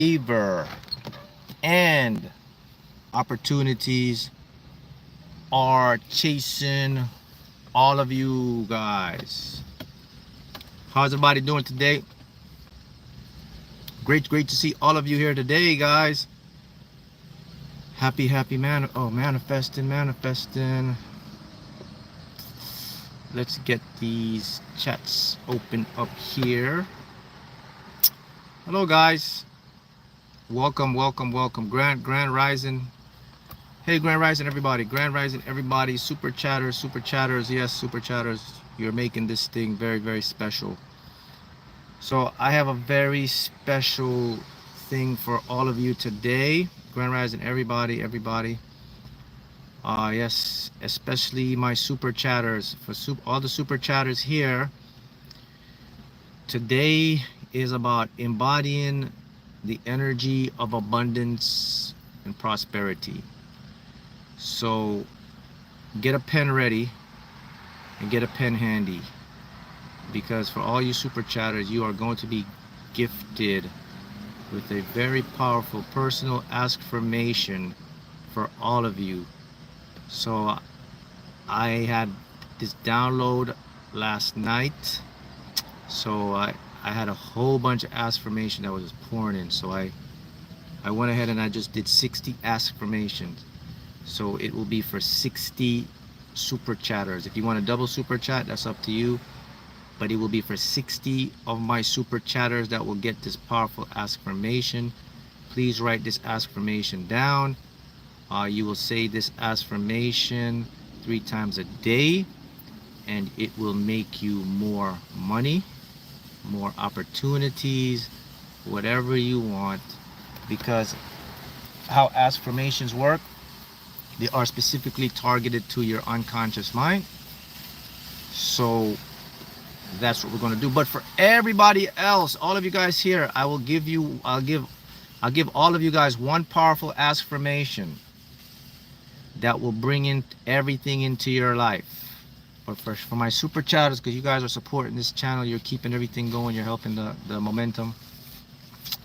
favor and opportunities are chasing all of you guys. How's everybody doing today? Great to see all of you here today, guys. Happy manifesting. Let's get these chats open up here. Hello, guys. Welcome. Grand Rising. Hey, Grand Rising, everybody. Grand Rising, everybody. Super chatters. Yes, super chatters. You're making this thing very special. So I have a very special thing for all of you today. Grand Rising, everybody. Yes, especially my super chatters. For all the super chatters here, today is about embodying the energy of abundance and prosperity. So get a pen ready and get a pen handy, because for all you super chatters, you are going to be gifted with a very powerful personal affirmation for all of you. So I had this download last night, so I had a whole bunch of affirmation that was just pouring in. So I went ahead and I just did 60 affirmations. So it will be for 60 super chatters. If you want a double super chat, that's up to you. But it will be for 60 of my super chatters that will get this powerful affirmation. Please write this affirmation down. You will say this affirmation 3 times a day, and it will make you more money, more opportunities, whatever you want. Because how affirmations work, they are specifically targeted to your unconscious mind. So that's what we're going to do. But for everybody else, all of you guys here, I'll give all of you guys one powerful affirmation that will bring in everything into your life. But for my super chatters, because you guys are supporting this channel, you're keeping everything going, you're helping the momentum.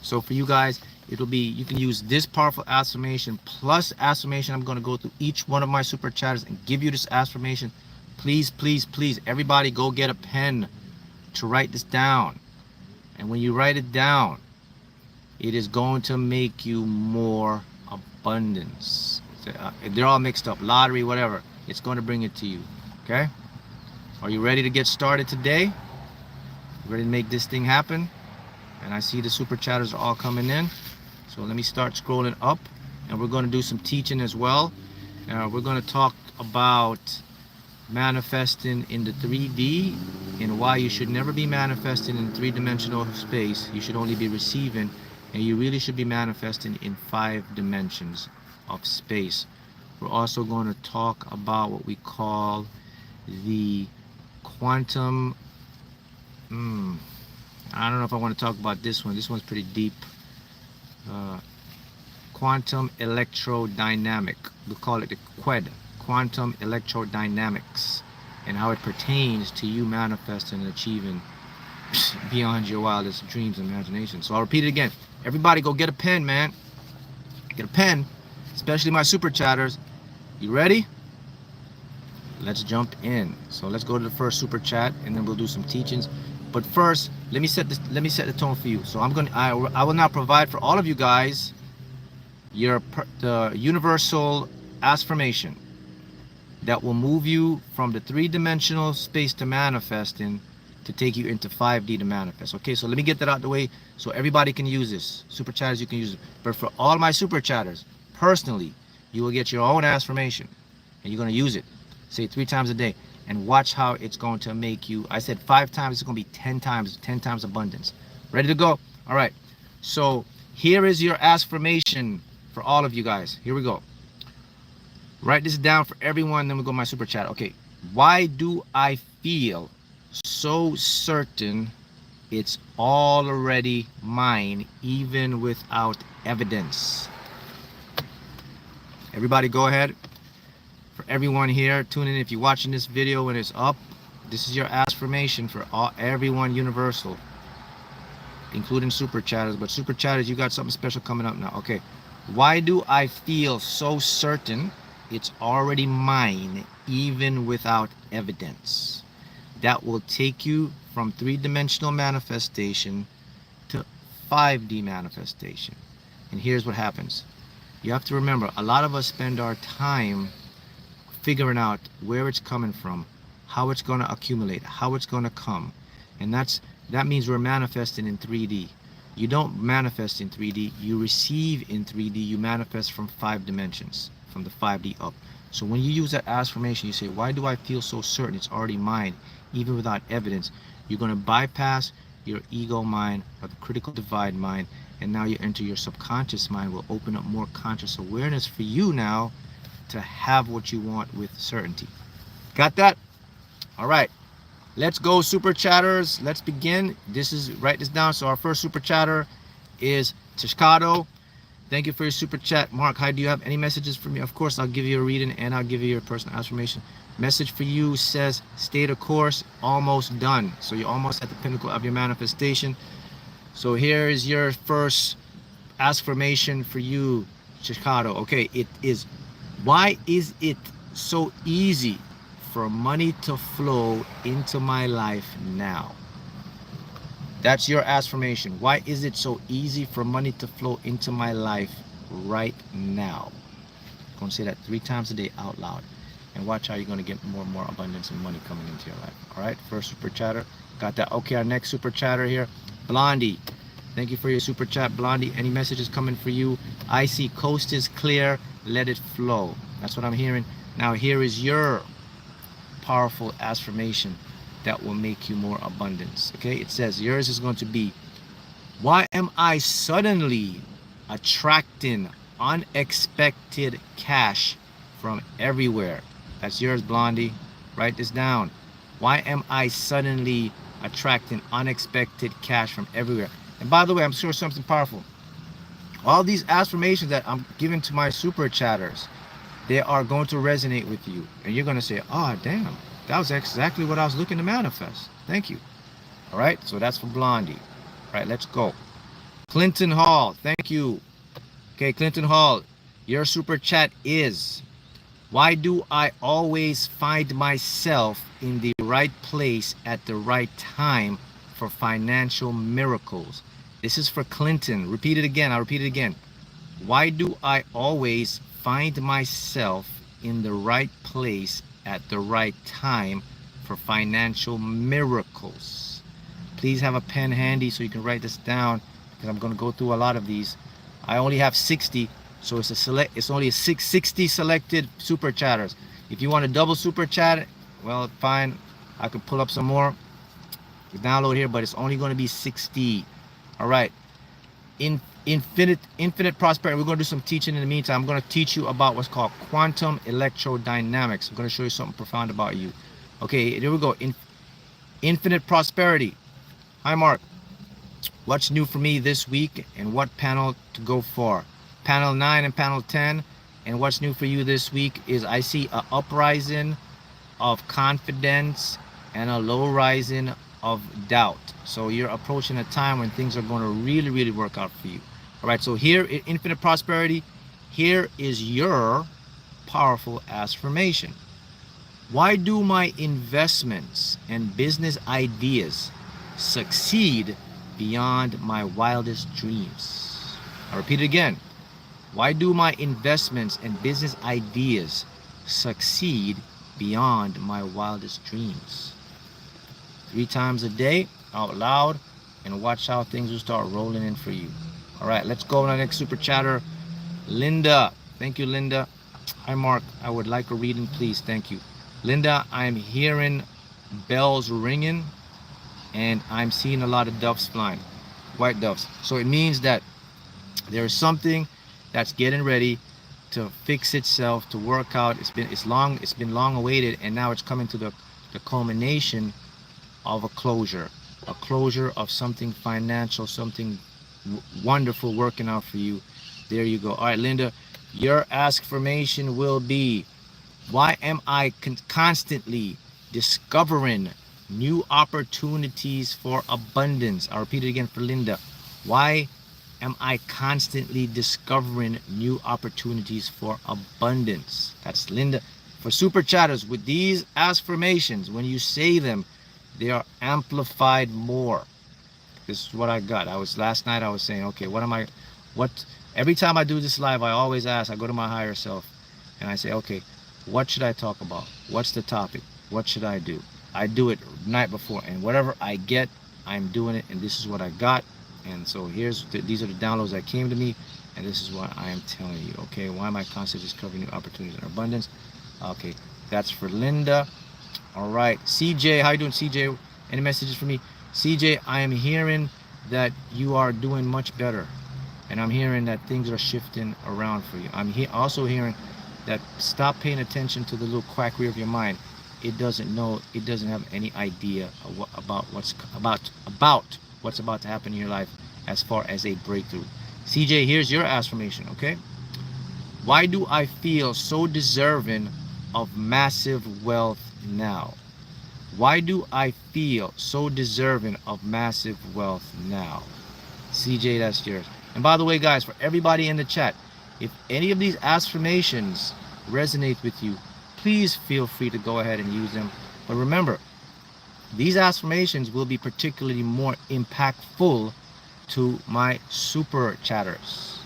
So for you guys, it'll be, you can use this powerful affirmation plus affirmation. I'm going to go through each one of my super chatters and give you this affirmation. Please, everybody go get a pen to write this down. And when you write it down, it is going to make you more abundance. They're all mixed up, lottery, whatever. It's going to bring it to you. Okay? Are you ready to get started today? Ready to make this thing happen? And I see the super chatters are all coming in. So let me start scrolling up, and we're going to do some teaching as well. We're going to talk about manifesting in the 3D and why you should never be manifesting in 3-dimensional space. You should only be receiving, and you really should be manifesting in 5 dimensions of space. We're also going to talk about what we call the quantum I don't know if I want to talk about this one. This one's pretty deep. Quantum electrodynamic. We call it the QED, quantum electrodynamics, and how it pertains to you manifesting and achieving beyond your wildest dreams and imagination. So I'll repeat it again. Everybody go get a pen, man. Get a pen, especially my super chatters. You ready? Let's jump in. So let's go to the first super chat, and then we'll do some teachings. But first, let me set the tone for you. So I will now provide for all of you guys the universal affirmation that will move you from the 3-dimensional space to manifesting to take you into 5D to manifest. Okay, so let me get that out the way so everybody can use this. Super chatters, you can use it. But for all my super chatters, personally, you will get your own affirmation, and you're going to use it. Say it 3 times a day, and watch how it's going to make you. I said 5 times, it's going to be 10 times abundance. Ready to go? All right. So here is your affirmation for all of you guys. Here we go. Write this down for everyone, then we'll go to my super chat. Okay. Why do I feel so certain it's already mine, even without evidence? Everybody go ahead. For everyone here, tune in if you're watching this video when it's up. This is your affirmation for everyone universal. including super chatters. But super chatters, you got something special coming up now. Okay. Why do I feel so certain it's already mine, even without evidence? That will take you from three-dimensional manifestation to 5D manifestation. And here's what happens. You have to remember, a lot of us spend our time figuring out where it's coming from, how it's going to accumulate, how it's going to come. And that means we're manifesting in 3D. You don't manifest in 3D, you receive in 3D, you manifest from 5 dimensions, from the 5D up. So when you use that affirmation, you say, why do I feel so certain it's already mine, even without evidence? You're going to bypass your ego mind or the critical divide mind, and now you enter your subconscious mind, will open up more conscious awareness for you now to have what you want with certainty. Got that? All right. Let's go, super chatters. Let's begin. Write this down. So our first super chatter is Cheatcode. Thank you for your super chat. Mark, hi, do you have any messages for me? Of course, I'll give you a reading and I'll give you your personal affirmation. Message for you says, stay the course, almost done. So you're almost at the pinnacle of your manifestation. So here is your first affirmation for you, Cheatcode. Okay, it is, why is it so easy for money to flow into my life now? That's your affirmation. Why is it so easy for money to flow into my life right now? I'm going to say that 3 times a day out loud. And watch how you're going to get more and more abundance and money coming into your life. All right, first super chatter. Got that. Okay, our next super chatter here. Blondie. Thank you for your super chat, Blondie. Any messages coming for you? I see coast is clear. Let it flow. That's what I'm hearing. Now here is your powerful affirmation that will make you more abundance. Okay, it says yours is going to be, why am I suddenly attracting unexpected cash from everywhere? That's yours, Blondie. Write this down. Why am I suddenly attracting unexpected cash from everywhere? And by the way, I'm sure something powerful. All these affirmations that I'm giving to my super chatters, they are going to resonate with you. And you're going to say, oh, damn, that was exactly what I was looking to manifest. Thank you. All right, so that's for Blondie. All right, let's go. Clinton Hall, thank you. Okay, Clinton Hall, your super chat is, why do I always find myself in the right place at the right time for financial miracles? This is for Clinton. Repeat it again. I'll repeat it again. Why do I always find myself in the right place at the right time for financial miracles? Please have a pen handy so you can write this down, because I'm going to go through a lot of these. I only have 60, so it's only 60 selected super chatters. If you want a double super chat, well, fine, I could pull up some more, download here, but it's only going to be 60. All right, infinite prosperity. We're going to do some teaching in the meantime. I'm going to teach you about what's called quantum electrodynamics. I'm going to show you something profound about you. Okay, here we go. Infinite prosperity. Hi, Mark. What's new for me this week and what panel to go for? Panel 9 and panel 10. And what's new for you this week is I see an uprising of confidence and a low rising of doubt. So you're approaching a time when things are going to really, really work out for you. All right, so here in infinite prosperity, here is your powerful affirmation. Why do my investments and business ideas succeed beyond my wildest dreams? I'll repeat it again. Why do my investments and business ideas succeed beyond my wildest dreams? 3 times a day out loud, and watch how things will start rolling in for you. All right, let's go on our next super chatter. Linda. Thank you, Linda. Hi, Mark. I would like a reading, please. Thank you. Linda, I'm hearing bells ringing and I'm seeing a lot of doves flying, white doves. So it means that there's something that's getting ready to fix itself, to work out. It's been long awaited, and now it's coming to the culmination of a closure of something financial, something wonderful working out for you. There you go. All right, Linda, your affirmation will be, why am I constantly discovering new opportunities for abundance. I'll repeat it again for Linda. Why am I constantly discovering new opportunities for abundance? That's Linda. For super chatters, with these affirmations, when you say them, they are amplified more. This is what I got. Last night I was saying, okay, every time I do this live, I always ask, I go to my higher self and I say, okay, what should I talk about? What's the topic? What should I do? I do it the night before, and whatever I get, I'm doing it, and this is what I got. And so these are the downloads that came to me, and this is what I am telling you. Okay, why am I constantly discovering new opportunities and abundance? Okay, that's for Linda. All right, CJ, how you doing, CJ? Any messages for me? CJ, I am hearing that you are doing much better, and I'm hearing that things are shifting around for you. I'm also hearing that stop paying attention to the little quackery of your mind. It doesn't have any idea about what's about to happen in your life as far as a breakthrough. CJ, here's your affirmation, okay? Why do I feel so deserving of massive wealth now? Why do I feel so deserving of massive wealth now? CJ, that's yours. And by the way, guys, for everybody in the chat, if any of these affirmations resonate with you, please feel free to go ahead and use them. But remember, these affirmations will be particularly more impactful to my super chatters.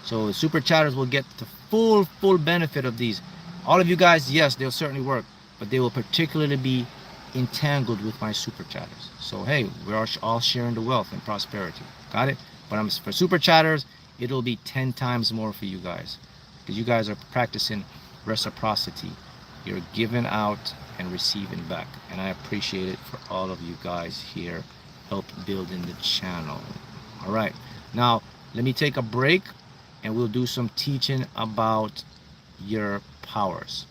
So super chatters will get the full benefit of these. All of you guys, yes, they'll certainly work, but they will particularly be entangled with my super chatters. So hey, we're all sharing the wealth and prosperity. Got it? But for super chatters, it'll be 10 times more for you guys, because you guys are practicing reciprocity. You're giving out and receiving back, and I appreciate it for all of you guys here help building the channel. All right, now let me take a break and we'll do some teaching about your powers.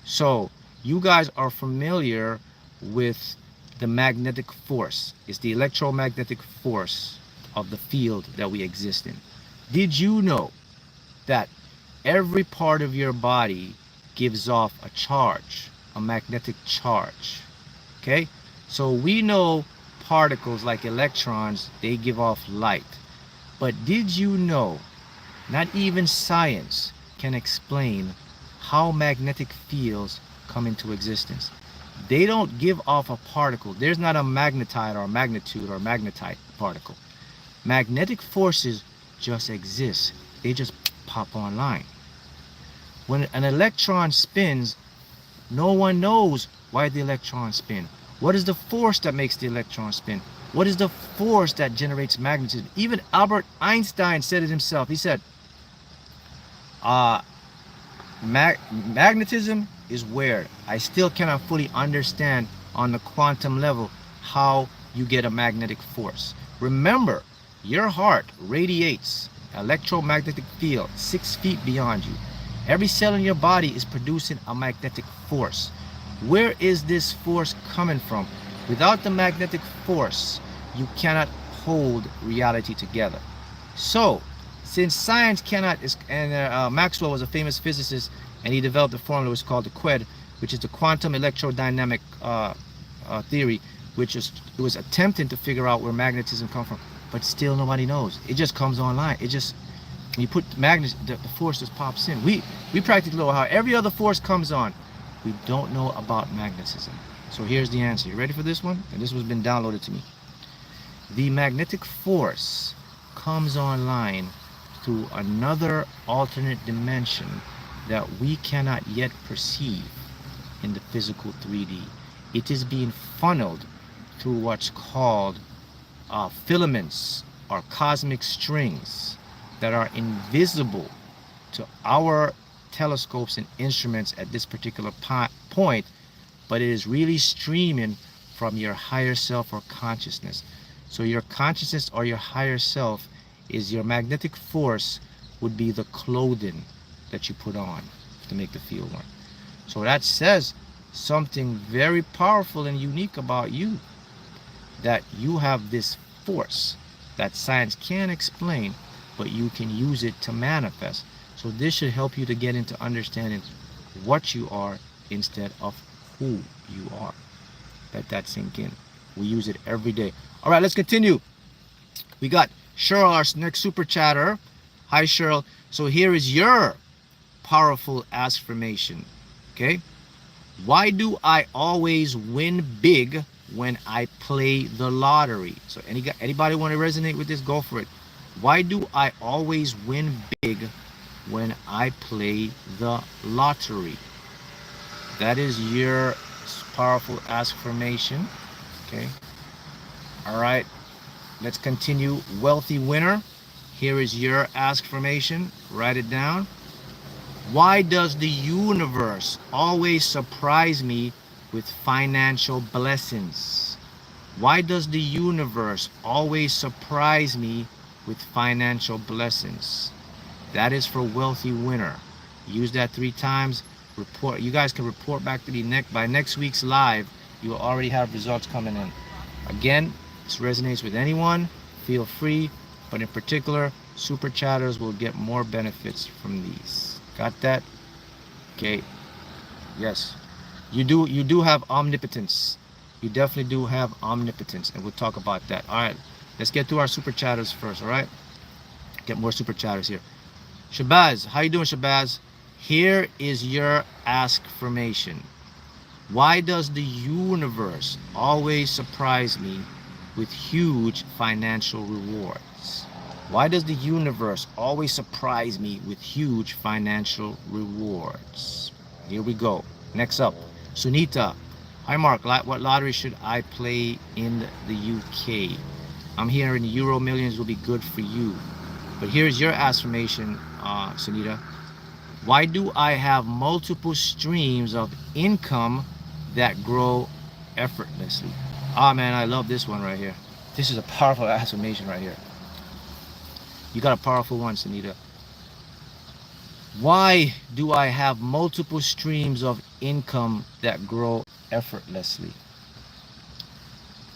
So you guys are familiar with the magnetic force. It's the electromagnetic force of the field that we exist in. Did you know that every part of your body gives off a charge, a magnetic charge? Okay, so we know particles like electrons, they give off light. But did you know not even science can explain how magnetic fields come into existence? They don't give off a particle. There's not a magnetite or a magnitude or magnetite particle. Magnetic forces just exist. They just pop online. When an electron spins, no one knows why the electron spins. What is the force that makes the electron spin? What is the force that generates magnetism? Even Albert Einstein said it himself. He said, magnetism is weird. I still cannot fully understand on the quantum level how you get a magnetic force. Remember, your heart radiates electromagnetic field 6 feet beyond you. Every cell in your body is producing a magnetic force. Where is this force coming from? Without the magnetic force, you cannot hold reality together. So, since science cannot, and Maxwell was a famous physicist, and he developed a formula which is called the QED, which is the quantum electrodynamic theory, which was attempting to figure out where magnetism comes from, but still nobody knows. It just comes online. It just, when you put the force just pops in. We practically know how every other force comes on. We don't know about magnetism. So here's the answer. You ready for this one? And this has been downloaded to me. The magnetic force comes online through another alternate dimension that we cannot yet perceive in the physical 3D. It is being funneled through what's called filaments or cosmic strings that are invisible to our telescopes and instruments at this particular point, but it is really streaming from your higher self or consciousness. So your consciousness or your higher self is your magnetic force, would be the clothing that you put on to make the field work. So that says something very powerful and unique about you, that you have this force that science can't explain, but you can use it to manifest. So this should help you to get into understanding what you are instead of who you are. Let that sink in. We use it every day. All right, let's continue. We got Cheryl, our next super chatter. Hi, Cheryl. So here is your powerful affirmation. Okay. Why do I always win big when I play the lottery? So anybody want to resonate with this? Go for it. Why do I always win big when I play the lottery? That is your powerful affirmation. Okay. All right. Let's continue. Wealthy winner. Here is your affirmation. Write it down. Why does the universe always surprise me with financial blessings? Why does the universe always surprise me with financial blessings? That is for wealthy winner. Use that 3 times. Report. You guys can report back to me by next week's live. You will already have results coming in. Again, this resonates with anyone. Feel free, but in particular, super chatters will get more benefits from these. Got that? Okay. Yes. You do have omnipotence. You definitely do have omnipotence, and we'll talk about that. All right. Let's get through our super chatters first, all right? Get more super chatters here. Shabazz, how you doing, Shabazz? Here is your affirmation. Why does the universe always surprise me with huge financial rewards? Why does the universe always surprise me with huge financial rewards? Here we go. Next up, Sunita. Hi, Mark. What lottery should I play in the UK? I'm hearing Euro Millions will be good for you. But here's your affirmation, Sunita. Why do I have multiple streams of income that grow effortlessly? Ah, man, I love this one right here. This is a powerful affirmation right here. You got a powerful one, Sunita. Why do I have multiple streams of income that grow effortlessly?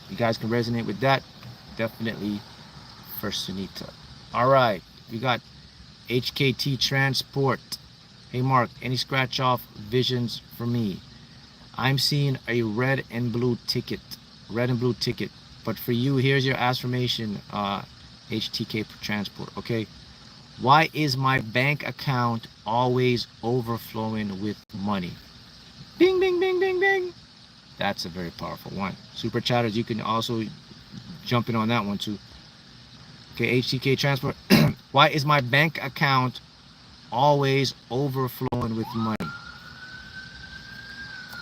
You guys can resonate with that. Definitely for Sunita. All right, we got HKT Transport. Hey, Mark, any scratch off visions for me? I'm seeing a red and blue ticket. Red and blue ticket. But for you, here's your affirmation, HTK Transport, okay? Why is my bank account always overflowing with money? Bing, bing, bing, bing, bing. That's a very powerful one. Super chatters, you can also jump in on that one too. Okay, HTK Transport. Why is my bank account always overflowing with money?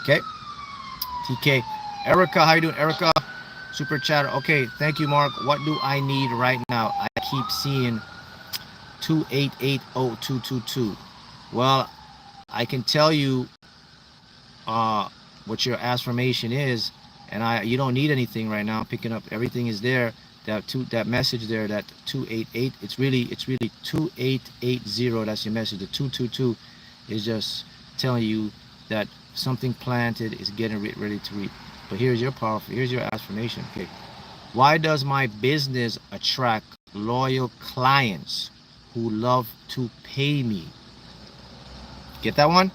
Okay. TK. Erica, how you doing, Erica? Super chatter. Okay, thank you, Mark. What do I need right now? I keep seeing 2880222. Well, I can tell you what your affirmation is, and you don't need anything right now. Picking up everything is there. That message there, that 288, it's really 2880. That's your message. The 222 is just telling you that something planted is getting ready to reap. But here's your affirmation. Okay, why does my business attract loyal clients who love to pay me? Get that one?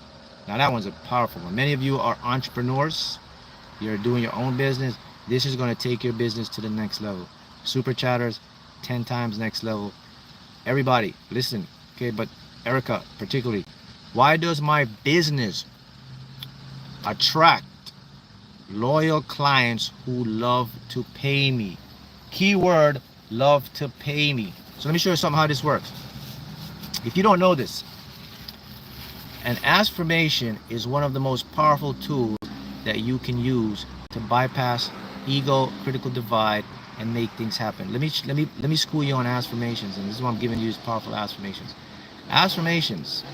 Now that one's a powerful one. Many of you are entrepreneurs. You're doing your own business. This is going to take your business to the next level. Super chatters, 10 times next level. Everybody, listen. Okay, but Erica particularly, why does my business attract loyal clients who love to pay me? Keyword, love to pay me. So let me show you something how this works. If you don't know this, an affirmation is one of the most powerful tools that you can use to bypass ego, critical divide, and make things happen. Let me school you on affirmations, and this is why I'm giving you these powerful affirmations. Affirmations,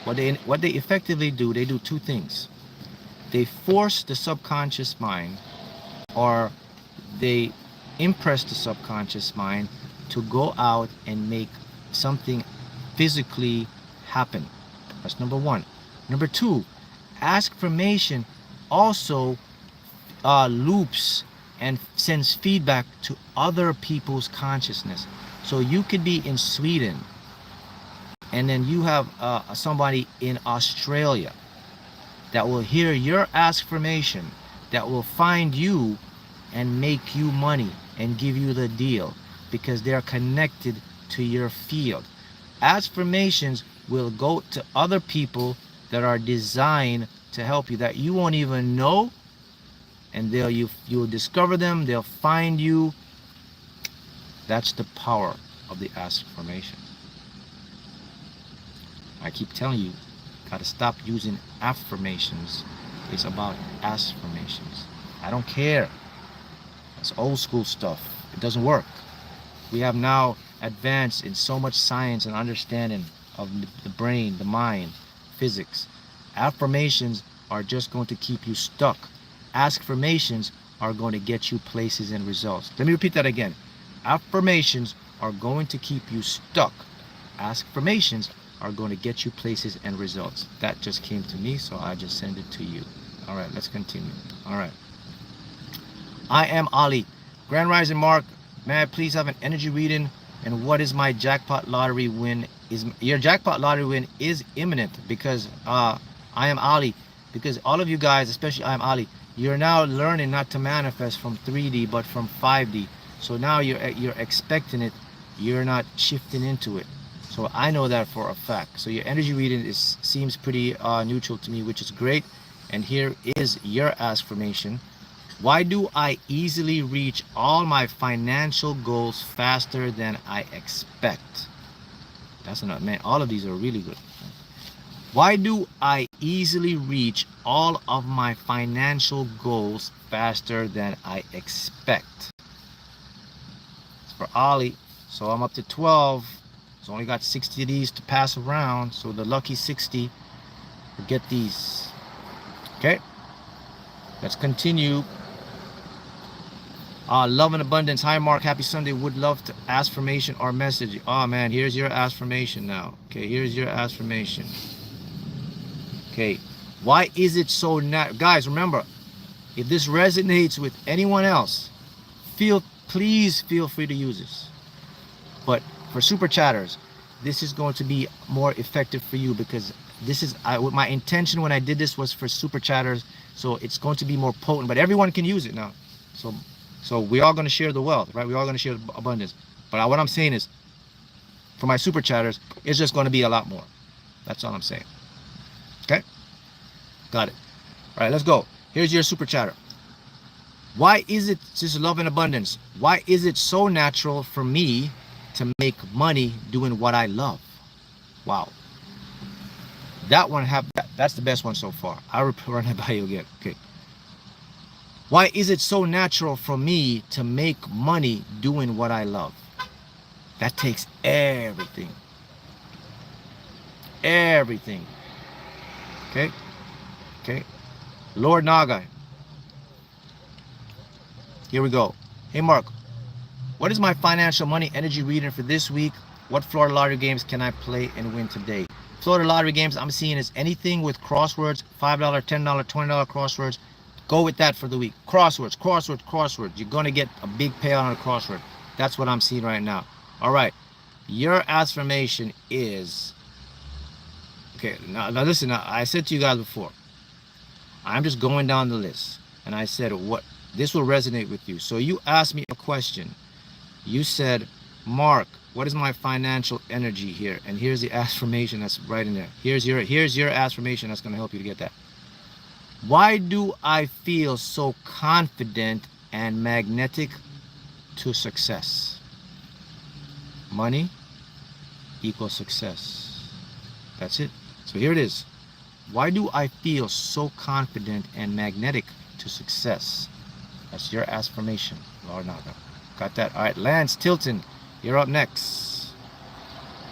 what they effectively do, they do 2 things. They force the subconscious mind, or they impress the subconscious mind to go out and make something physically happen. That's number 1. Number 2, affirmation also loops and sends feedback to other people's consciousness. So you could be in Sweden, and then you have somebody in Australia that will hear your affirmation, that will find you and make you money and give you the deal because they're connected to your field. Affirmations will go to other people that are designed to help you that you won't even know, and you'll discover them, they'll find you. That's the power of the affirmation. I keep telling you, gotta stop using affirmations. It's about askformations. I don't care. It's old school stuff. It doesn't work. We have now advanced in so much science and understanding of the brain, the mind, physics. Affirmations are just going to keep you stuck. Askformations are going to get you places and results. Let me repeat that again. Affirmations are going to keep you stuck. Askformations are going to get you places and results. That just came to me, so I just send it to you. All right, let's continue. All right. I am Ali. Grand Rising Mark, may I please have an energy reading? And what is my jackpot lottery win? Your jackpot lottery win is imminent because I am Ali. Because all of you guys, especially I am Ali, you're now learning not to manifest from 3D but from 5D. So now you're expecting it. You're not shifting into it. So I know that for a fact. So your energy reading seems pretty neutral to me, which is great. And here is your affirmation. Why do I easily reach all my financial goals faster than I expect? That's enough, man. All of these are really good. Why do I easily reach all of my financial goals faster than I expect? It's for Ali. So I'm up to 12. So only got 60 of these to pass around. So the lucky 60 will get these. Okay. Let's continue. Love and abundance. Hi Mark, happy Sunday. Would love to affirmation or message. Oh man, here's your affirmation now. Okay, here's your affirmation. Okay, why is it so guys, remember, if this resonates with anyone else, please feel free to use this. But for super chatters, this is going to be more effective for you because this is my intention when I did this was for super chatters, so it's going to be more potent, but everyone can use it now. So we're all going to share the wealth, right? We're all going to share the abundance. But what I'm saying is, for my super chatters, it's just going to be a lot more. That's all I'm saying. Okay? Got it. All right, let's go. Here's your super chatter. Why is it, this is love and abundance, why is it so natural for me to make money doing what I love? Wow. That one, that's the best one so far. I'll run it by you again. Okay. Why is it so natural for me to make money doing what I love? That takes everything. Everything. Okay? Okay. Lord Naga. Here we go. Hey Mark, what is my financial money energy reading for this week? What Florida lottery games can I play and win today? Florida lottery games I'm seeing is anything with crosswords, $5, $10, $20 crosswords. Go with that for the week. Crosswords, crosswords, crosswords. You're going to get a big payout on a crossword. That's what I'm seeing right now. All right. Your affirmation is... Okay, now listen. Now, I said to you guys before, I'm just going down the list. And I said, what this will resonate with you. So you asked me a question. You said, Mark, what is my financial energy here? And here's the affirmation that's right in there. Here's your affirmation that's going to help you to get that. Why do I feel so confident and magnetic to success? Money equals success. That's it. So here it is. Why do I feel so confident and magnetic to success? That's your affirmation. Lord Naga. Got that? All right, Lance Tilton, you're up next.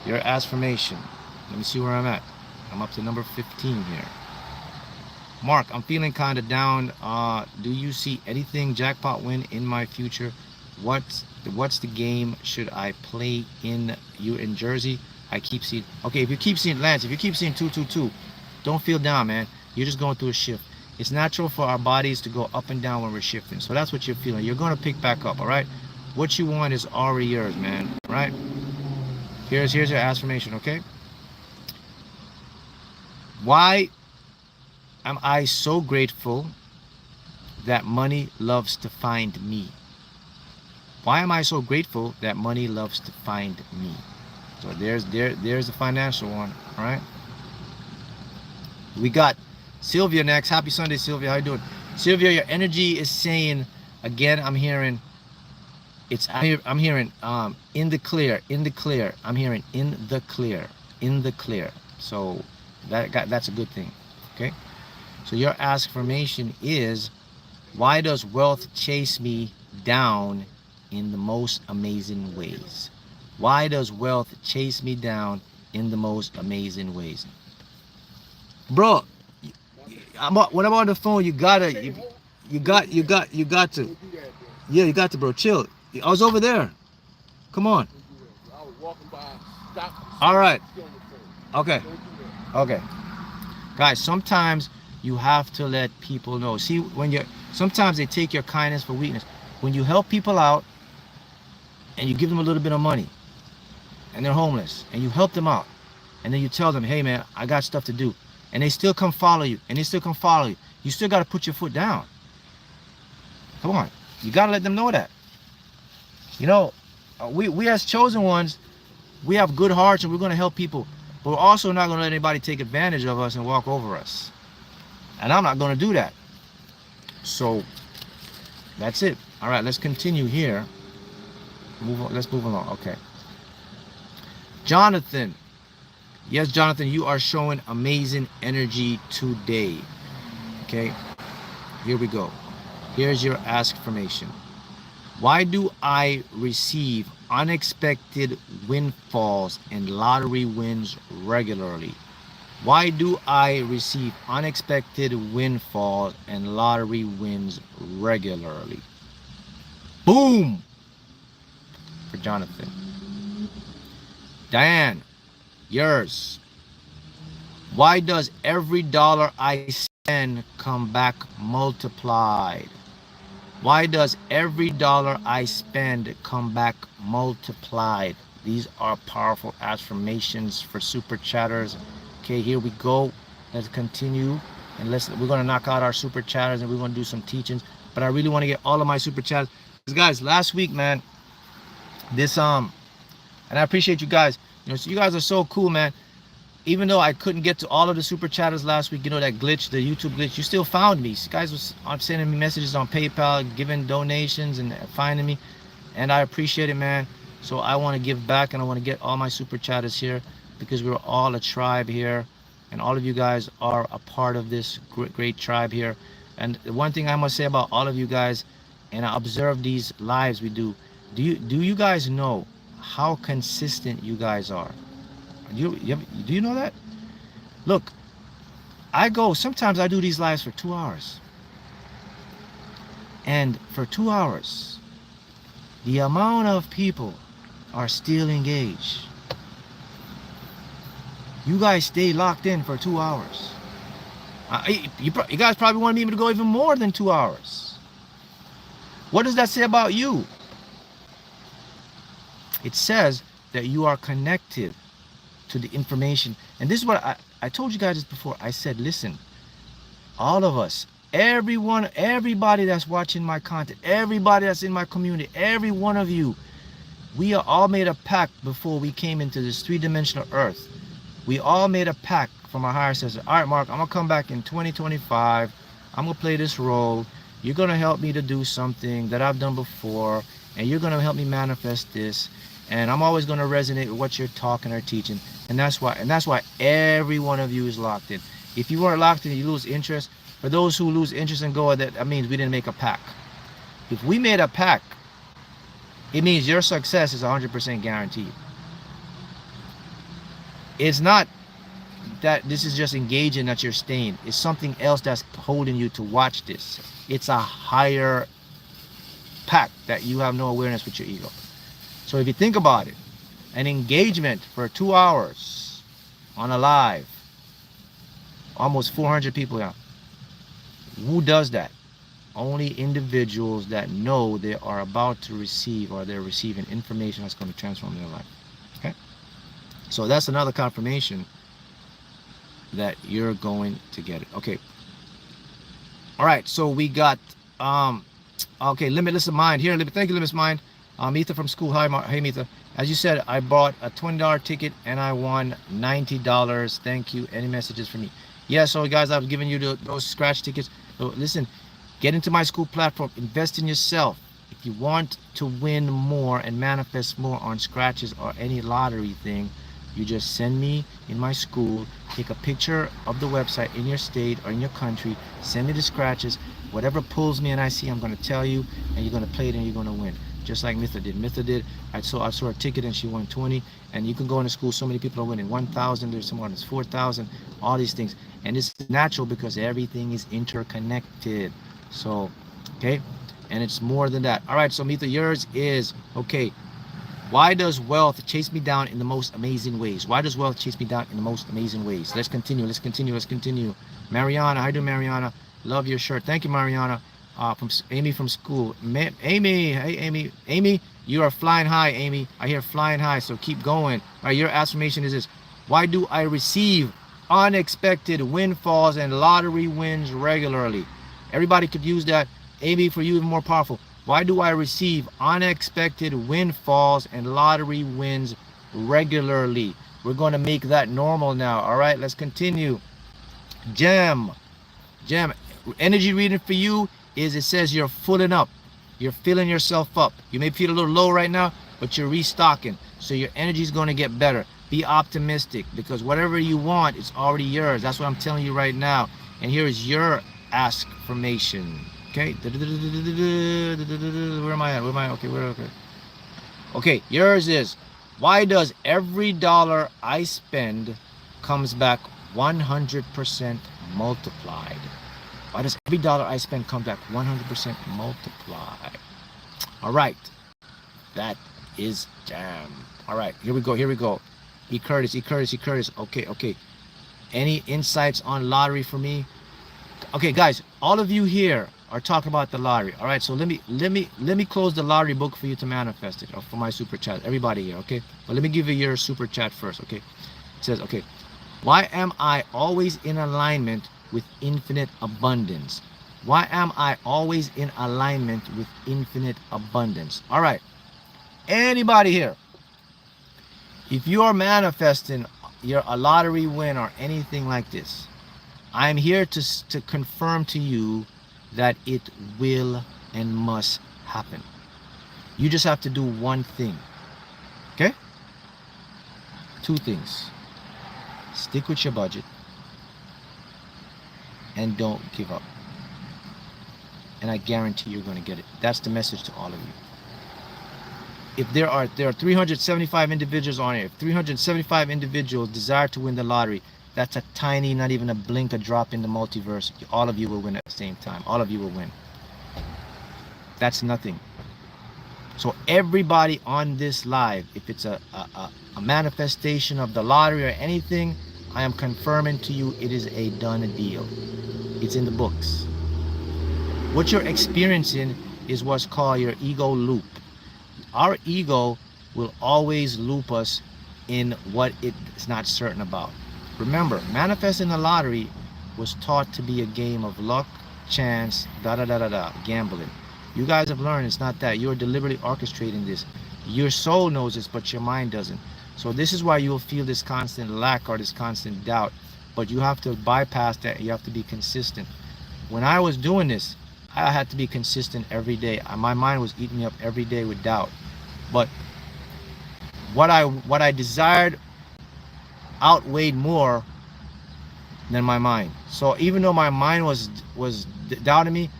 Your affirmation. Let me see where I'm at. I'm up to number 15 here. Mark, I'm feeling kind of down. Do you see anything jackpot win in my future? What's the game should I play in Jersey? I keep seeing. Okay, if you keep seeing Lance, if you keep seeing 222, don't feel down, man. You're just going through a shift. It's natural for our bodies to go up and down when we're shifting. So that's what you're feeling. You're going to pick back up, all right? What you want is already yours, man. Right? Here's your affirmation, okay? Why am I so grateful that money loves to find me? Why am I so grateful that money loves to find me? So there's the financial one. All right. We got Sylvia next. Happy Sunday, Sylvia. How you doing? Sylvia, your energy is saying, again, I'm hearing in the clear, in the clear. I'm hearing in the clear, in the clear. So that's a good thing. Okay. So your affirmation is, why does wealth chase me down in the most amazing ways? Why does wealth chase me down in the most amazing ways? Bro, when I'm on the phone, you got to. Yeah, you got to, bro. Chill. I was over there. Come on. I was walking by. Stop. All right. Okay. Okay. Guys, sometimes you have to let people know. See, sometimes they take your kindness for weakness. When you help people out and you give them a little bit of money and they're homeless and you help them out and then you tell them, hey man, I got stuff to do, and they still come follow you and they still come follow you, you still got to put your foot down. Come on. You got to let them know that. You know, we as chosen ones, we have good hearts and we're going to help people, but we're also not going to let anybody take advantage of us and walk over us. And I'm not going to do that. So that's it. All right, let's continue here. Let's move along. Okay. Jonathan. Yes, Jonathan, you are showing amazing energy today. Okay. Here we go. Here's your affirmation. Why do I receive unexpected windfalls and lottery wins regularly? Why do I receive unexpected windfalls and lottery wins regularly? Boom! For Jonathan. Diane, yours. Why does every dollar I spend come back multiplied? Why does every dollar I spend come back multiplied? These are powerful affirmations for super chatters. Okay, here we go. Let's continue, and we're gonna knock out our super chatters, and we're gonna do some teachings. But I really want to get all of my super chatters, guys. Last week, man, and I appreciate you guys. You know, so you guys are so cool, man. Even though I couldn't get to all of the super chatters last week, you know, that glitch, the YouTube glitch, you still found me. You guys was sending me messages on PayPal, giving donations and finding me, and I appreciate it, man. So I want to give back, and I want to get all my super chatters here, because we're all a tribe here, and all of you guys are a part of this great tribe here. And the one thing I must say about all of you guys, and I observe these lives we do you guys know how consistent you guys are? Do you know that? Look, sometimes I do these lives for 2 hours. And for 2 hours, the amount of people are still engaged. You guys stay locked in for 2 hours. You guys probably want me to go even more than 2 hours. What does that say about you? It says that you are connected to the information. And this is what I told you guys this before. I said, listen, all of us, everybody that's watching my content, everybody that's in my community, every one of you, we are all made a pact before we came into this three-dimensional earth. We all made a pact from our higher selves. All right, Mark, I'm going to come back in 2025. I'm going to play this role. You're going to help me to do something that I've done before, and you're going to help me manifest this. And I'm always going to resonate with what you're talking or teaching. And that's why every one of you is locked in. If you weren't locked in, you lose interest. For those who lose interest and go, that means we didn't make a pact. If we made a pact, it means your success is 100% guaranteed. It's not that this is just engaging that you're staying. It's something else that's holding you to watch this. It's a higher pact that you have no awareness with your ego. So if you think about it, an engagement for 2 hours on a live, almost 400 people now. Who does that? Only individuals that know they are about to receive, or they're receiving information that's going to transform their life. Okay? So that's another confirmation that you're going to get it. Okay. All right. So we got Okay, Limitless Mind. Here, thank you, Limitless Mind. Mitha from school. Hi, hey, Mitha. As you said, I bought a $20 ticket and I won $90. Thank you. Any messages for me? Yeah, so guys, I've given you those scratch tickets. So listen, get into my school platform. Invest in yourself. If you want to win more and manifest more on scratches or any lottery thing, you just send me in my school, take a picture of the website in your state or in your country, send me the scratches. Whatever pulls me and I see, I'm going to tell you, and you're going to play it and you're going to win. Just like Mitha did. Mitha did. I saw a ticket and she won 20. And you can go into school, so many people are winning 1,000. There's someone that's 4,000. All these things. And it's natural because everything is interconnected. So, okay. And it's more than that. All right. So Mitha, yours is, okay. Why does wealth chase me down in the most amazing ways? Why does wealth chase me down in the most amazing ways? Let's continue. Let's continue. Let's continue. Mariana, how you doing, Mariana? Love your shirt. Thank you, Mariana. From Amy from school. Amy, hey, Amy. Amy, you are flying high, Amy. I hear flying high, so keep going. All right, your affirmation is this. Why do I receive unexpected windfalls and lottery wins regularly? Everybody could use that. Amy, for you, even more powerful. Why do I receive unexpected windfalls and lottery wins regularly? We're going to make that normal now. All right, let's continue. Gem, energy reading for you is, it says you're fulling up. You're filling yourself up. You may feel a little low right now, but you're restocking. So your energy is going to get better. Be optimistic, because whatever you want, it's already yours. That's what I'm telling you right now. And here is your askformation. Okay. Where am I at? Where am I? Okay. Okay. Okay. Yours is, why does every dollar I spend comes back 100% multiplied? Why does every dollar I spend come back 100% multiplied? All right. That is damn. All right. Here we go. Here we go. E. Curtis. Okay. Any insights on lottery for me? Okay, guys, all of you here are talking about the lottery. All right. So let me close the lottery book for you to manifest it, or for my super chat. Everybody here. Okay. But let me give you your super chat first. Okay. It says, okay. Why am I always in alignment with infinite abundance? Why am I always in alignment with infinite abundance? All right. Anybody here, if you are manifesting a lottery win or anything like this, I'm here to confirm to you that it will and must happen. You just have to do one thing. Okay? Two things. Stick with your budget and don't give up. And I guarantee you're going to get it. That's the message to all of you. If there are 375 individuals on here, if 375 individuals desire to win the lottery, that's a tiny, not even a blink, a drop in the multiverse. All of you will win at the same time. All of you will win. That's nothing. So everybody on this live, if it's a manifestation of the lottery or anything, I am confirming to you it is a done deal. It's in the books. What you're experiencing is what's called your ego loop. Our ego will always loop us in what it is not certain about. Remember, manifesting the lottery was taught to be a game of luck, chance, gambling. You guys have learned it's not that. You're deliberately orchestrating this. Your soul knows this, but your mind doesn't. So this is why you'll feel this constant lack or this constant doubt. But you have to bypass that. You have to be consistent. When I was doing this, I had to be consistent every day. My mind was eating me up every day with doubt. But what I desired outweighed more than my mind. So even though my mind was doubting me,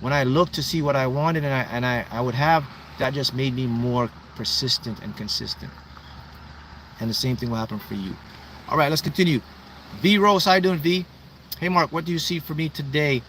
when I looked to see what I wanted and I would have, that just made me more persistent and consistent. And the same thing will happen for you. All right, let's continue. V Rose, how you doing, V? Hey Mark, what do you see for me today?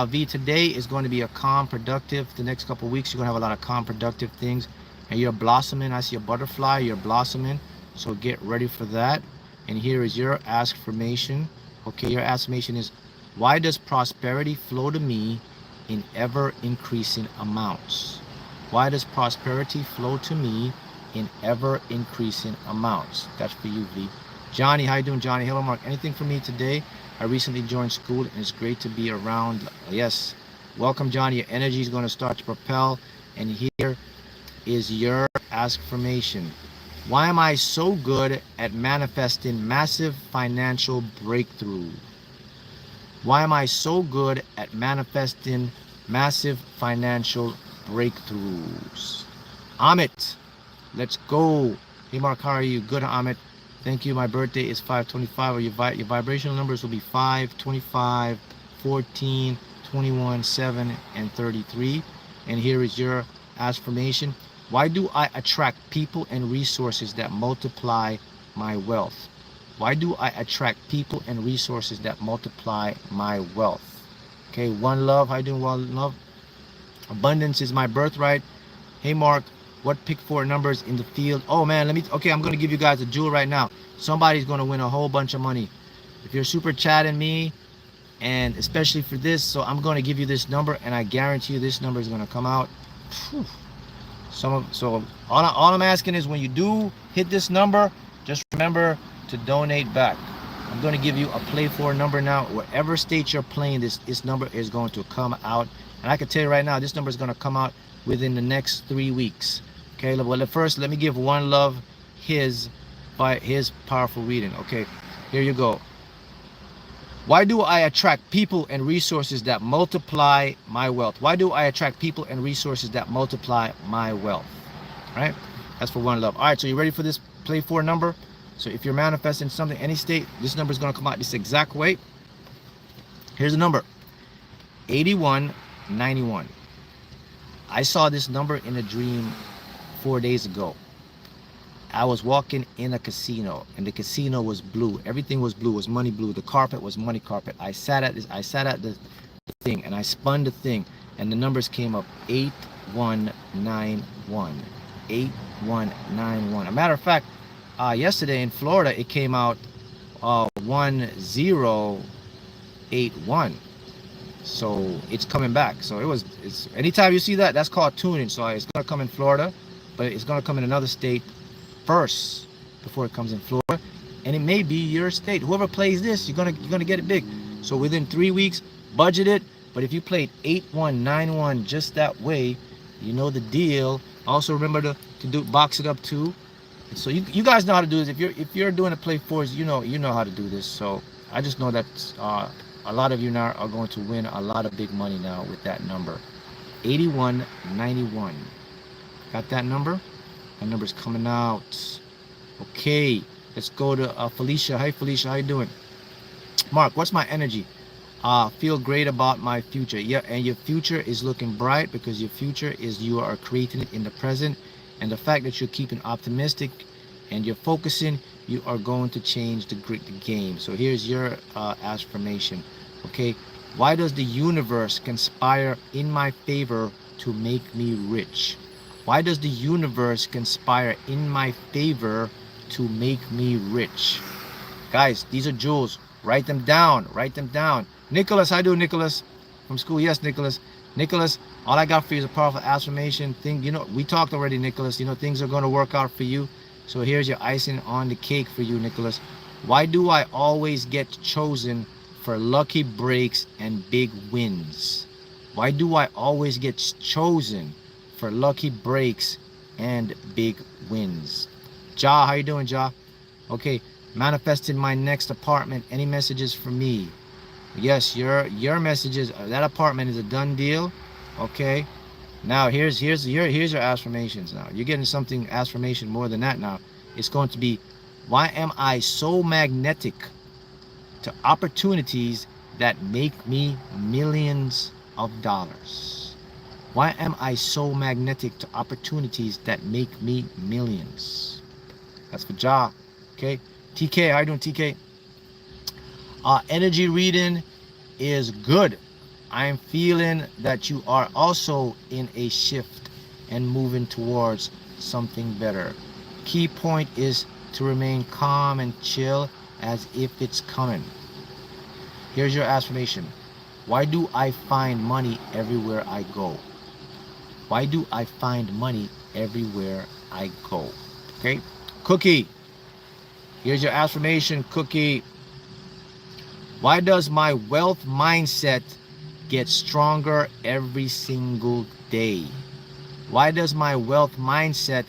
V, today is going to be a calm, productive. The next couple of weeks, you're going to have a lot of calm, productive things. And you're blossoming. I see a butterfly. You're blossoming. So get ready for that. And here is your askformation. Okay, your askformation is, why does prosperity flow to me in ever-increasing amounts? Why does prosperity flow to me in ever-increasing amounts? That's for you, V. Johnny, how you doing, Johnny? Hello, Mark. Anything for me today? I recently joined school, and it's great to be around. Yes, Welcome, Johnny. Your energy is going to start to propel. And here is your affirmation. Why am I so good at manifesting massive financial breakthrough? Why am I so good at manifesting massive financial breakthroughs? Amit, let's go. Hey, Mark, how are you? Good, Amit. Thank you. My birthday is 525. Or your vibrational numbers will be 5, 25, 14, 21, 7, and 33. And here is your affirmation. Why do I attract people and resources that multiply my wealth? Why do I attract people and resources that multiply my wealth? Okay, one love. How you doing? One love. Abundance is my birthright. Hey, Mark, what pick four numbers in the field? Oh man, okay, I'm gonna give you guys a jewel right now. Somebody's gonna win a whole bunch of money. If you're super chatting me, and especially for this, so I'm gonna give you this number, and I guarantee you this number is gonna come out. Whew. So all I'm asking is when you do hit this number, just remember to donate back. I'm going to give you a play for number now. Whatever state you're playing, this number is going to come out. And I can tell you right now, this number is going to come out within the next 3 weeks. Okay, well, first, let me give One Love his powerful reading. Okay, here you go. Why do I attract people and resources that multiply my wealth? Why do I attract people and resources that multiply my wealth? All right, that's for One Love. All right, so you ready for this play for number? So if you're manifesting something, any state, this number is going to come out this exact way. Here's the number, 8191. I saw this number in a dream 4 days ago. I was walking in a casino, and the casino was blue. Everything was blue. It was money blue. The carpet was money carpet. I sat at the thing, and I spun the thing, and the numbers came up 8191. 8191. A matter of fact, yesterday in Florida, it came out 1081. So it's coming back. So it's anytime you see that, that's called tuning. So it's gonna come in Florida, but it's gonna come in another state first before it comes in Florida, and it may be your state. Whoever plays this, you're gonna get it big. So within 3 weeks, budget it. But if you played 8191 just that way, you know the deal. Also remember to box it up too. And so you guys know how to do this. If you're doing a play fours, you know how to do this. So I just know that a lot of you now are going to win a lot of big money now with that number, 8191. Got that number? That number's coming out. Okay, let's go to Felicia. Hi Felicia, how you doing? Mark, what's my energy? Feel great about my future. Yeah, and your future is looking bright because your future is you are creating it in the present, and the fact that you're keeping optimistic and you're focusing, you are going to change the game. So here's your affirmation. Okay, why does the universe conspire in my favor to make me rich? Why does the universe conspire in my favor to make me rich? Guys, these are jewels. Write them down. Write them down. Nicholas, how you doing, Nicholas? From school? Yes, Nicholas. Nicholas, all I got for you is a powerful affirmation thing. We talked already, Nicholas. Things are going to work out for you. So here's your icing on the cake for you, Nicholas. Why do I always get chosen for lucky breaks and big wins? Why do I always get chosen for lucky breaks and big wins? Ja, how you doing, Ja? Okay, manifesting my next apartment. Any messages for me? Yes, your messages. That apartment is a done deal. Okay, now here's your affirmations. Now you're getting something affirmation more than that. Now it's going to be, why am I so magnetic to opportunities that make me millions of dollars? Why am I so magnetic to opportunities that make me millions? That's for Ja. Okay, TK, how you doing, TK? Energy reading is good. I am feeling that you are also in a shift and moving towards something better. Key point is to remain calm and chill as if it's coming. Here's your affirmation. Why do I find money everywhere I go? Why do I find money everywhere I go? Okay, Cookie. Here's your affirmation, Cookie. Why does my wealth mindset gets stronger every single day? Why does my wealth mindset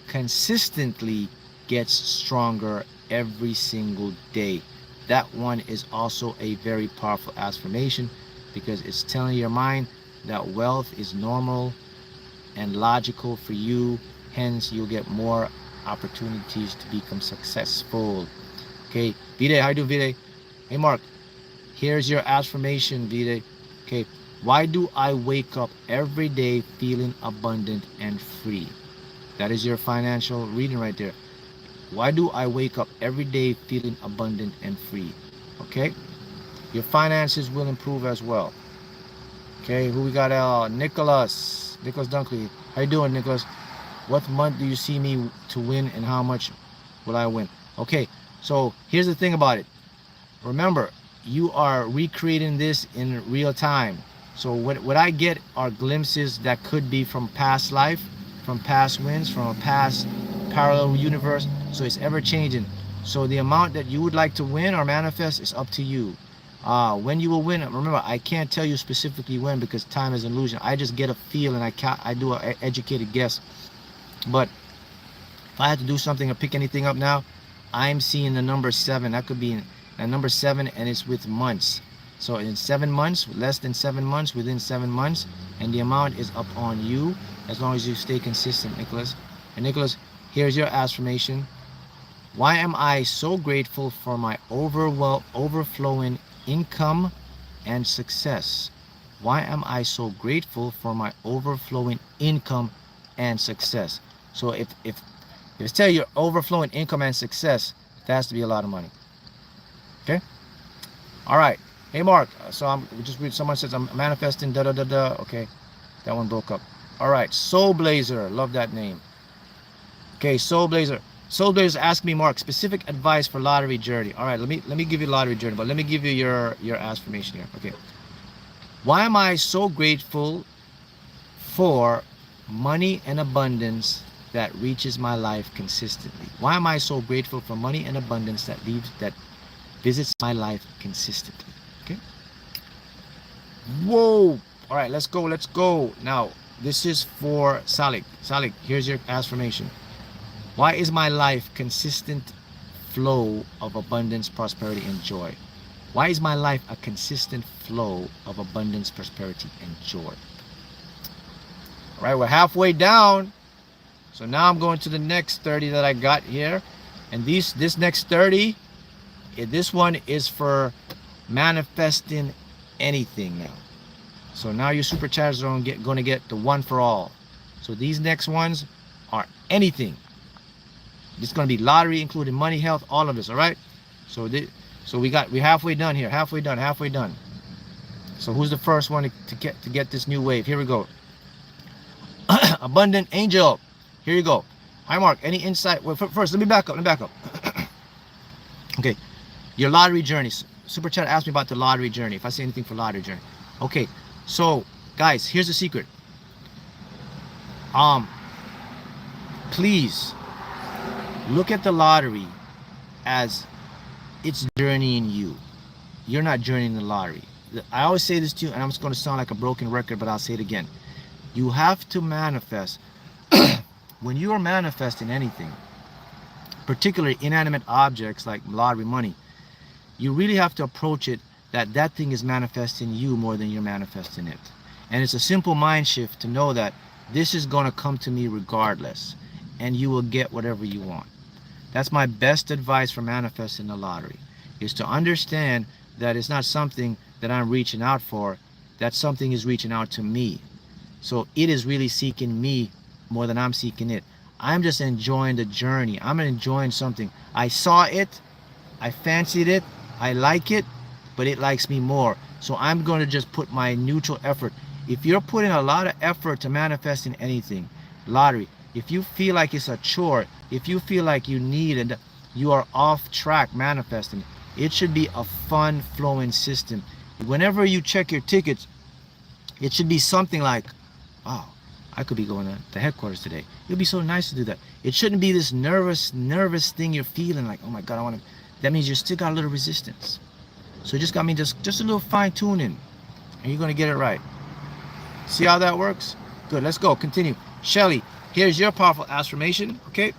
consistently gets stronger every single day? That one is also a very powerful affirmation, because it's telling your mind that wealth is normal and logical for you. Hence, you'll get more opportunities to become successful. Okay, Vide, how you do, Vide? Hey, Mark, here's your affirmation, Vide. Okay, why do I wake up every day feeling abundant and free? That is your financial reading right there. Why do I wake up every day feeling abundant and free? Okay, your finances will improve as well. Okay, who we got? Nicholas Dunkley. How you doing, Nicholas? What month do you see me to win, and how much will I win? Okay, so here's the thing about it. Remember, you are recreating this in real time. So what I get are glimpses that could be from past life, from past wins, from a past parallel universe. So it's ever changing. So the amount that you would like to win or manifest is up to you. When you will win, remember, I can't tell you specifically when, because time is an illusion. I just get a feel, and I do an educated guess. But if I had to do something or pick anything up now, I'm seeing the number 7. That could be a number 7, and it's with months. So in 7 months, less than 7 months, within 7 months, and the amount is up on you, as long as you stay consistent, Nicholas. And Nicholas, here's your affirmation. Why am I so grateful for my overflowing income and success? Why am I so grateful for my overflowing income and success? So if it's tell you overflowing income and success, that has to be a lot of money. Okay. All right. Hey, Mark. So I'm just read. Someone says I'm manifesting. Da da da da. Okay, that one broke up. All right. Soul Blazer. Love that name. Okay, Soul Blazer. Soul Blazer asked me, Mark, specific advice for lottery journey. All right. Let me give you lottery journey, but let me give you your affirmation here. Okay. Why am I so grateful for money and abundance that reaches my life consistently? Why am I so grateful for money and abundance that visits my life consistently? Okay. Whoa. All right, let's go. Now, this is for Salik. Salik, here's your affirmation. Why is my life consistent flow of abundance, prosperity, and joy? Why is my life a consistent flow of abundance, prosperity, and joy? All right, we're halfway down. So now I'm going to the next 30 that I got here. And this next 30, this one is for manifesting anything now. So now your super chatters are going to get the one for all. So these next ones are anything. It's going to be lottery, including money, health, all of this. All right. So we're halfway done here. Halfway done. So who's the first one to get this new wave? Here we go. Abundant Angel. Here you go. Hi, Mark. Any insight? Well, first, let me back up. Okay. Your lottery journey. Super Chat asked me about the lottery journey. If I say anything for lottery journey. Okay. So, guys, here's the secret. Please look at the lottery as it's journeying you. You're not journeying the lottery. I always say this to you, and I'm just going to sound like a broken record, but I'll say it again. You have to manifest. When you are manifesting anything, particularly inanimate objects like lottery money, you really have to approach it that thing is manifesting you more than you're manifesting it. And it's a simple mind shift to know that this is going to come to me regardless, and you will get whatever you want. That's my best advice for manifesting the lottery, is to understand that it's not something that I'm reaching out for, that something is reaching out to me. So it is really seeking me more than I'm seeking it. I'm just enjoying the journey. I'm enjoying something. I saw it, I fancied it, I like it, but it likes me more. So I'm going to just put my neutral effort. If you're putting a lot of effort to manifesting anything, lottery, if you feel like it's a chore, if you feel like you need and you are off track manifesting, it should be a fun flowing system. Whenever you check your tickets, it should be something like, wow, I could be going to the headquarters today. It'd be so nice to do that. It shouldn't be this nervous thing you're feeling like, oh my God, I want to. That means you still got a little resistance. So it just got me just a little fine tuning. and you're going to get it right. See how that works? Good. Let's go. Continue. Shelly, here's your powerful affirmation. Okay.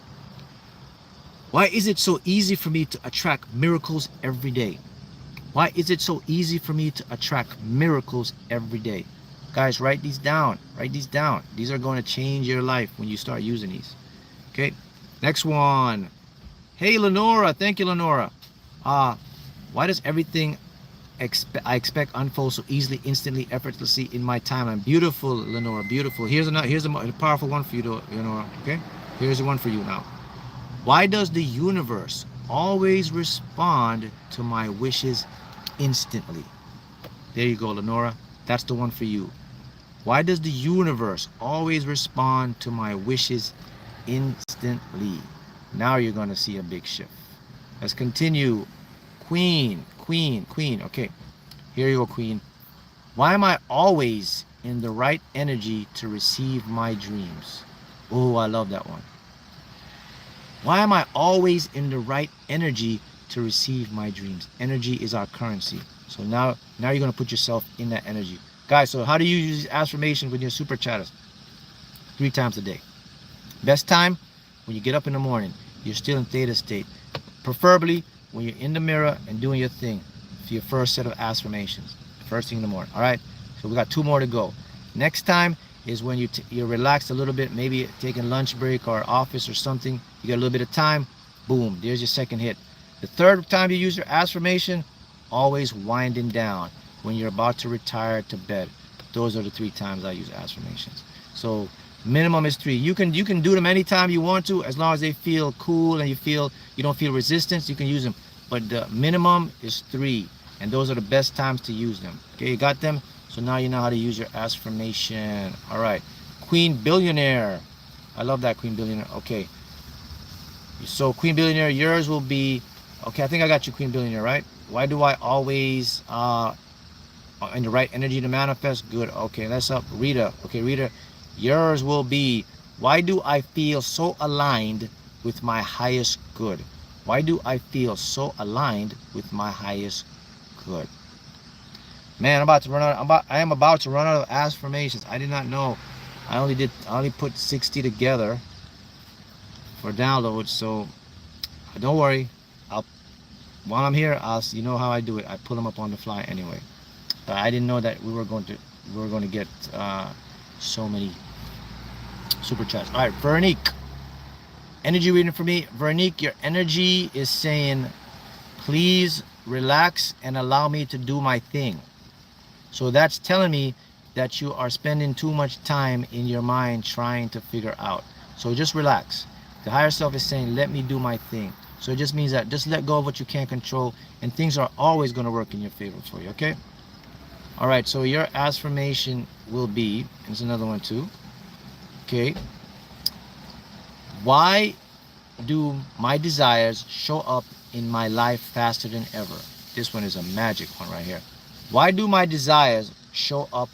Why is it so easy for me to attract miracles every day? Why is it so easy for me to attract miracles every day? Guys, write these down. Write these down. These are going to change your life when you start using these. Okay. Next one. Hey, Lenora. Thank you, Lenora. Why does everything I expect unfold so easily, instantly, effortlessly in my timeline? Beautiful, Lenora. Beautiful. Here's a powerful one for you, Lenora. Okay. Here's the one for you now. Why does the universe always respond to my wishes instantly? There you go, Lenora. That's the one for you. Why does the universe always respond to my wishes instantly? Now you're going to see a big shift. Let's continue. Queen. Okay, here you go, Queen. Why am I always in the right energy to receive my dreams? Oh, I love that one. Why am I always in the right energy to receive my dreams? Energy is our currency. So now you're going to put yourself in that energy. Guys, so how do you use affirmations with your super chatters? 3 times a day. Best time, when you get up in the morning, you're still in theta state. Preferably when you're in the mirror and doing your thing for your first set of affirmations. First thing in the morning. All right, so we got 2 more to go. Next time is when you're relaxed a little bit, maybe taking lunch break or office or something. You got a little bit of time. Boom, there's your second hit. The third time you use your affirmation, always winding down when you're about to retire to bed. Those are the 3 times I use affirmations. So minimum is 3. You can do them anytime you want to, as long as they feel cool and you don't feel resistance. You can use them, but the minimum is 3, and those are the best times to use them. Okay, you got them? So now you know how to use your affirmation. All right, Queen Billionaire. I love that, Queen Billionaire. Okay, so Queen Billionaire, yours will be, okay, I think I got you, Queen Billionaire, right? Why do I always in the right energy to manifest? Good. Okay, let's up Rita. Okay, Rita, yours will be, why do I feel so aligned with my highest good? Why do I feel so aligned with my highest good? Man, I am about to run out of affirmations. I did not know. I only put 60 together for download, so don't worry. While I'm here, you know how I do it. I pull them up on the fly anyway. But I didn't know that we were going to get so many super chats. All right, Veronique. Energy reading for me. Veronique, your energy is saying, please relax and allow me to do my thing. So that's telling me that you are spending too much time in your mind trying to figure out. So just relax. The higher self is saying, let me do my thing. So it just means that just let go of what you can't control, and things are always going to work in your favor for you, okay? All right, so your affirmation will be, there's another one too, okay? Why do my desires show up in my life faster than ever? This one is a magic one right here. Why do my desires show up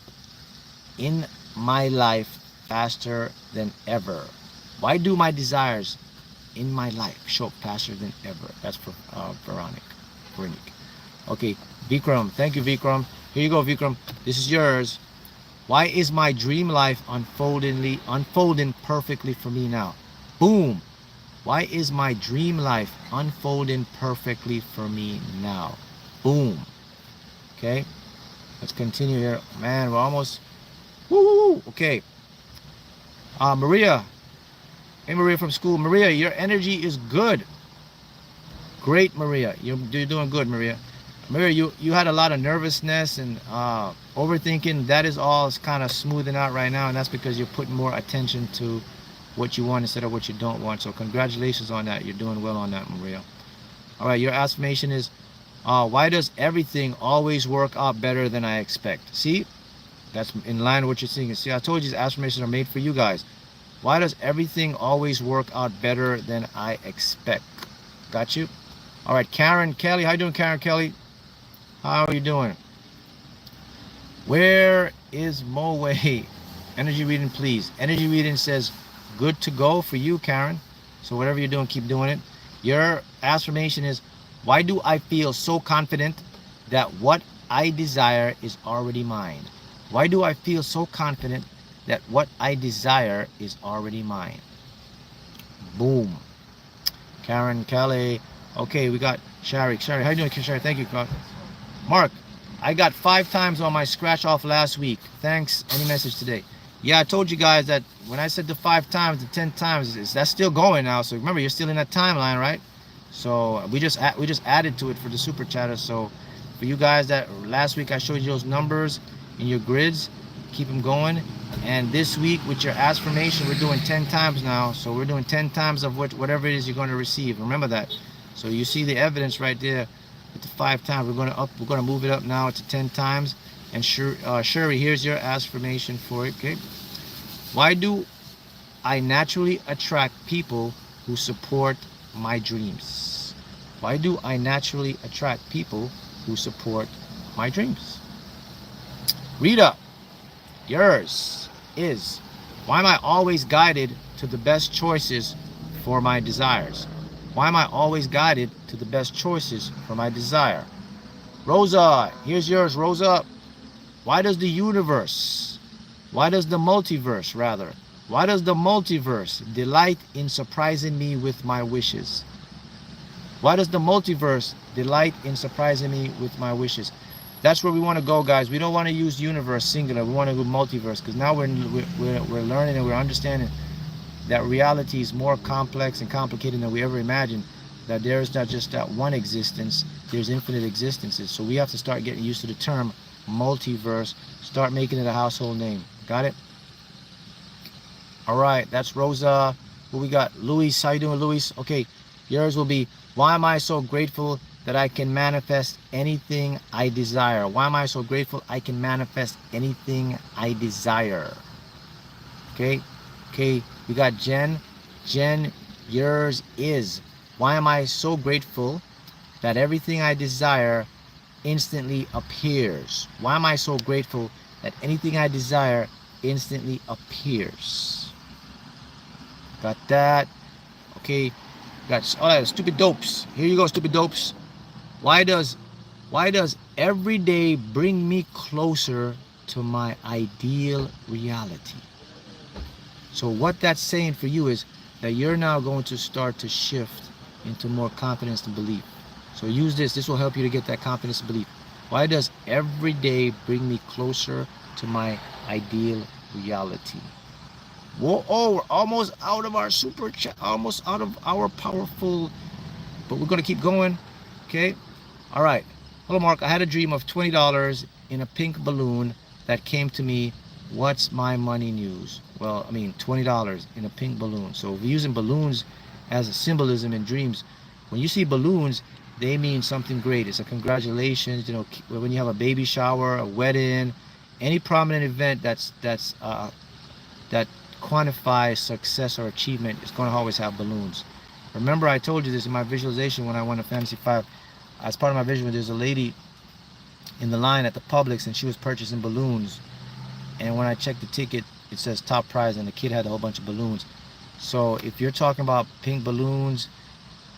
in my life faster than ever? Why do my desires in my life show up faster than ever? That's for Veronique. Okay, Vikram. Thank you, Vikram. Here you go, Vikram. This is yours. Why is my dream life unfolding perfectly for me now? Boom. Why is my dream life unfolding perfectly for me now? Boom. Okay, let's continue here. Man, we're almost. Woo! Okay. Maria. Hey, Maria from school. Maria, your energy is good. Great, Maria. You're doing good, Maria. Maria, you had a lot of nervousness and overthinking. That is all kind of smoothing out right now, and that's because you're putting more attention to what you want instead of what you don't want. So congratulations on that. You're doing well on that, Maria. All right, your affirmation is, why does everything always work out better than I expect? See, that's in line with what you're seeing. See, I told you these affirmations are made for you guys. Why does everything always work out better than I expect? Got you? All right, Karen Kelly. How you doing, Karen Kelly? How are you doing? Where is Moe? Energy reading, please. Energy reading says, good to go for you, Karen. So whatever you're doing, keep doing it. Your affirmation is, why do I feel so confident that what I desire is already mine? Why do I feel so confident that what I desire is already mine? Boom. Karen, Kelly. Okay, we got Shari. Shari, how you doing, Shari? Thank you. Mark, I got 5 times on my scratch off last week. Thanks. Any message today? Yeah, I told you guys that when I said the 5 times, the 10 times, that's still going now. So remember, you're still in that timeline, right? So we just added to it for the super chatter. So for you guys that last week I showed you those numbers in your grids, keep them going. And this week with your affirmation, we're doing 10 times now. So we're doing 10 times of whatever it is you're going to receive. Remember that. So you see the evidence right there with the 5 times. We're going to move it up now to 10 times. And Shuri, here's your affirmation for it. Okay. Why do I naturally attract people who support my dreams? Why do I naturally attract people who support my dreams? Rita, yours is, why am I always guided to the best choices for my desires? Why am I always guided to the best choices for my desire? Rosa, here's yours, Rosa. Why does the multiverse delight in surprising me with my wishes? Why does the multiverse delight in surprising me with my wishes? That's where we want to go, guys. We don't want to use universe singular. We want to go multiverse, because now we're learning and we're understanding that reality is more complex and complicated than we ever imagined. That there is not just that one existence, there's infinite existences. So we have to start getting used to the term multiverse, start making it a household name. Got it? All right, that's Rosa. Who we got? Luis, how you doing, Luis? Okay, yours will be, why am I so grateful that I can manifest anything I desire? Why am I so grateful I can manifest anything I desire? Okay, we got Jen. Jen, yours is, why am I so grateful that everything I desire instantly appears? Why am I so grateful that anything I desire instantly appears? Got that? Okay, got all that stupid dopes. Here you go, stupid dopes. Why does every day bring me closer to my ideal reality? So what that's saying for you is that you're now going to start to shift into more confidence and belief. So use this. This will help you to get that confidence and belief. Why does every day bring me closer to my ideal reality? Whoa, oh, we're almost out of our super chat, almost out of our powerful, but we're going to keep going. Okay. All right. Hello, Mark. I had a dream of $20 in a pink balloon that came to me. What's my money news? Well, I mean, $20 in a pink balloon. So we're using balloons as a symbolism in dreams. When you see balloons, they mean something great. It's a congratulations. You know, when you have a baby shower, a wedding, any prominent event that quantifies success or achievement is going to always have balloons. Remember, I told you this in my visualization when I won a Fantasy 5. As part of my vision, there's a lady in the line at the Publix, and she was purchasing balloons. And when I checked the ticket, it says top prize, and the kid had a whole bunch of balloons. So if you're talking about pink balloons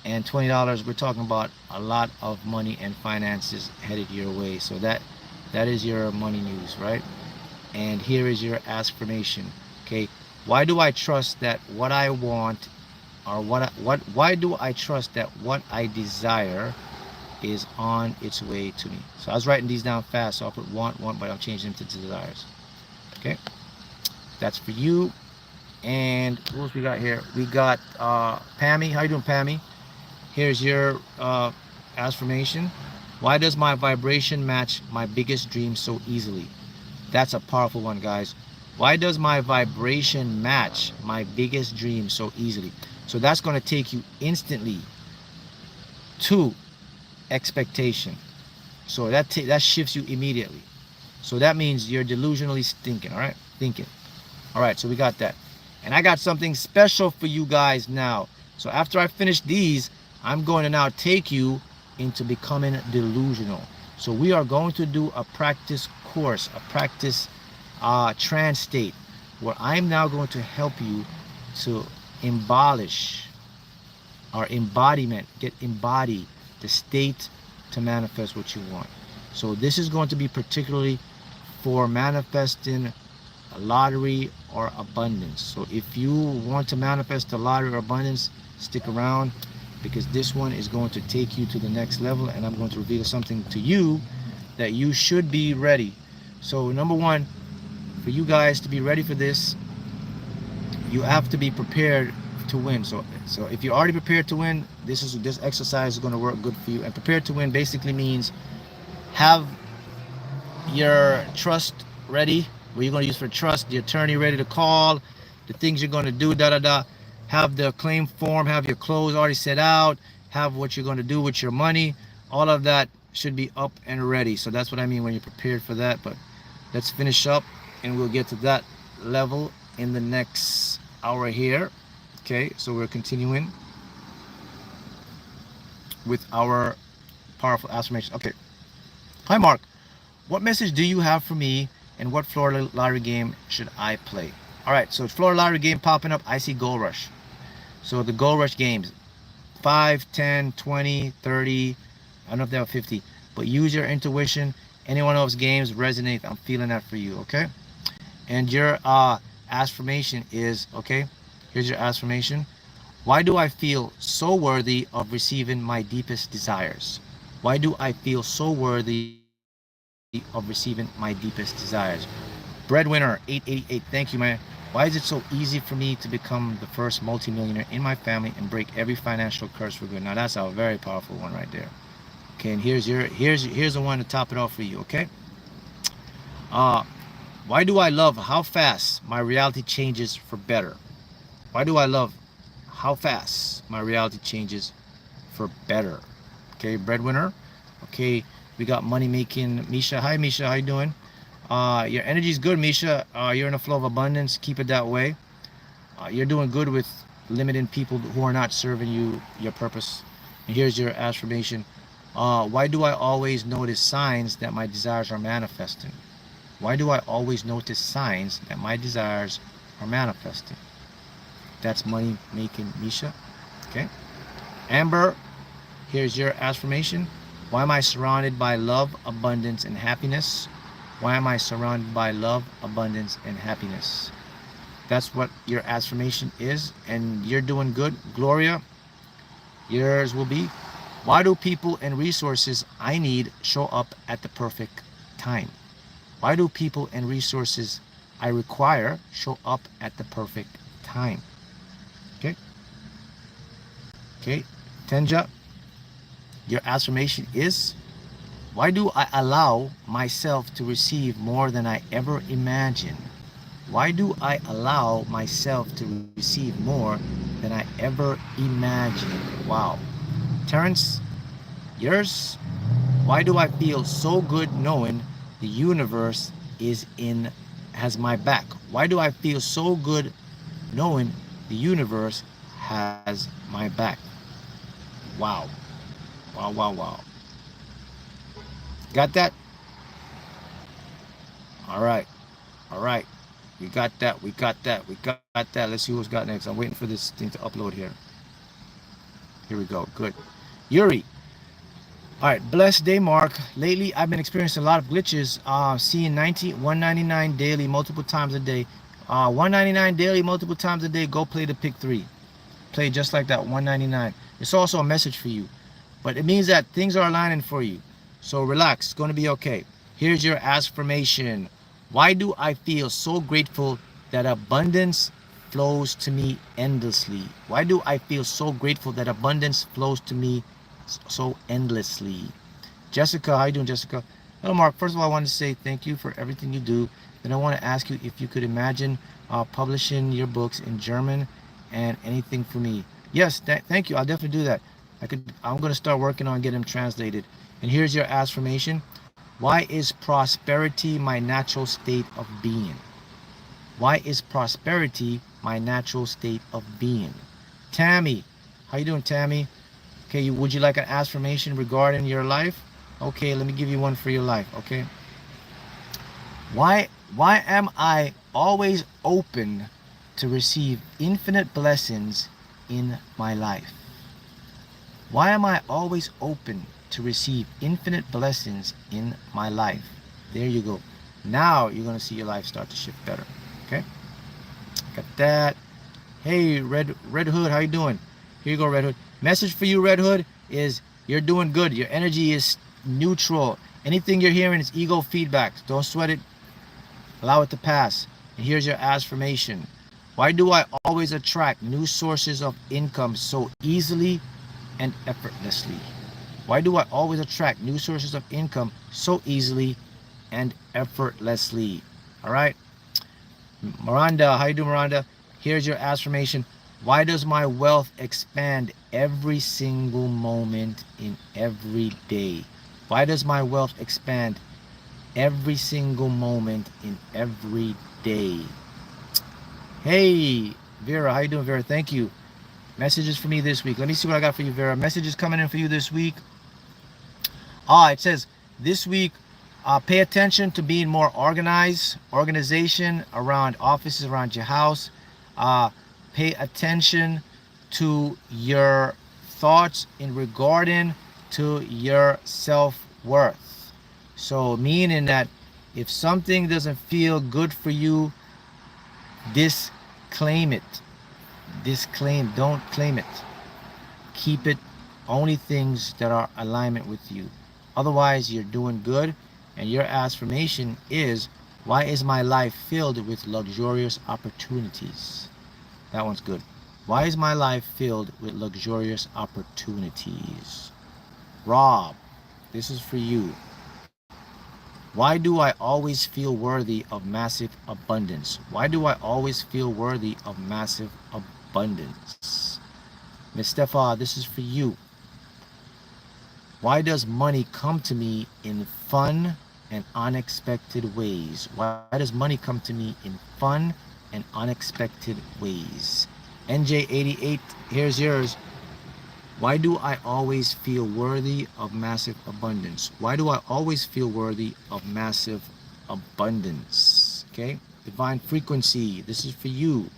and $20, we're talking about a lot of money and finances headed your way. So that is your money news, right? And here is your affirmation. Okay, why do I trust that what I want, or why do I trust that what I desire is on its way to me? So I was writing these down fast, so I'll put want, but I'm changing them to desires. Okay, that's for you. And what else we got here? We got Pammy. How you doing, Pammy? Here's your affirmation. Why does my vibration match my biggest dream so easily? That's a powerful one, guys. Why does my vibration match my biggest dream so easily? So that's going to take you instantly to expectation. So that shifts you immediately. So that means you're delusionally thinking, all right? Thinking. All right, so we got that. And I got something special for you guys now. So after I finish these, I'm going to now take you into becoming delusional. So we are going to do a practice course, a practice trance state, where I'm now going to help you to embody the state to manifest what you want. So this is going to be particularly for manifesting a lottery or abundance. So if you want to manifest a lottery or abundance, stick around, because this one is going to take you to the next level, and I'm going to reveal something to you that you should be ready. So number one, for you guys to be ready for this, you have to be prepared to win. So if you're already prepared to win, this exercise is going to work good for you. And prepared to win basically means have your trust ready, what you're going to use for trust, the attorney ready to call, the things you're going to do, have the claim form, have your clothes already set out, have what you're going to do with your money. All of that should be up and ready. So that's what I mean when you're prepared for that. But let's finish up and we'll get to that level in the next hour here. Okay, so we're continuing with our powerful affirmations. Okay. Hi Mark, what message do you have for me, and what Florida lottery game should I play? All right, so Florida lottery game popping up. I see Gold Rush. So the Gold Rush games, 5, 10, 20, 30, I don't know if they have 50, but use your intuition. Any one of those games resonate, I'm feeling that for you, okay? And your affirmation is, okay, here's your affirmation. Why do I feel so worthy of receiving my deepest desires? Why do I feel so worthy of receiving my deepest desires? Breadwinner 888, thank you, man. Why is it so easy for me to become the first multimillionaire in my family and break every financial curse for good? Now that's a very powerful one right there. Okay, and here's the one to top it off for you, okay? Why do I love how fast my reality changes for better? Why do I love how fast my reality changes for better? Okay, breadwinner. Okay, we got money making Misha. Hi Misha, how you doing? Your energy is good, Misha. You're in a flow of abundance. Keep it that way. You're doing good with limiting people who are not serving you your purpose. And here's your affirmation. Why do I always notice signs that my desires are manifesting? Why do I always notice signs that my desires are manifesting? That's money making Misha. Okay. Amber, here's your affirmation. Why am I surrounded by love, abundance, and happiness? Why am I surrounded by love, abundance, and happiness? That's what your affirmation is, and you're doing good. Gloria, yours will be, why do people and resources I need show up at the perfect time? Why do people and resources I require show up at the perfect time? Okay. Okay. Tenja, your affirmation is, why do I allow myself to receive more than I ever imagined? Why do I allow myself to receive more than I ever imagined? Wow. Terrence, yours, why do I feel so good knowing the universe has my back? Why do I feel so good knowing the universe has my back? Wow. Wow, wow, wow. Got that? All right. All right. We got that. We got that. We got that. Let's see who's got next. I'm waiting for this thing to upload here. Here we go. Good. Yuri. All right. Blessed day, Mark. Lately, I've been experiencing a lot of glitches. Seeing 199 daily, multiple times a day. 199 daily, multiple times a day. Go play the pick 3. Play just like that. 199. It's also a message for you. But it means that things are aligning for you. So relax. It's going to be okay. Here's your affirmation. Why do I feel so grateful that abundance flows to me endlessly? Why do I feel so grateful that abundance flows to me so endlessly? Jessica, how you doing, Jessica? Hello, Mark. First of all, I want to say thank you for everything you do. Then I want to ask you if you could imagine publishing your books in German and anything for me. Yes, thank you. I'll definitely do that. I'm going to start working on getting them translated. And here's your affirmation. Why is prosperity my natural state of being? Why is prosperity my natural state of being? Tammy, how you doing, Tammy? Okay, would you like an affirmation regarding your life? Okay, let me give you one for your life, okay? Why am I always open to receive infinite blessings in my life? Why am I always open to receive infinite blessings in my life. There you go. Now you're going to see your life start to shift better. Okay? Got that. Hey, Red Hood, how you doing? Here you go, Red Hood. Message for you, Red Hood, is you're doing good. Your energy is neutral. Anything you're hearing is ego feedback. Don't sweat it. Allow it to pass. And here's your affirmation. Why do I always attract new sources of income so easily and effortlessly? Why do I always attract new sources of income so easily and effortlessly? All right. Miranda, how you doing, Miranda? Here's your affirmation. Why does my wealth expand every single moment in every day? Why does my wealth expand every single moment in every day? Hey, Vera, how you doing, Vera? Thank you. Messages for me this week. Let me see what I got for you, Vera. Messages coming in for you this week. It says this week, pay attention to being more organized, organization around offices, around your house. Pay attention to your thoughts in regarding to your self-worth. So meaning that if something doesn't feel good for you, disclaim it. Don't claim it. Keep it only things that are alignment with you. Otherwise, you're doing good. And your affirmation is, why is my life filled with luxurious opportunities? That one's good. Why is my life filled with luxurious opportunities? Rob, this is for you. Why do I always feel worthy of massive abundance? Why do I always feel worthy of massive abundance? Miss Stefa, this is for you. Why does money come to me in fun and unexpected ways? Why does money come to me in fun and unexpected ways? NJ88, here's yours. Why do I always feel worthy of massive abundance? Why do I always feel worthy of massive abundance? Okay, divine frequency, this is for you.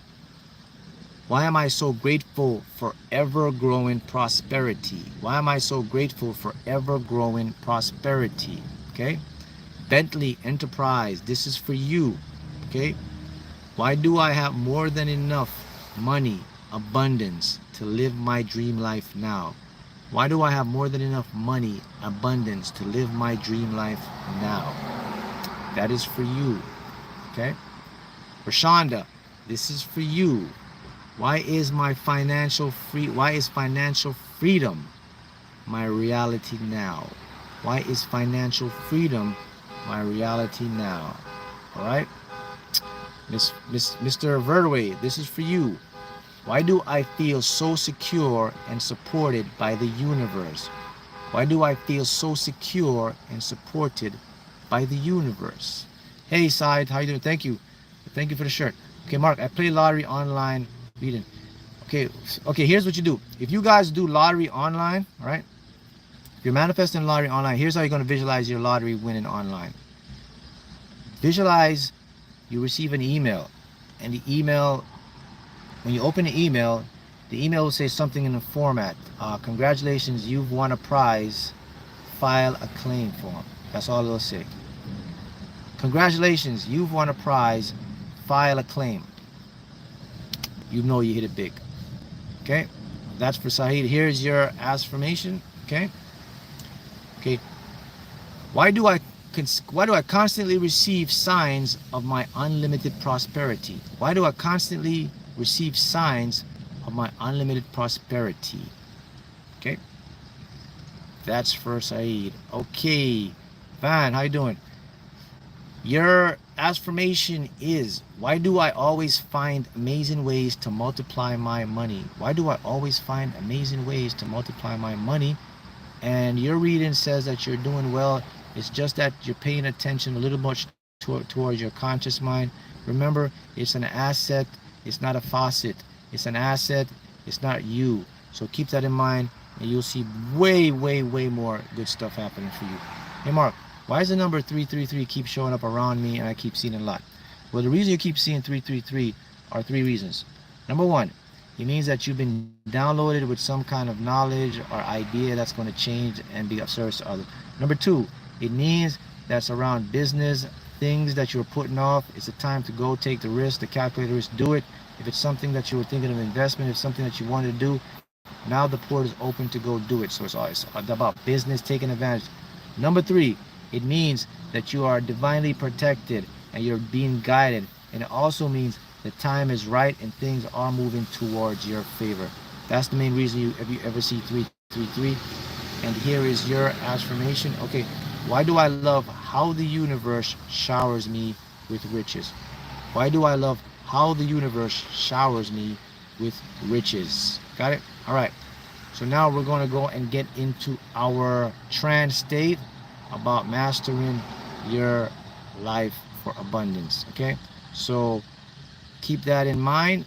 Why am I so grateful for ever-growing prosperity? Why am I so grateful for ever-growing prosperity? Okay, Bentley Enterprise, this is for you. Okay, why do I have more than enough money, abundance to live my dream life now? Why do I have more than enough money, abundance to live my dream life now? That is for you. Okay, Rashonda, this is for you. Why is financial freedom my reality now? Why is financial freedom my reality now? All right, Mr. Verdway, this is for you. Why do I feel so secure and supported by the universe? Why do I feel so secure and supported by the universe? Hey, Said, how you doing? Thank you for the shirt. Okay, Mark, I play lottery online. Reading. Okay, here's what you do. If you guys do lottery online, all right, if you're manifesting lottery online, here's how you're going to visualize your lottery winning online. Visualize you receive an email, and the email, when you open the email will say something in the format. Congratulations, you've won a prize. File a claim form. That's all it'll say. Congratulations, you've won a prize. File a claim. You know you hit it big. Okay, that's for Saeed. Here's your affirmation. Okay. Why do I constantly receive signs of my unlimited prosperity? Why do I constantly receive signs of my unlimited prosperity? Okay, that's for Saeed. Okay, Van, how you doing? Your affirmation is, why do I always find amazing ways to multiply my money? Why do I always find amazing ways to multiply my money? And your reading says that you're doing well. It's just that you're paying attention a little much towards your conscious mind. Remember, it's an asset. It's not a faucet. It's an asset. It's not you. So keep that in mind, and you'll see way, way, way more good stuff happening for you. Hey, Mark. Why does the number 333 keep showing up around me and I keep seeing it a lot? Well, the reason you keep seeing 333 are 3 reasons. Number 1, It means that you've been downloaded with some kind of knowledge or idea that's going to change and be of service to others. Number 2, it means that's around business, things that you're putting off. It's a time to go take the risk, the calculated risk, do it. If it's something that you were thinking of investment, if something that you wanted to do, now the port is open to go do it. So it's about business, taking advantage. Number 3, it means that you are divinely protected and you're being guided. And it also means the time is right and things are moving towards your favor. That's the main reason if you ever see 333. And here is your affirmation. Okay, why do I love how the universe showers me with riches? Why do I love how the universe showers me with riches? Got it? All right. So now we're going to go and get into our trance state about mastering your life for abundance. Okay, so keep that in mind.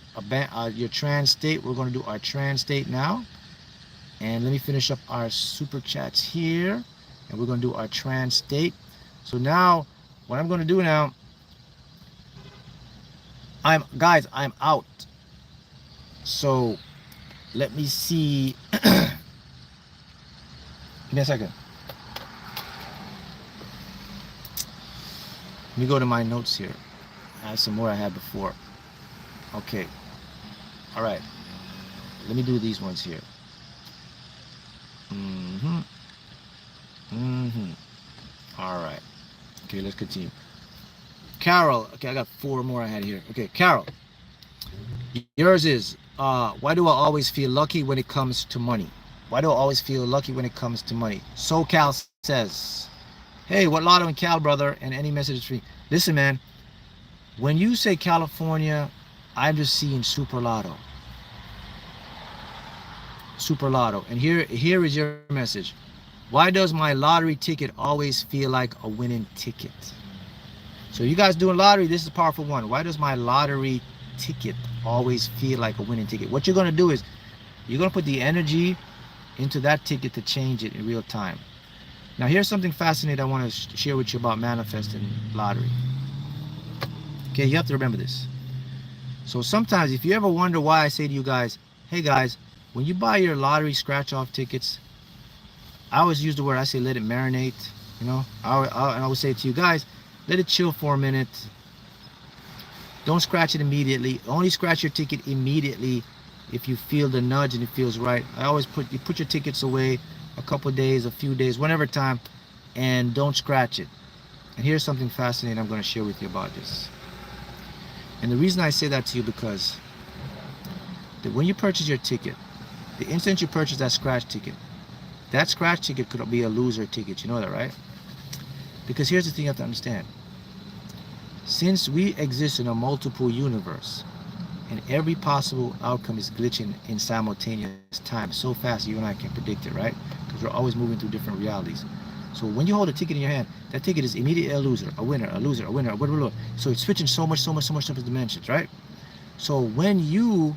Your trance state. We're going to do our trance state now. And let me finish up our super chats here. And we're going to do our trance state. So now, what I'm going to do now, I'm out. So let me see. Give me a second. Let me go to my notes here. I have some more I had before. Okay. All right. Let me do these ones here. All right. Okay, let's continue. Carol. Okay, I got 4 more I had here. Okay, Carol. Yours is, why do I always feel lucky when it comes to money? Why do I always feel lucky when it comes to money? SoCal says, hey, what lotto in Cal, brother? And any message for me? Listen, man, when you say California, I'm just seeing super lotto. Super lotto. And here is your message. Why does my lottery ticket always feel like a winning ticket? So you guys doing lottery, this is a powerful one. Why does my lottery ticket always feel like a winning ticket? What you're going to do is you're going to put the energy into that ticket to change it in real time. Now here's something fascinating I want to share with you about manifesting lottery. Okay, you have to remember this. So sometimes if you ever wonder why I say to you guys, hey guys, when you buy your lottery scratch off tickets, I always use the word, I say let it marinate, you know. I would say to you guys, let it chill for a minute. Don't scratch it immediately. Only scratch your ticket immediately if you feel the nudge and it feels right. I always put your tickets away a couple days, a few days, whatever time, and don't scratch it. And here's something fascinating I'm going to share with you about this. And the reason I say that to you because that when you purchase your ticket, the instant you purchase that scratch ticket could be a loser ticket. You know that, right? Because here's the thing you have to understand. Since we exist in a multiple universe, and every possible outcome is glitching in simultaneous time so fast you and I can predict it, right? Because we're always moving through different realities. So when you hold a ticket in your hand, that ticket is immediately a loser, a winner, a loser, a winner, a winner. So it's switching so much different dimensions, right? So when you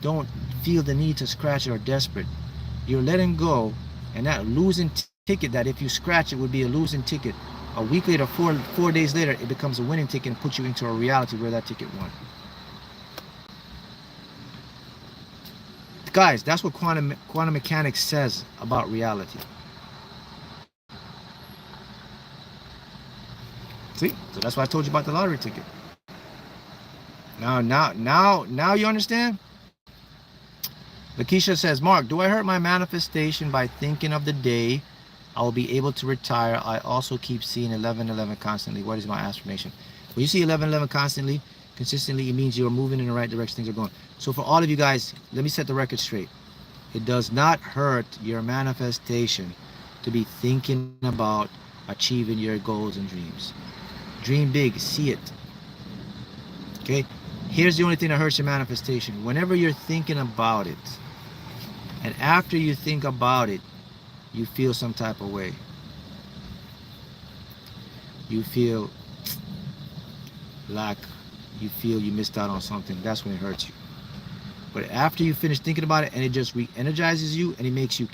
don't feel the need to scratch it or desperate, you're letting go, and that losing ticket that if you scratch it would be a losing ticket, a week later, four days later, it becomes a winning ticket and puts you into a reality where that ticket won. Guys, that's what quantum mechanics says about reality. See? So that's why I told you about the lottery ticket. Now you understand? Lakeisha says, Mark, do I hurt my manifestation by thinking of the day I will be able to retire? I also keep seeing 1111 constantly. What is my affirmation? When you see 1111 constantly, consistently, it means you're moving in the right direction, things are going. So for all of you guys, let me set the record straight. It does not hurt your manifestation to be thinking about achieving your goals and dreams. Dream big, see it. Okay? Here's the only thing that hurts your manifestation. Whenever you're thinking about it, and after you think about it, you feel some type of way. You feel like you feel you missed out on something. That's when it hurts you. But after you finish thinking about it and it just re-energizes you and it makes you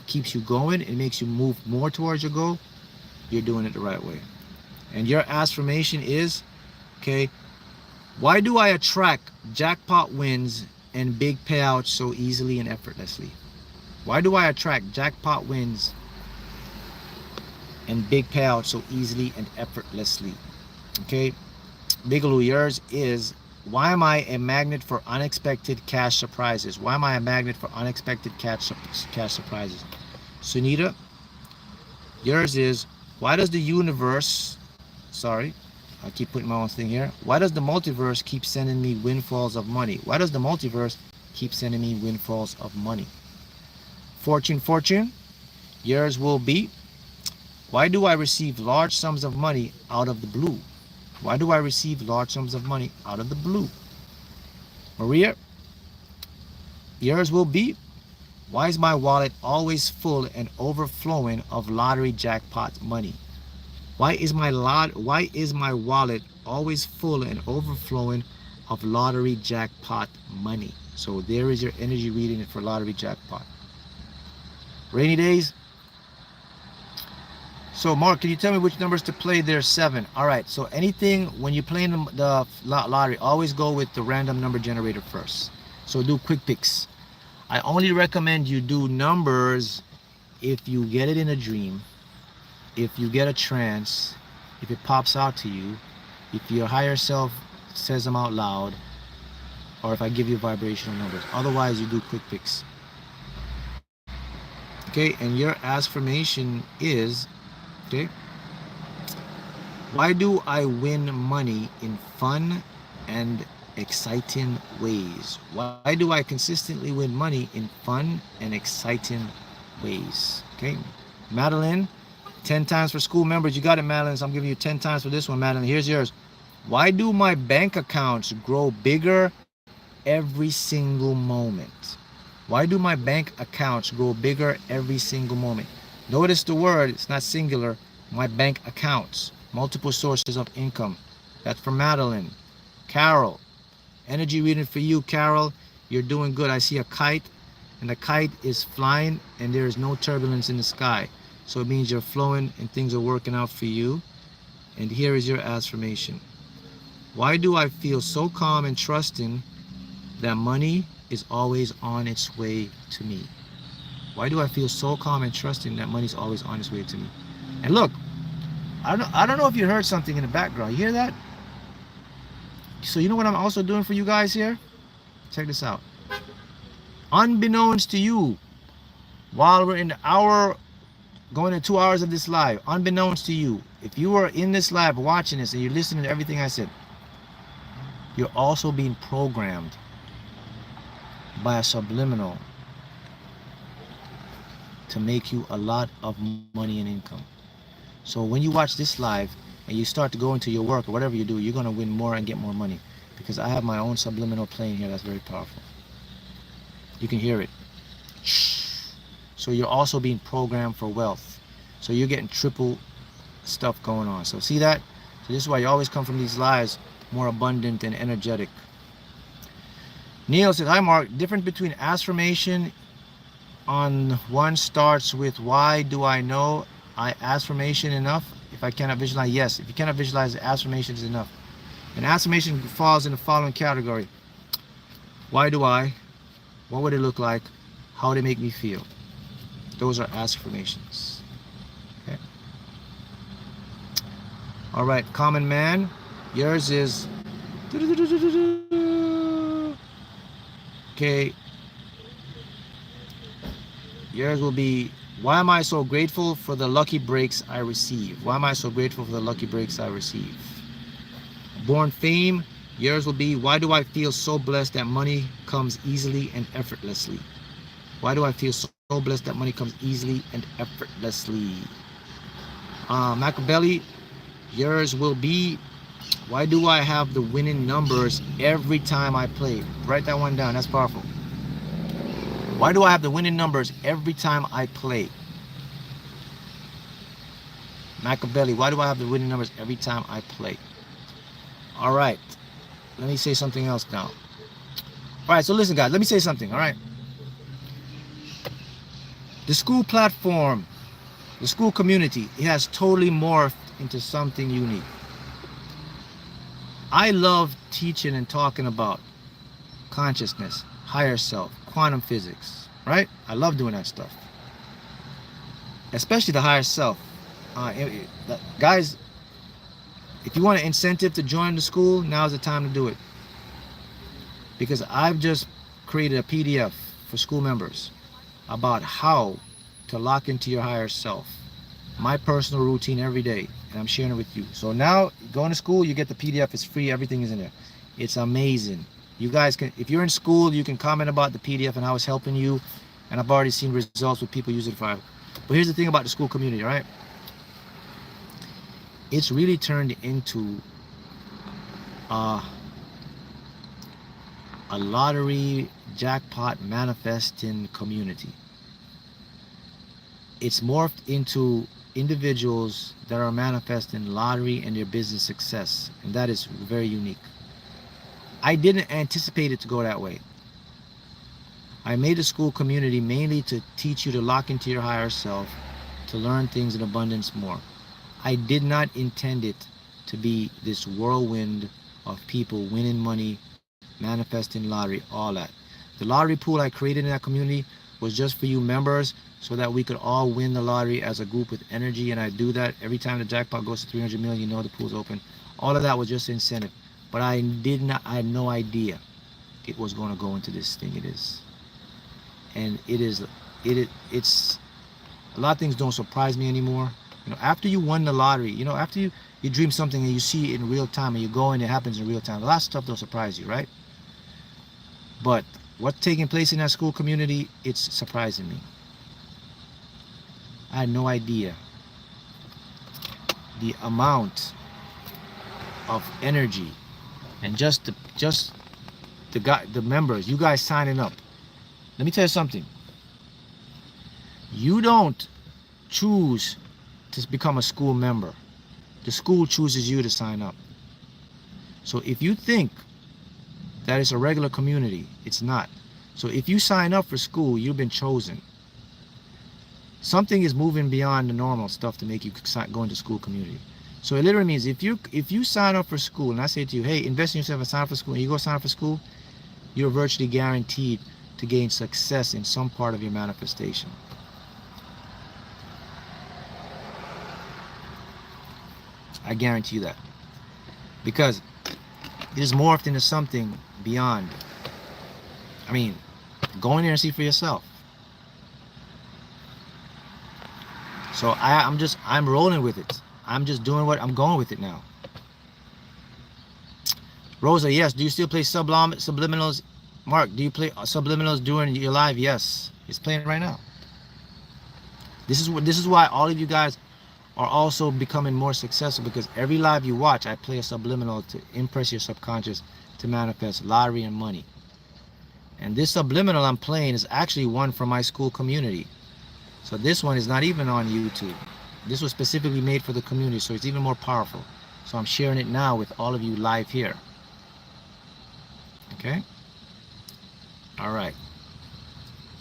keeps you going, it makes you move more towards your goal, you're doing it the right way. And your affirmation is, okay, why do I attract jackpot wins and big payouts so easily and effortlessly? Why do I attract jackpot wins and big payouts so easily and effortlessly? Okay, Bigelow, yours is, why am I a magnet for unexpected cash surprises? Why am I a magnet for unexpected cash surprises? Sunita, yours is, why does the universe, sorry, I keep putting my own thing here. Why does the multiverse keep sending me windfalls of money? Why does the multiverse keep sending me windfalls of money? Fortune, yours will be, why do I receive large sums of money out of the blue? Why do I receive large sums of money out of the blue? Maria, yours will be, why is my wallet always full and overflowing of lottery jackpot money? Why is my wallet always full and overflowing of lottery jackpot money? So there is your energy reading for lottery jackpot. Rainy days. So Mark, can you tell me which numbers to play? There's 7. All right, so anything, when you're playing the lottery, always go with the random number generator first. So do quick picks. I only recommend you do numbers if you get it in a dream, if you get a trance, if it pops out to you, if your higher self says them out loud, or if I give you vibrational numbers. Otherwise, you do quick picks. Okay, and your affirmation is, okay, why do I win money in fun and exciting ways? Why do I consistently win money in fun and exciting ways? Okay, Madeline, 10 times for school members. You got it, Madeline. So I'm giving you 10 times for this one, Madeline. Here's yours. Why do my bank accounts grow bigger every single moment? Why do my bank accounts grow bigger every single moment? Notice the word, it's not singular. My bank accounts, multiple sources of income. That's for Madeline. Carol, energy reading for you, Carol. You're doing good. I see a kite, and the kite is flying, and there is no turbulence in the sky. So it means you're flowing and things are working out for you. And here is your affirmation. Why do I feel so calm and trusting that money is always on its way to me? Why do I feel so calm and trusting that money's always on its way to me? And look, I don't know if you heard something in the background. You hear that? So you know what I'm also doing for you guys here? Check this out. Unbeknownst to you, while we're in the hour, going to 2 hours of this live, unbeknownst to you, if you are in this live watching this and you're listening to everything I said, you're also being programmed by a subliminal to make you a lot of money and income. So when you watch this live and you start to go into your work or whatever you do, you're going to win more and get more money, because I have my own subliminal playing here that's very powerful. You can hear it. So you're also being programmed for wealth. So you're getting triple stuff going on. So see that? So this is why you always come from these lives more abundant and energetic. Neil says, hi Mark, difference between affirmation on one starts with, why do I know I affirmation enough? If I cannot visualize, yes. If you cannot visualize, the affirmation is enough. An affirmation falls in the following category. Why do I? What would it look like? How would it make me feel? Those are affirmations. Okay. All right, common man. Yours is, okay. Yours will be, why am I so grateful for the lucky breaks I receive? Why am I so grateful for the lucky breaks I receive? Born Fame, yours will be, why do I feel so blessed that money comes easily and effortlessly? Why do I feel so blessed that money comes easily and effortlessly? Machiavelli, yours will be, why do I have the winning numbers every time I play? Write that one down, that's powerful. Why do I have the winning numbers every time I play? Machiavelli, why do I have the winning numbers every time I play? All right, let me say something else now. All right, so listen guys, let me say something, all right? The school platform, the school community, it has totally morphed into something unique. I love teaching and talking about consciousness, higher self, quantum physics, right? I love doing that stuff, especially the higher self. Guys, if you want an incentive to join the school, now's the time to do it. Because I've just created a PDF for school members about how to lock into your higher self. My personal routine every day, and I'm sharing it with you. So now, going to school, you get the PDF. It's free. Everything is in there. It's amazing. You guys can, if you're in school, you can comment about the PDF and how it's helping you. And I've already seen results with people using it for. But here's the thing about the school community, right? It's really turned into a lottery jackpot manifesting community. It's morphed into individuals that are manifesting lottery and their business success, and that is very unique. I didn't anticipate it to go that way. I made a school community mainly to teach you to lock into your higher self, to learn things in abundance more. I did not intend it to be this whirlwind of people winning money, manifesting lottery, all that. The lottery pool I created in that community was just for you members, so that we could all win the lottery as a group with energy. And I do that every time the jackpot goes to 300 million, you know the pool's open. All of that was just incentive. But I had no idea it was going to go into this thing it is. And it's a lot of things don't surprise me anymore. You know, after you won the lottery, you know, after you dream something and you see it in real time and you go and it happens in real time, a lot of stuff don't surprise you, right? But what's taking place in that school community, it's surprising me. I had no idea the amount of energy and just the members, you guys signing up. Let me tell you something. You don't choose to become a school member. The school chooses you to sign up. So if you think that it's a regular community, it's not. So if you sign up for school, you've been chosen. Something is moving beyond the normal stuff to make you go into school community. So it literally means if you sign up for school, and I say to you, hey, invest in yourself and sign up for school, and you go sign up for school, you're virtually guaranteed to gain success in some part of your manifestation. I guarantee you that. Because it is morphed into something beyond. I mean, go in there and see for yourself. So I'm rolling with it. I'm just doing what I'm going with it now. Rosa, yes. Do you still play Subliminals? Mark, do you play Subliminals during your live? Yes. It's playing right now. This is why all of you guys are also becoming more successful, because every live you watch, I play a subliminal to impress your subconscious to manifest lottery and money. And this subliminal I'm playing is actually one from my school community. So this one is not even on YouTube. This was specifically made for the community, so it's even more powerful. So I'm sharing it now with all of you live here. Okay? All right.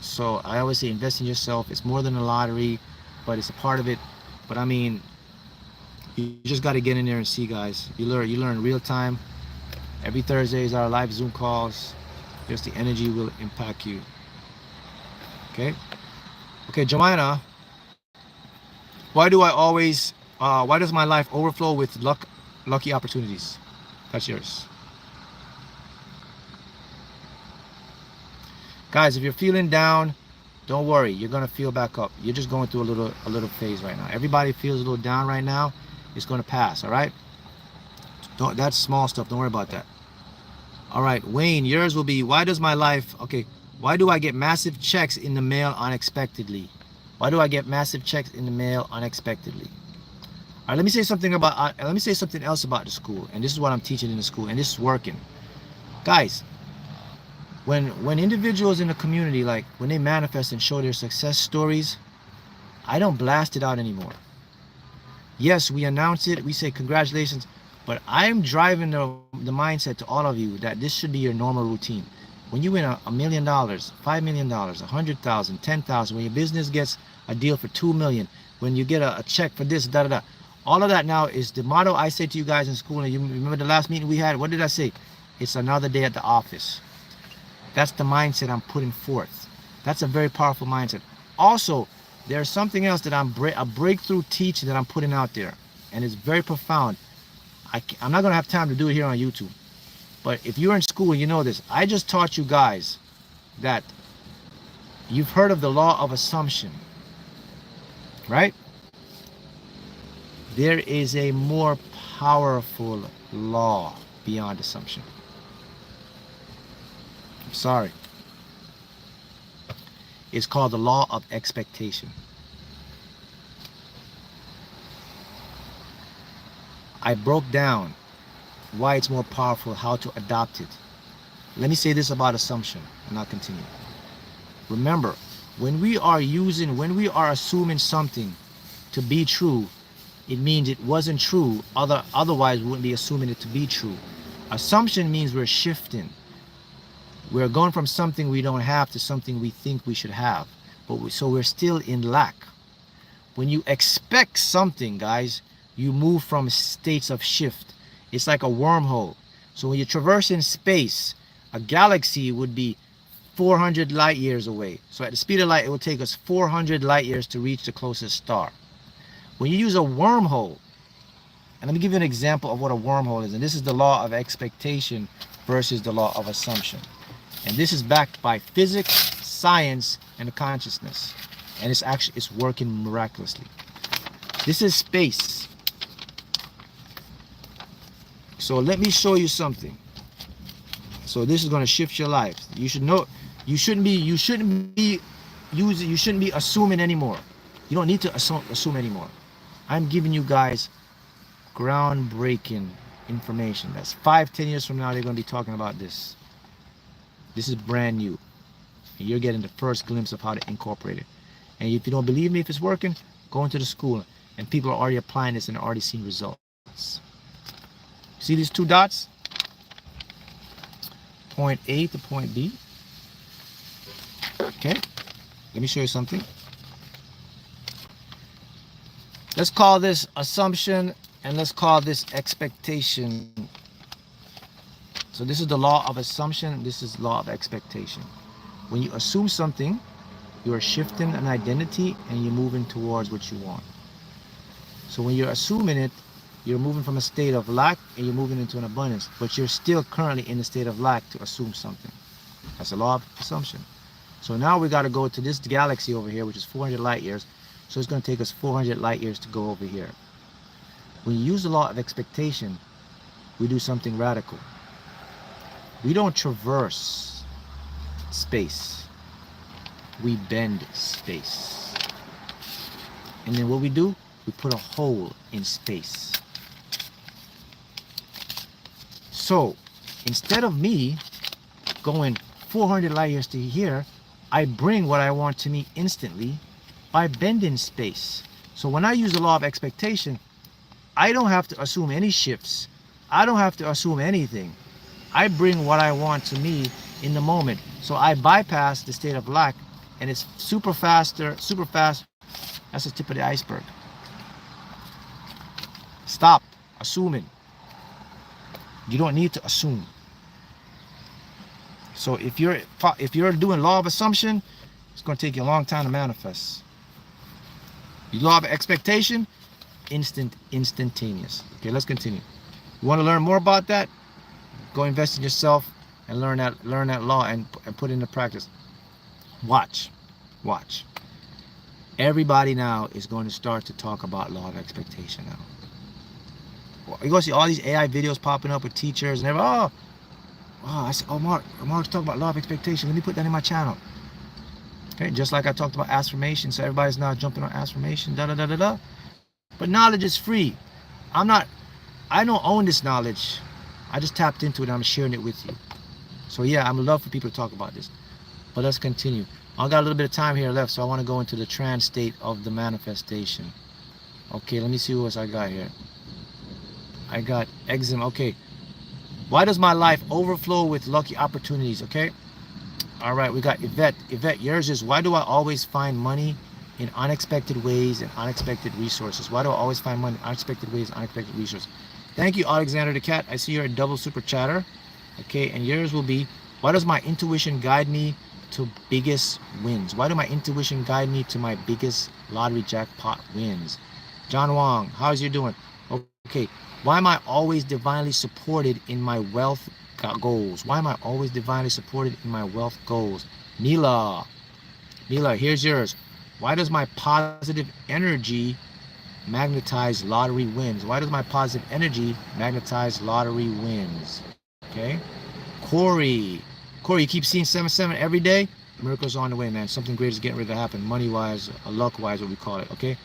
So I always say invest in yourself. It's more than a lottery, but it's a part of it. But I mean, you just got to get in there and see, guys. You learn real time. Every Thursday is our live Zoom calls. Just the energy will impact you. Okay? Okay, Joanna, why does my life overflow with lucky opportunities? That's yours. Guys, if you're feeling down, don't worry, you're gonna feel back up. You're just going through a little phase right now. Everybody feels a little down right now. It's gonna pass, all right? That's small stuff, don't worry about that. All right, Wayne, yours will be, why do I get massive checks in the mail unexpectedly? Why do I get massive checks in the mail unexpectedly? All right, let me say something else about the school, and this is what I'm teaching in the school, and this is working. Guys, when individuals in the community, like when they manifest and show their success stories, I don't blast it out anymore. Yes, we announce it, we say congratulations, but I'm driving the mindset to all of you that this should be your normal routine. When you win $1 million, $5 million, 100,000, 10,000, when your business gets a deal for 2 million, when you get a check for this, all of that now is the motto I say to you guys in school. And you remember the last meeting we had? What did I say? It's another day at the office. That's the mindset I'm putting forth. That's a very powerful mindset. Also, there's something else that a breakthrough teaching that I'm putting out there, and it's very profound. I'm not going to have time to do it here on YouTube. But if you're in school, you know this. I just taught you guys that you've heard of the law of assumption, right? There is a more powerful law beyond assumption. I'm sorry. It's called the law of expectation. I broke down why it's more powerful, how to adopt it. Let me say this about assumption, and I'll continue. Remember, when we are assuming something to be true, it means it wasn't true. Otherwise, we wouldn't be assuming it to be true. Assumption means we're shifting. We're going from something we don't have to something we think we should have. So we're still in lack. When you expect something, guys, you move from states of shift. It's like a wormhole. So when you're traversing space, a galaxy would be 400 light years away. So at the speed of light, it will take us 400 light years to reach the closest star. When you use a wormhole, and let me give you an example of what a wormhole is, and this is the law of expectation versus the law of assumption. And this is backed by physics, science, and consciousness. And it's working miraculously. This is space. So let me show you something. So this is going to shift your life. You should know. You shouldn't be assuming anymore. You don't need to assume anymore. I'm giving you guys groundbreaking information. That's 5-10 years from now, they're going to be talking about this. This is brand new. And you're getting the first glimpse of how to incorporate it. And if you don't believe me if it's working, go into the school. And people are already applying this and already seeing results. See these two dots? Point A to point B. Okay. Let me show you something. Let's call this assumption and let's call this expectation. So this is the law of assumption. This is law of expectation. When you assume something, you are shifting an identity and you're moving towards what you want. So when you're assuming it, you're moving from a state of lack and you're moving into an abundance, but you're still currently in the state of lack to assume something. That's the law of assumption. So now we got to go to this galaxy over here, which is 400 light years. So it's going to take us 400 light years to go over here. When you use the law of expectation, we do something radical. We don't traverse space. We bend space. And then what we do, we put a hole in space. So instead of me going 400 light years to here, I bring what I want to me instantly by bending space. So when I use the law of expectation, I don't have to assume any shifts. I don't have to assume anything. I bring what I want to me in the moment. So I bypass the state of lack, and it's super fast. That's the tip of the iceberg. Stop assuming. You don't need to assume. So if you're doing law of assumption, it's going to take you a long time to manifest. The law of expectation, instantaneous. Okay, let's continue. You want to learn more about that? Go invest in yourself and learn that law and put it into practice. Watch. Everybody now is going to start to talk about law of expectation now. You're going to see all these AI videos popping up with teachers and everybody, I said, Mark's talking about law of expectation. Let me put that in my channel. Okay, just like I talked about affirmations, so everybody's now jumping on affirmation, But knowledge is free. I don't own this knowledge. I just tapped into it and I'm sharing it with you. So yeah, I'm love for people to talk about this. But let's continue. I got a little bit of time here left, so I want to go into the trance state of the manifestation. Okay, let me see what else I got here. I got eczema. Okay. Why does my life overflow with lucky opportunities? Okay. All right, we got Yvette. Yvette, yours is, why do I always find money in unexpected ways and unexpected resources? Why do I always find money in unexpected ways and unexpected resources? Thank you, Alexander the Cat. I see you're a double super chatter. Okay, and yours will be, Why does my intuition guide me to biggest wins? Why do my intuition guide me to my biggest lottery jackpot wins? John Wong, how's you doing? Okay, why am I always divinely supported in my wealth goals? Why am I always divinely supported in my wealth goals? Mila, here's yours. Why does my positive energy magnetize lottery wins? Why does my positive energy magnetize lottery wins? Okay. Corey, you keep seeing 7-7 every day? Miracles on the way, man. Something great is getting ready to happen. Money-wise, luck-wise, what we call it, okay?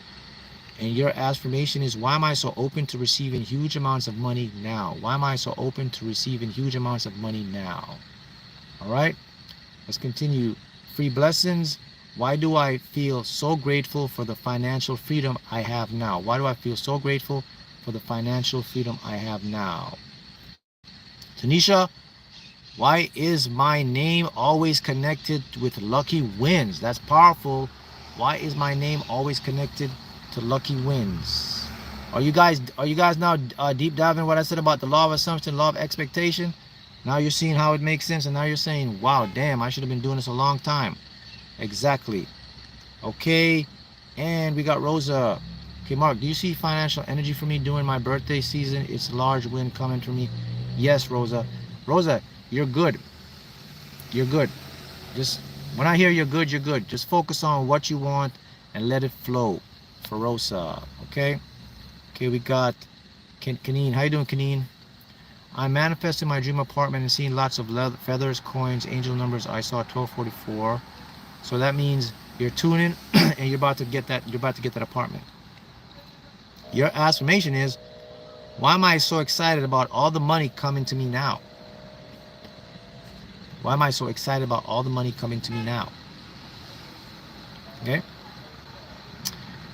And your affirmation is, why am I so open to receiving huge amounts of money now? Why am I so open to receiving huge amounts of money now? All right, let's continue. Free blessings. Why do I feel so grateful for the financial freedom I have now? Why do I feel so grateful for the financial freedom I have now? Tanisha, why is my name always connected with lucky wins? That's powerful. Why is my name always connected to lucky wins? Are you guys now deep diving what I said about the law of assumption, law of expectation? Now you're seeing how it makes sense, and now you're saying, wow, damn, I should have been doing this a long time. Exactly. Okay, and we got Rosa. Okay, Mark, do you see financial energy for me during my birthday season? It's a large win coming for me. Yes, Rosa. Rosa, you're good. You're good. Just when I hear you're good, you're good. Just focus on what you want and let it flow for Rosa. Okay? Okay, we got Kaneen. How you doing, Kaneen? I'm manifesting my dream apartment and seeing lots of feathers, coins, angel numbers. I saw 1244. So that means you're tuning and you're about to get that apartment. Your affirmation is, why am I so excited about all the money coming to me now? Why am I so excited about all the money coming to me now? Okay.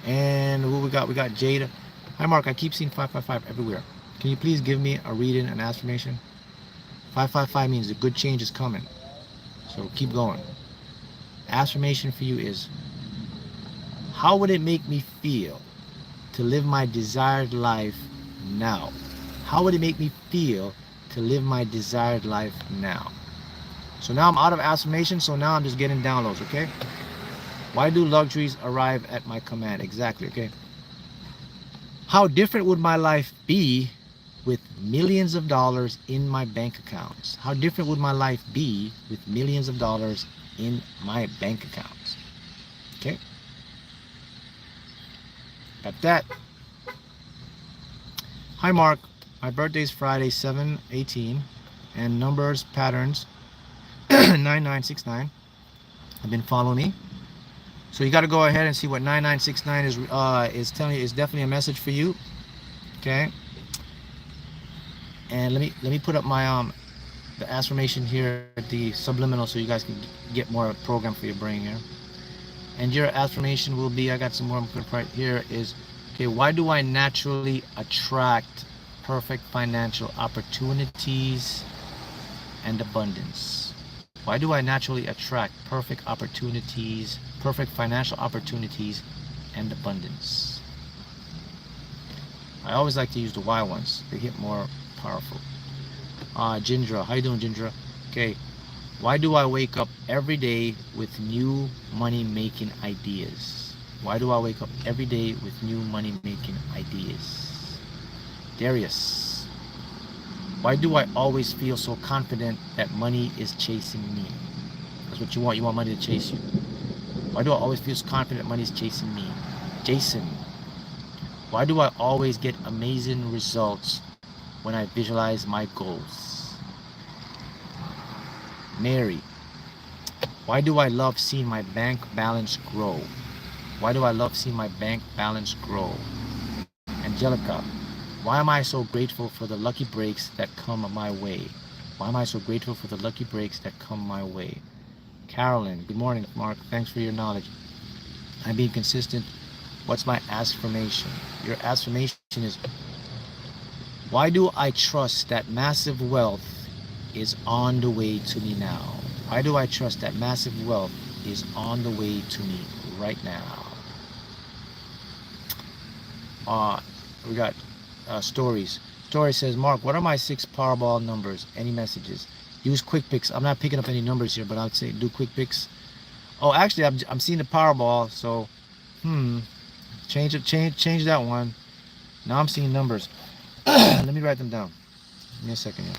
And who we got? We got Jada. Hi, Mark. I keep seeing 555 everywhere. Can you please give me a reading, an affirmation? 555 means a good change is coming. So keep going. Affirmation for you is, how would it make me feel to live my desired life now? How would it make me feel to live my desired life now? So now I'm out of affirmation, so now I'm just getting downloads, okay? Why do luxuries arrive at my command? Exactly, okay? How different would my life be with millions of dollars in my bank accounts? How different would my life be with millions of dollars in my bank accounts? Okay? Got that. Hi, Mark. My birthday is Friday, 7/18, and numbers, patterns, 9969 have been following me. So you got to go ahead and see what 9969 is telling you. Is definitely a message for you. Okay. And let me put up my the affirmation here, the subliminal, so you guys can get more program for your brain here. And your affirmation will be, I got some more I'm gonna put right here, is, okay, why do I naturally attract perfect financial opportunities and abundance? Why do I naturally attract perfect opportunities, perfect financial opportunities and abundance? I always like to use the why ones. They hit more powerful. Jindra, how you doing, Jindra? Okay, why do I wake up every day with new money-making ideas? Why do I wake up every day with new money-making ideas? Darius, why do I always feel so confident that money is chasing me? That's what you want. You want money to chase you. Why do I always feel so confident money is chasing me? Jason, why do I always get amazing results when I visualize my goals? Mary, why do I love seeing my bank balance grow? Why do I love seeing my bank balance grow? Angelica, why am I so grateful for the lucky breaks that come my way? Why am I so grateful for the lucky breaks that come my way? Carolyn, good morning, Mark. Thanks for your knowledge. I'm being consistent. What's my affirmation? Your affirmation is, why do I trust that massive wealth is on the way to me now? Why do I trust that massive wealth is on the way to me right now? We got stories. Story says, Mark, what are my 6 Powerball numbers? Any messages? Use quick picks. I'm not picking up any numbers here, but I would say do quick picks. Oh, actually, I'm seeing the Powerball, so change it, change that one. Now I'm seeing numbers. Let me write them down. Give me a second here.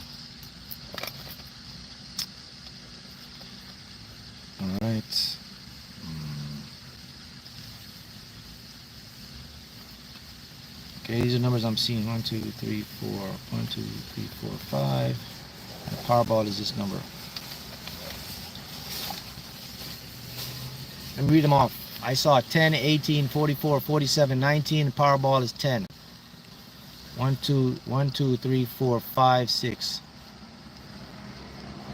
All right. Okay, these are numbers I'm seeing. 1, 2, 3, 4. 1, 2, 3, 4, 5. And the Powerball is this number. Let me read them off. I saw 10, 18, 44, 47, 19. The Powerball is 10. 1, 2, 3, 4, 5, 6.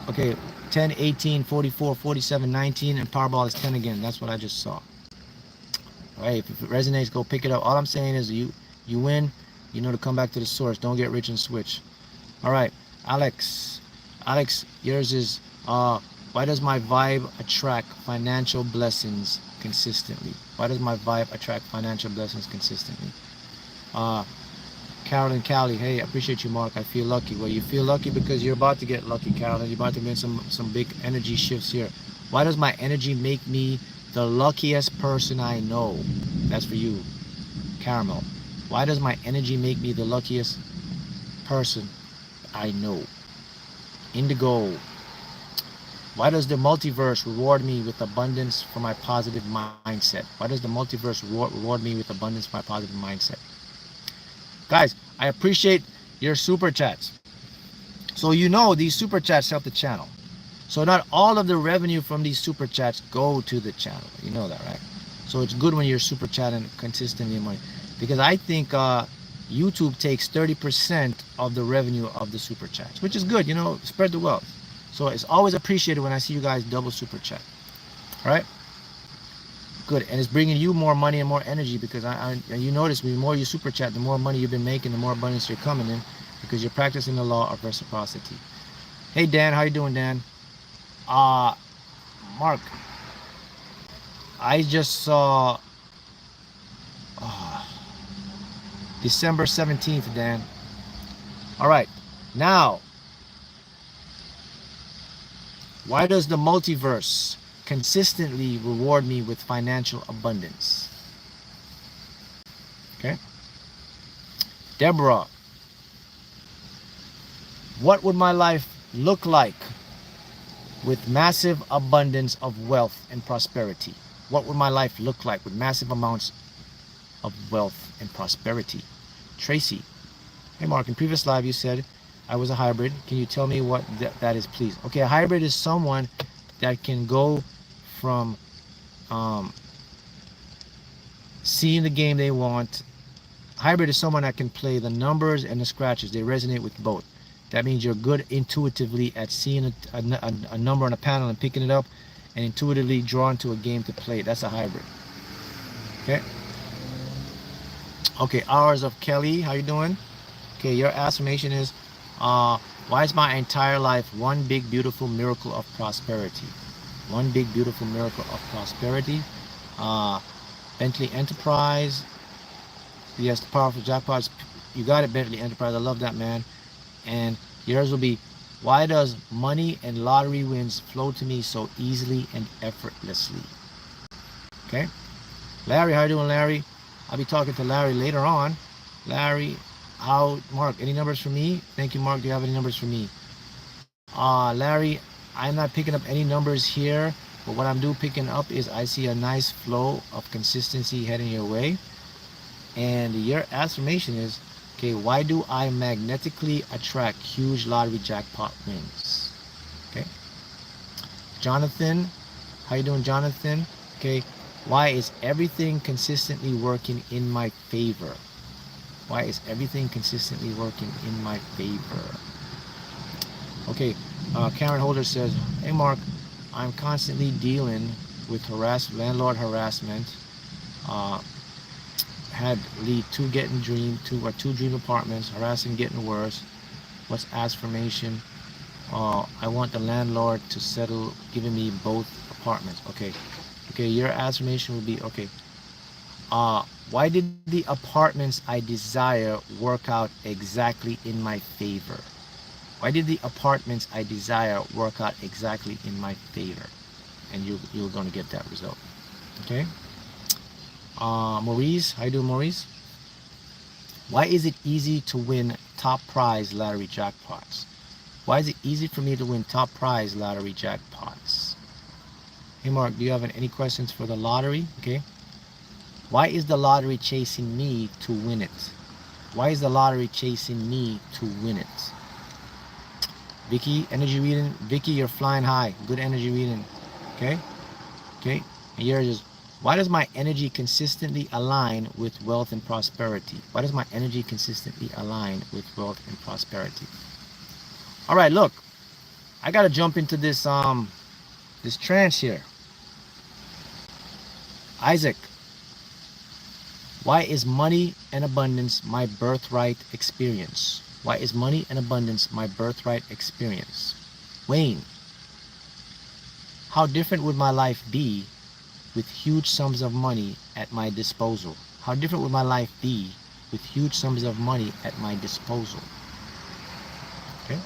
Okay, 10, 18, 44, 47, 19, and Powerball is 10 again. That's what I just saw. All right, if it resonates, go pick it up. All I'm saying is you win, you know to come back to the source. Don't get rich and switch. All right, Alex, yours is, why does my vibe attract financial blessings consistently? Why does my vibe attract financial blessings consistently? Carolyn Cali, hey, I appreciate you, Mark. I feel lucky. Well, you feel lucky because you're about to get lucky, Carolyn. You're about to make some big energy shifts here. Why does my energy make me the luckiest person I know? That's for you, Caramel. Why does my energy make me the luckiest person I know? Indigo. Why does the multiverse reward me with abundance for my positive mindset? Why does the multiverse reward me with abundance for my positive mindset? Guys, I appreciate your super chats. So you know these super chats help the channel. So not all of the revenue from these super chats go to the channel. You know that, right? So it's good when you're super chatting consistently money. Because I think YouTube takes 30% of the revenue of the super chats, which is good, you know, spread the wealth. So it's always appreciated when I see you guys double super chat. All right? Good. And it's bringing you more money and more energy because you notice the more you super chat, the more money you've been making, the more abundance you're coming in because you're practicing the law of reciprocity. Hey, Dan. How you doing, Dan? Mark, I just saw December 17th, Dan. All right. Now, why does the multiverse consistently reward me with financial abundance? Okay. Deborah, what would my life look like with massive abundance of wealth and prosperity? What would my life look like with massive amounts of wealth and prosperity? Tracy, hey Mark, in previous live you said I was a hybrid. Can you tell me what that is, please? Okay, a hybrid is someone that can go from seeing the game they want. Hybrid is someone that can play the numbers and the scratches. They resonate with both. That means you're good intuitively at seeing a number on a panel and picking it up and intuitively drawn to a game to play. That's a hybrid. Okay. Okay, Hours of Kelly, how you doing? Okay, your affirmation is, why is my entire life one big beautiful miracle of prosperity? One big beautiful miracle of prosperity. Bentley Enterprise. Yes, the powerful jackpots. You got it, Bentley Enterprise. I love that, man. And yours will be, why does money and lottery wins flow to me so easily and effortlessly? Okay. Larry, how you doing, Larry? I'll be talking to Larry later on. Larry, Mark, any numbers for me? Thank you, Mark. Do you have any numbers for me? Larry, I'm not picking up any numbers here, but what I'm picking up is I see a nice flow of consistency heading your way. And your affirmation is, okay, why do I magnetically attract huge lottery jackpot wins? Okay. Jonathan, how you doing, Jonathan? Okay, why is everything consistently working in my favor? Why is everything consistently working in my favor? Okay, Karen Holder says, hey Mark, I'm constantly dealing with landlord harassment. Had lead two dream apartments, harassing getting worse. What's affirmation? I want the landlord to settle giving me both apartments. Okay, your affirmation would be, okay, why did the apartments I desire work out exactly in my favor? Why did the apartments I desire work out exactly in my favor? And you're going to get that result. Okay. Maurice, how you doing, Maurice? Why is it easy to win top prize lottery jackpots? Why is it easy for me to win top prize lottery jackpots? Hey Mark, do you have any questions for the lottery? Okay. Why is the lottery chasing me to win it? Why is the lottery chasing me to win it? Vicky, energy reading. Vicky, you're flying high. Good energy reading. Okay. Okay. And yours is, why does my energy consistently align with wealth and prosperity? Why does my energy consistently align with wealth and prosperity? All right, look, I got to jump into this this trance here. Isaac, why is money and abundance my birthright experience? Why is money and abundance my birthright experience? Wayne, how different would my life be with huge sums of money at my disposal? How different would my life be with huge sums of money at my disposal? Okay.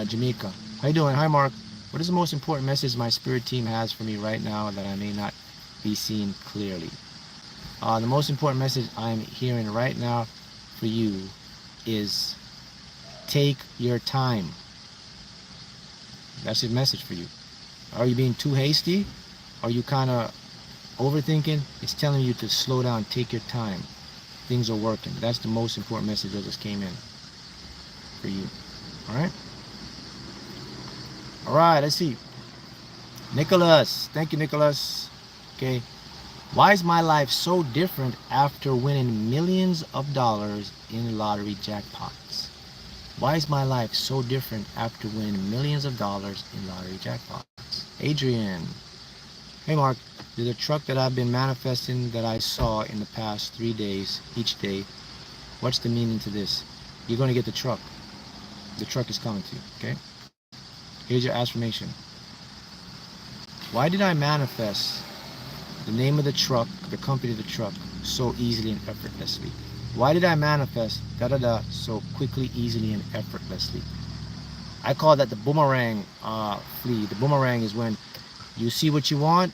Jamaica, how you doing? Hi, Mark. What is the most important message my spirit team has for me right now that I may not be seeing clearly? The most important message I'm hearing right now for you is take your time. That's his message for you. Are you being too hasty? Are you kind of overthinking? It's telling you to slow down, take your time. Things are working. That's the most important message that just came in for you. All right? All right, let's see. Nicholas. Thank you, Nicholas. Okay. Why is my life so different after winning millions of dollars in lottery jackpots? Why is my life so different after winning millions of dollars in lottery jackpots? Adrian. Hey Mark, there's a truck that I've been manifesting that I saw in the past 3 days, each day. What's the meaning to this? You're going to get the truck. The truck is coming to you, okay? Here's your affirmation. Why did I manifest the name of the truck, the company of the truck, so easily and effortlessly? Why did I manifest da-da-da so quickly, easily, and effortlessly? I call that the boomerang flea. The boomerang is when you see what you want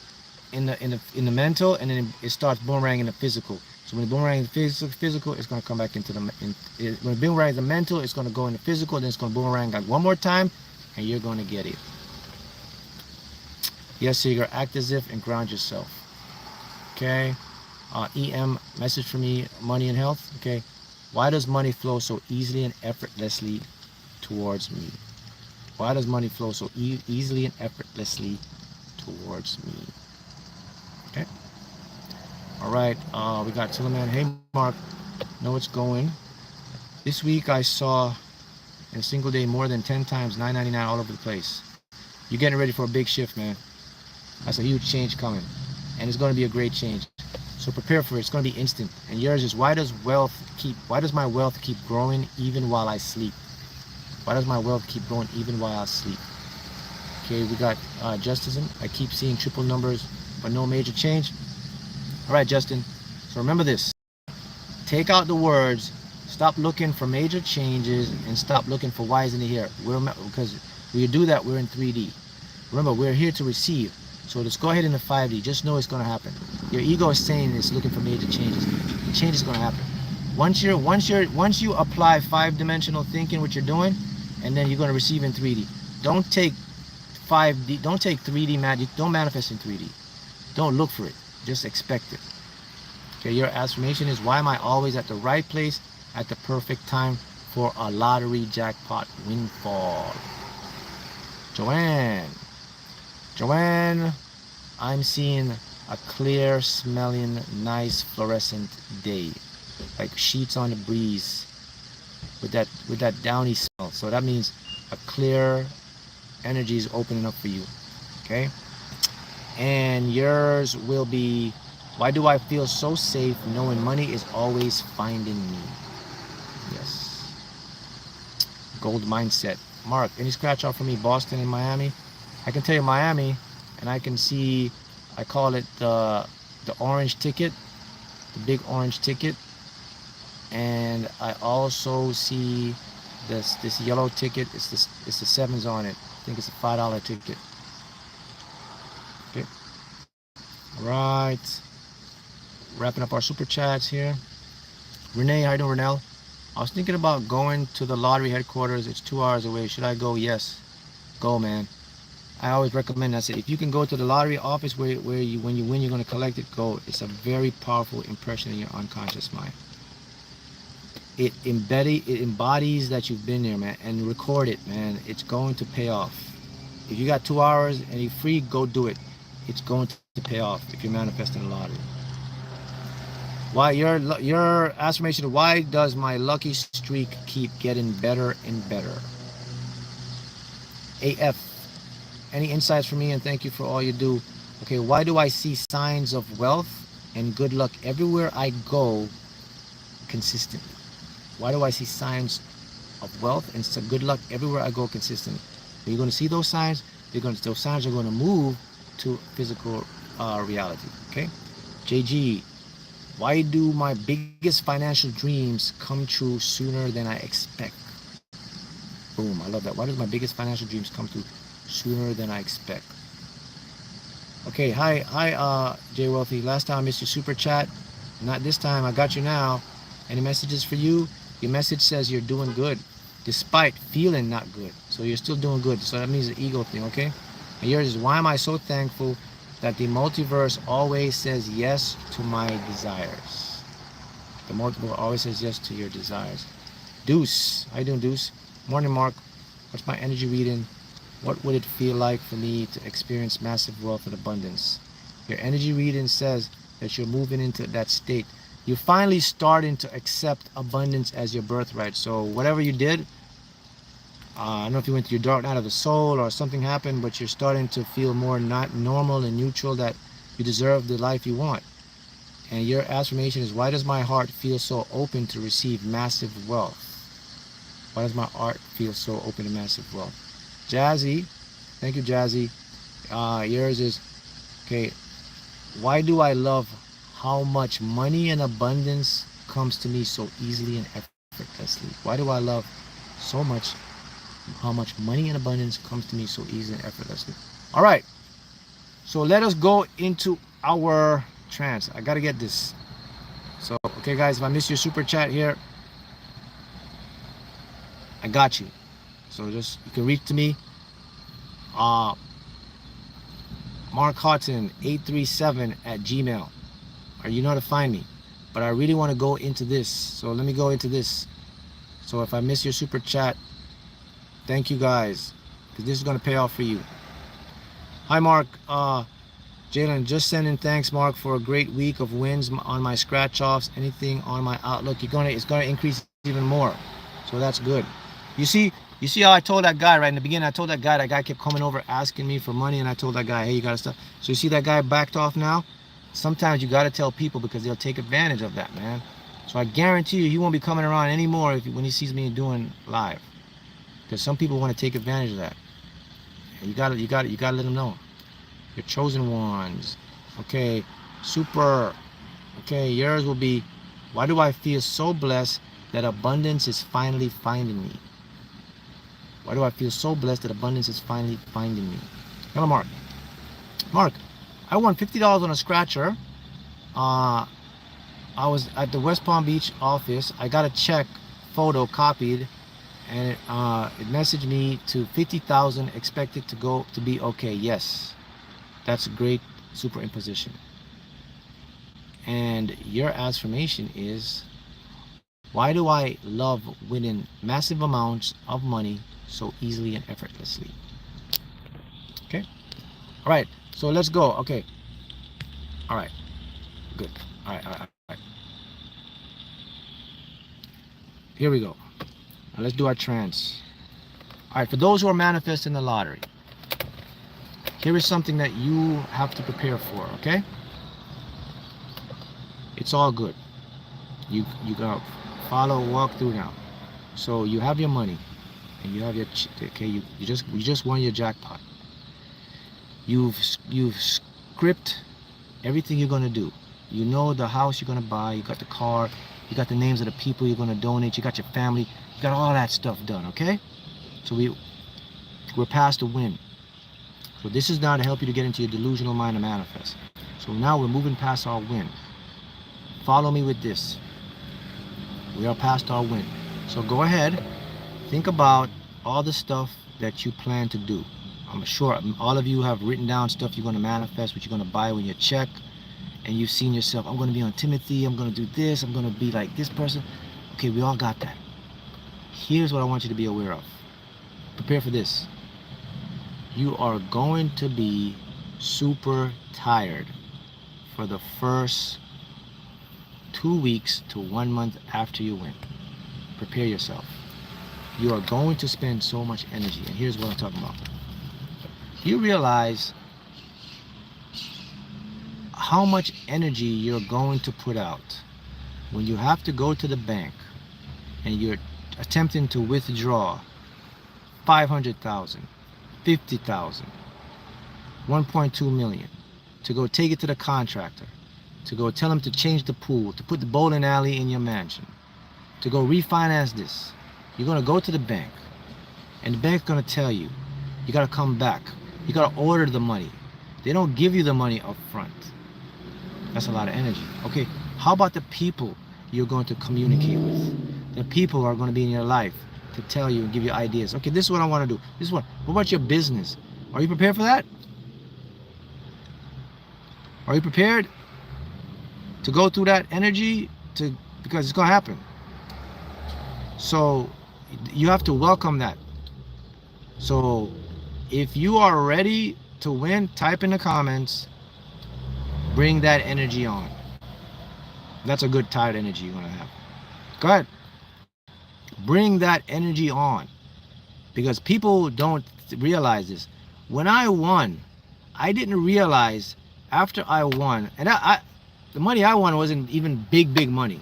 in the mental, and then it starts boomerang in the physical. So when the boomerang is physical, it's going to come back into the when the boomerang is the mental, it's going to go in the physical, then it's going to boomerang like one more time, and you're going to get it. Yes, so you're going to act as if and ground yourself. Okay. EM, message for me, money and health. Okay. Why does money flow so easily and effortlessly towards me? Why does money flow so easily and effortlessly towards me? Okay. All right. We got Tillman. Hey, Mark. Know what's going. This week I saw in a single day more than 10 times $9.99 all over the place. You're getting ready for a big shift, man. That's a huge change coming. And it's going to be a great change. So prepare for it. It's going to be instant. And yours is, why does my wealth keep growing even while I sleep? Why does my wealth keep growing even while I sleep? Okay, we got Justin. I keep seeing triple numbers, but no major change. All right, Justin. So remember this. Take out the words. Stop looking for major changes and stop looking for why isn't it here? Because when you do that, we're in 3D. Remember, we're here to receive. So let's go ahead into 5D. Just know it's going to happen. Your ego is saying it's looking for major changes. The change is going to happen. Once you apply 5-dimensional thinking, what you're doing, and then you're going to receive in 3D. Don't take 5D. Don't take 3D magic. Don't manifest in 3D. Don't look for it. Just expect it. Okay. Your affirmation is, why am I always at the right place at the perfect time for a lottery jackpot windfall? Joanne, I'm seeing a clear smelling, nice fluorescent day, like sheets on the breeze with that downy smell. So that means a clear energy is opening up for you. Okay. And yours will be, why do I feel so safe knowing money is always finding me? Yes. Gold mindset. Mark, any scratch off for me, Boston and Miami? I can tell you Miami, and I can see, I call it the orange ticket, the big orange ticket. and I also see this yellow ticket. It's the sevens on it. I think it's a $5 ticket. Okay. All right. Wrapping up our super chats here. Renee, how you doing, Renelle? I was thinking about going to the lottery headquarters. It's 2 hours away. Should I go? Yes. Go, man. I always recommend that. If you can go to the lottery office where you when you win, you're going to collect it, go. It's a very powerful impression in your unconscious mind. It embodies that you've been there, man, and record it, man. It's going to pay off. If you got 2 hours and you're free, go do it. It's going to pay off if you're manifesting the lottery. Why your affirmation? Why does my lucky streak keep getting better and better? AF. Any insights for me? And thank you for all you do. Okay, why do I see signs of wealth and good luck everywhere I go consistently? Why do I see signs of wealth and some good luck everywhere I go consistently? You're going to see those signs. Those signs are going to move to physical reality. Okay, JG. Why do my biggest financial dreams come true sooner than I expect? Boom, I love that. Why does my biggest financial dreams come true sooner than I expect? Okay, hi, Jay Wealthy. Last time I missed your super chat. Not this time. I got you now. Any messages for you? Your message says you're doing good, despite feeling not good. So you're still doing good. So that means the ego thing, okay? And yours is, why am I so thankful that the multiverse always says yes to my desires? The multiverse always says yes to your desires. Deuce, how you doing, Deuce? Morning, Mark. What's my energy reading? What would it feel like for me to experience massive wealth and abundance? Your energy reading says that you're moving into that state. You're finally starting to accept abundance as your birthright. So whatever you did, I don't know if you went through your dark night of the soul or something happened, but you're starting to feel more not normal and neutral, that you deserve the life you want. And your affirmation is, why does my heart feel so open to receive massive wealth? Why does my heart feel so open to massive wealth? Jazzy, thank you, Jazzy. Yours is, okay, why do I love how much money and abundance comes to me so easily and effortlessly? Why do I love so much how much money and abundance comes to me so easily and effortlessly? All right, so let us go into our trance. I gotta get this. So, okay, guys, if I miss your super chat here, I got you. So just, you can reach to me. Mark Haughton 837 at Gmail. Or you know how to find me. But I really want to go into this. So let me go into this. So if I miss your super chat, thank you guys, because this is going to pay off for you. Hi, Mark. Jalen, just sending thanks, Mark, for a great week of wins on my scratch offs. Anything on my outlook, it's going to increase even more. So that's good. You see how I told that guy right in the beginning? I told that guy kept coming over asking me for money, and I told that guy, hey, you got to stop. So you see that guy backed off now? Sometimes you got to tell people, because they'll take advantage of that, man. So I guarantee you, he won't be coming around anymore when he sees me doing live, because some people want to take advantage of that. And you got to let them know. Your chosen ones. Okay, super. Okay, yours will be, why do I feel so blessed that abundance is finally finding me? Why do I feel so blessed that abundance is finally finding me? Hello, Mark. Mark, I won $50 on a scratcher. I was at the West Palm Beach office. I got a check photo copied, and it messaged me to 50,000 expected to be okay. Yes, that's a great superimposition. And your affirmation is, why do I love winning massive amounts of money so easily and effortlessly? Okay. All right. So let's go. Okay. All right. Good. All right. Here we go. Now let's do our trance. All right. For those who are manifesting the lottery, here is something that you have to prepare for. Okay. It's all good. You got walk through now. So you have your money, and you have your, okay, you just won your jackpot. You've script everything you're gonna do. You know the house you're gonna buy. You got the car. You got the names of the people you're going to donate. You got your family. You got all that stuff done, okay? So we're past the win. So this is now to help you to get into your delusional mind and manifest. So now we're moving past our win. Follow me with this. We are past our win. So go ahead, think about all the stuff that you plan to do. I'm sure all of you have written down stuff you're going to manifest, what you're going to buy when you check, and you've seen yourself, I'm going to be on Timothy, I'm going to do this, I'm going to be like this person. Okay, we all got that. Here's what I want you to be aware of. Prepare for this. You are going to be super tired for the first 2 weeks to 1 month after you win. Prepare yourself. You are going to spend so much energy, and here's what I'm talking about. You realize how much energy you're going to put out when you have to go to the bank and you're attempting to withdraw 500,000, 50,000, 1.2 million to go take it to the contractor, to go tell him to change the pool, to put the bowling alley in your mansion, to go refinance this. You're going to go to the bank, and the bank's going to tell you, you got to come back. You got to order the money. They don't give you the money up front. That's a lot of energy. Okay, how about the people you're going to communicate with? The people who are going to be in your life to tell you and give you ideas. Okay, this is what I want to do. This is what about your business? Are you prepared for that? Are you prepared to go through that energy? Because it's going to happen. So you have to welcome that. So if you are ready to win, type in the comments, bring that energy on. That's a good tired energy you're going to have. Go ahead. Bring that energy on. Because people don't realize this. When I won, I didn't realize after I won, and the money I won wasn't even big money.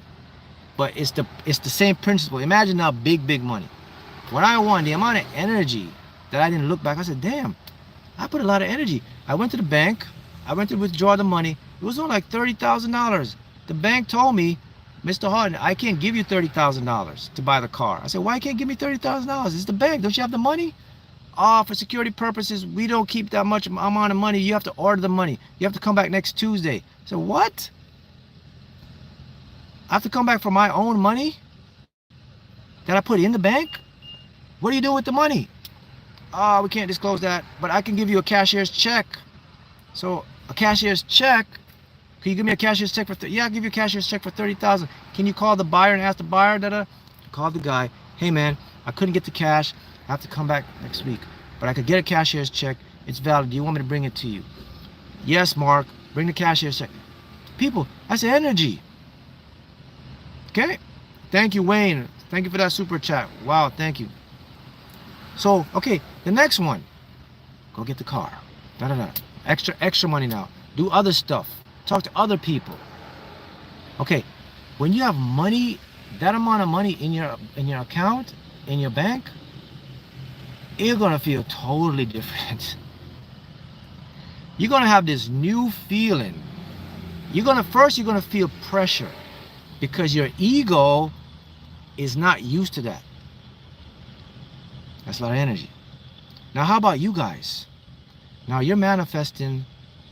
But it's the same principle. Imagine now big money. When I won, the amount of energy that I didn't look back, I said, damn, I put a lot of energy. I went to the bank. I went to withdraw the money. It was only like $30,000. The bank told me, Mr. Haughton, I can't give you $30,000 to buy the car. I said, why can't you give me $30,000? It's the bank. Don't you have the money? Oh, for security purposes, we don't keep that much amount of money. You have to order the money. You have to come back next Tuesday. I said, what? I have to come back for my own money that I put in the bank? What do you do with the money? Oh, we can't disclose that, but I can give you a cashier's check. So a cashier's check, can you give me a cashier's check for, yeah, I'll give you a cashier's check for $30,000. Can you call the buyer and ask the buyer, call the guy, hey man, I couldn't get the cash. I have to come back next week, but I could get a cashier's check. It's valid. Do you want me to bring it to you? Yes, Mark, bring the cashier's check. People, that's energy. Okay, thank you, Wayne. Thank you for that super chat. Wow, thank you. So, okay, the next one, go get the car. Extra money now. Do other stuff. Talk to other people. Okay, when you have money, that amount of money in your account, in your bank, you're gonna feel totally different. You're gonna have this new feeling. You're gonna feel pressure. Because your ego is not used to that. That's a lot of energy. Now, how about you guys? Now, you're manifesting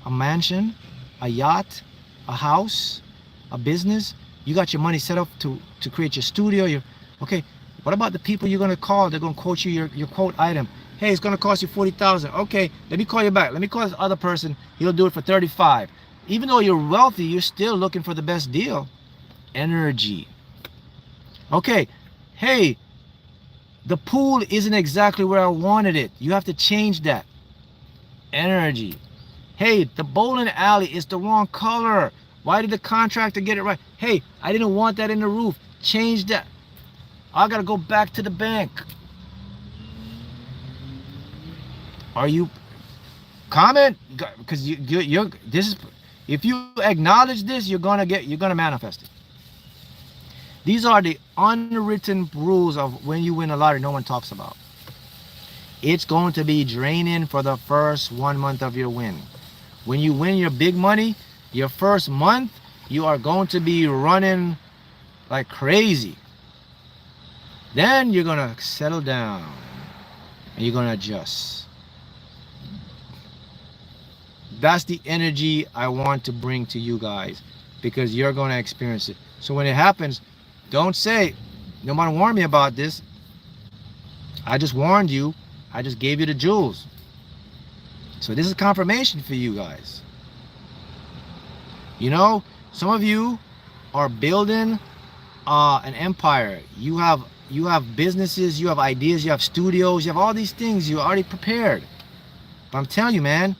a mansion, a yacht, a house, a business. You got your money set up to create your studio. Okay, what about the people you're going to call? They're going to quote you your quote item. Hey, it's going to cost you $40,000. Okay, let me call you back. Let me call this other person. He'll do it for $35,000. Even though you're wealthy, you're still looking for the best deal. Energy. Okay, hey, the pool isn't exactly where I wanted it. You have to change that. Energy. Hey, the bowling alley is the wrong color. Why did the contractor get it right? Hey, I didn't want that in the roof. Change that. I gotta go back to the bank. Are you comment? Because you're this is, if you acknowledge this, you're gonna manifest it. These are the unwritten rules of when you win a lottery no one talks about. It's going to be draining for the first 1 month of your win. When you win your big money, your first month, you are going to be running like crazy. Then you're gonna settle down and you're gonna adjust. That's the energy I want to bring to you guys, because you're gonna experience it. So when it happens, don't say, nobody warned me about this. I just warned you. I just gave you the jewels. So this is confirmation for you guys. You know, some of you are building an empire. You have businesses, you have ideas, you have studios, you have all these things. You're already prepared. But I'm telling you, man,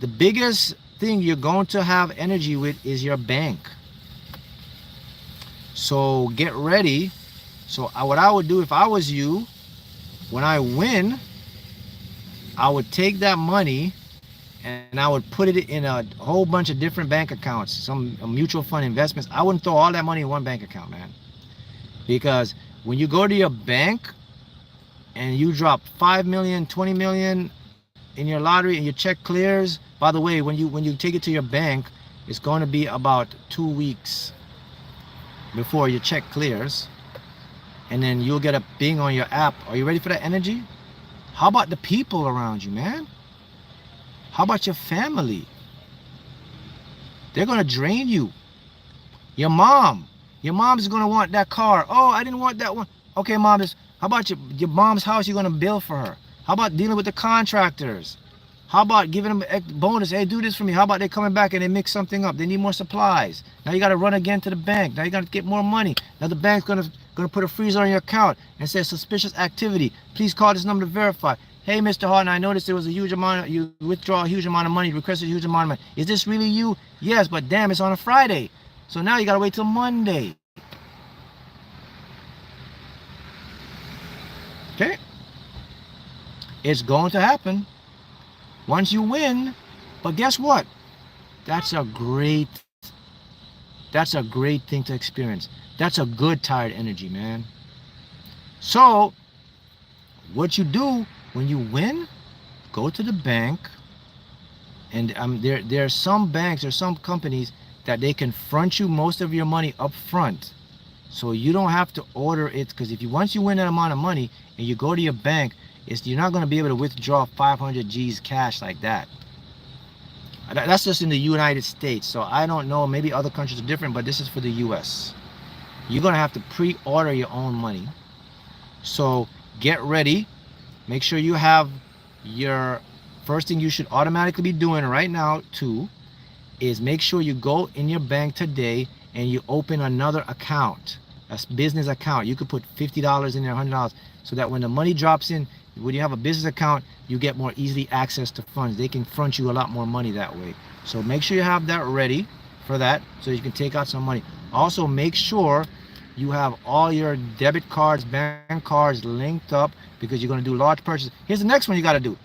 the biggest thing you're going to have energy with is your bank. So get ready. So what I would do if I was you, when I win, I would take that money and I would put it in a whole bunch of different bank accounts, some mutual fund investments. I wouldn't throw all that money in one bank account, man. Because when you go to your bank and you drop 5 million, 20 million in your lottery and your check clears, by the way, when you take it to your bank, it's going to be about 2 weeks before your check clears. And then you'll get a bing on your app. Are you ready for that energy? How about the people around you, man? How about your family? They're going to drain you. Your mom's going to want that car. Oh, I didn't want that one. Okay, mom, how about your mom's house you're going to build for her? How about dealing with the contractors? How about giving them a bonus? Hey, do this for me. How about they coming back and they mix something up? They need more supplies. Now you got to run again to the bank. Now you got to get more money. Now the bank's going to put a freeze on your account and say suspicious activity. Please call this number to verify. Hey, Mr. Haughton, I noticed there was a huge amount, you withdraw a huge amount of money, requested a huge amount of money. Is this really you? Yes, but damn, it's on a Friday. So now you got to wait till Monday. Okay? It's going to happen once you win. But guess what? That's a great thing to experience. That's a good tired energy, man. So what you do when you win, go to the bank, and there are some banks or some companies that they can front you most of your money up front. So you don't have to order it, because once you win that amount of money and you go to your bank, you're not going to be able to withdraw 500 G's cash like that. That's just in the United States. So I don't know, maybe other countries are different, but this is for the US. You're going to have to pre-order your own money. So get ready. Make sure you have your first thing you should automatically be doing right now too is make sure you go in your bank today and you open another account, a business account. You could put $50 in there, $100, so that when the money drops in, when you have a business account, you get more easily access to funds. They can front you a lot more money that way. So make sure you have that ready for that so you can take out some money. Also make sure you have all your debit cards, bank cards linked up, because you're going to do large purchases. Here's the next one you got to do.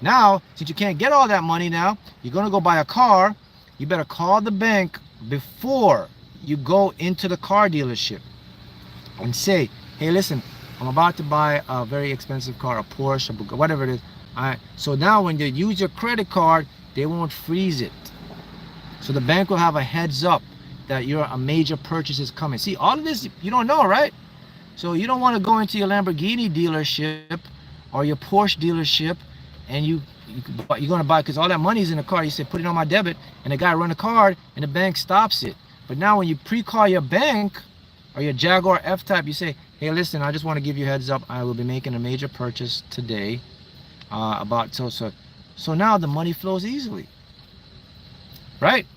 Now, since you can't get all that money now, you're going to go buy a car. You better call the bank before you go into the car dealership and say, hey, listen, I'm about to buy a very expensive car, a Porsche, a Bugatti, whatever it is. So now when you use your credit card, they won't freeze it. So the bank will have a heads up that a major purchase is coming. See, all of this you don't know, right? So you don't want to go into your Lamborghini dealership or your Porsche dealership and you're going to buy, because all that money's in the car. You say, put it on my debit, and the guy run the card and the bank stops it. But now when you pre-call your bank or your Jaguar F-Type, you say, hey, listen, I just want to give you a heads up. I will be making a major purchase today. So now the money flows easily, right?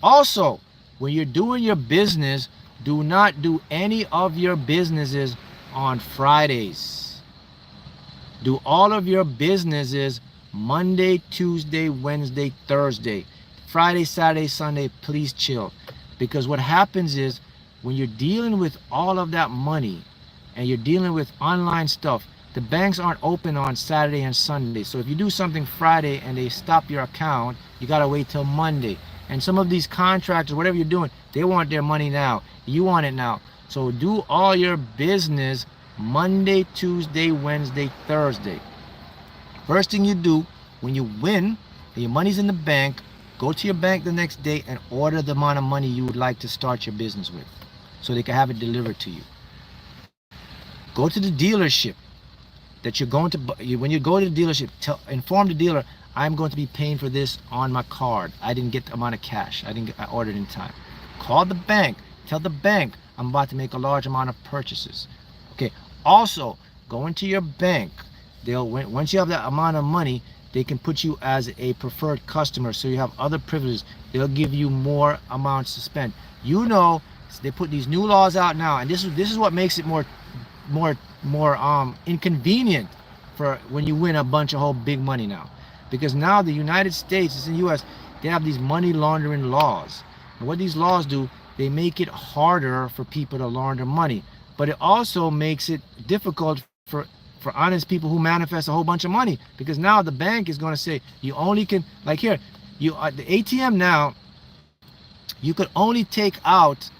Also, when you're doing your business, do not do any of your businesses on Fridays. Do all of your businesses Monday, Tuesday, Wednesday, Thursday. Friday, Saturday, Sunday, please chill. Because what happens is when you're dealing with all of that money and you're dealing with online stuff, the banks aren't open on Saturday and Sunday. So if you do something Friday and they stop your account, you got to wait till Monday. And some of these contractors, whatever you're doing, they want their money now. You want it now. So do all your business Monday, Tuesday, Wednesday, Thursday. First thing you do when you win and your money's in the bank, go to your bank the next day and order the amount of money you would like to start your business with. so they can have it delivered to you. Go to the dealership that you're going to, when you go to the dealership, inform the dealer, I'm going to be paying for this on my card. I didn't get the amount of cash. I ordered in time. Call the bank. Tell the bank I'm about to make a large amount of purchases. Okay. Also, go into your bank. Once you have that amount of money, they can put you as a preferred customer, so you have other privileges. They'll give you more amounts to spend. You know, they put these new laws out now, and this is what makes it more inconvenient for when you win a bunch of whole big money now, because now the United States, it's in the U.S., they have these money laundering laws, and what these laws do, they make it harder for people to launder money, but it also makes it difficult for honest people who manifest a whole bunch of money, because now the bank is going to say you only can, like here, the ATM now, you could only take out,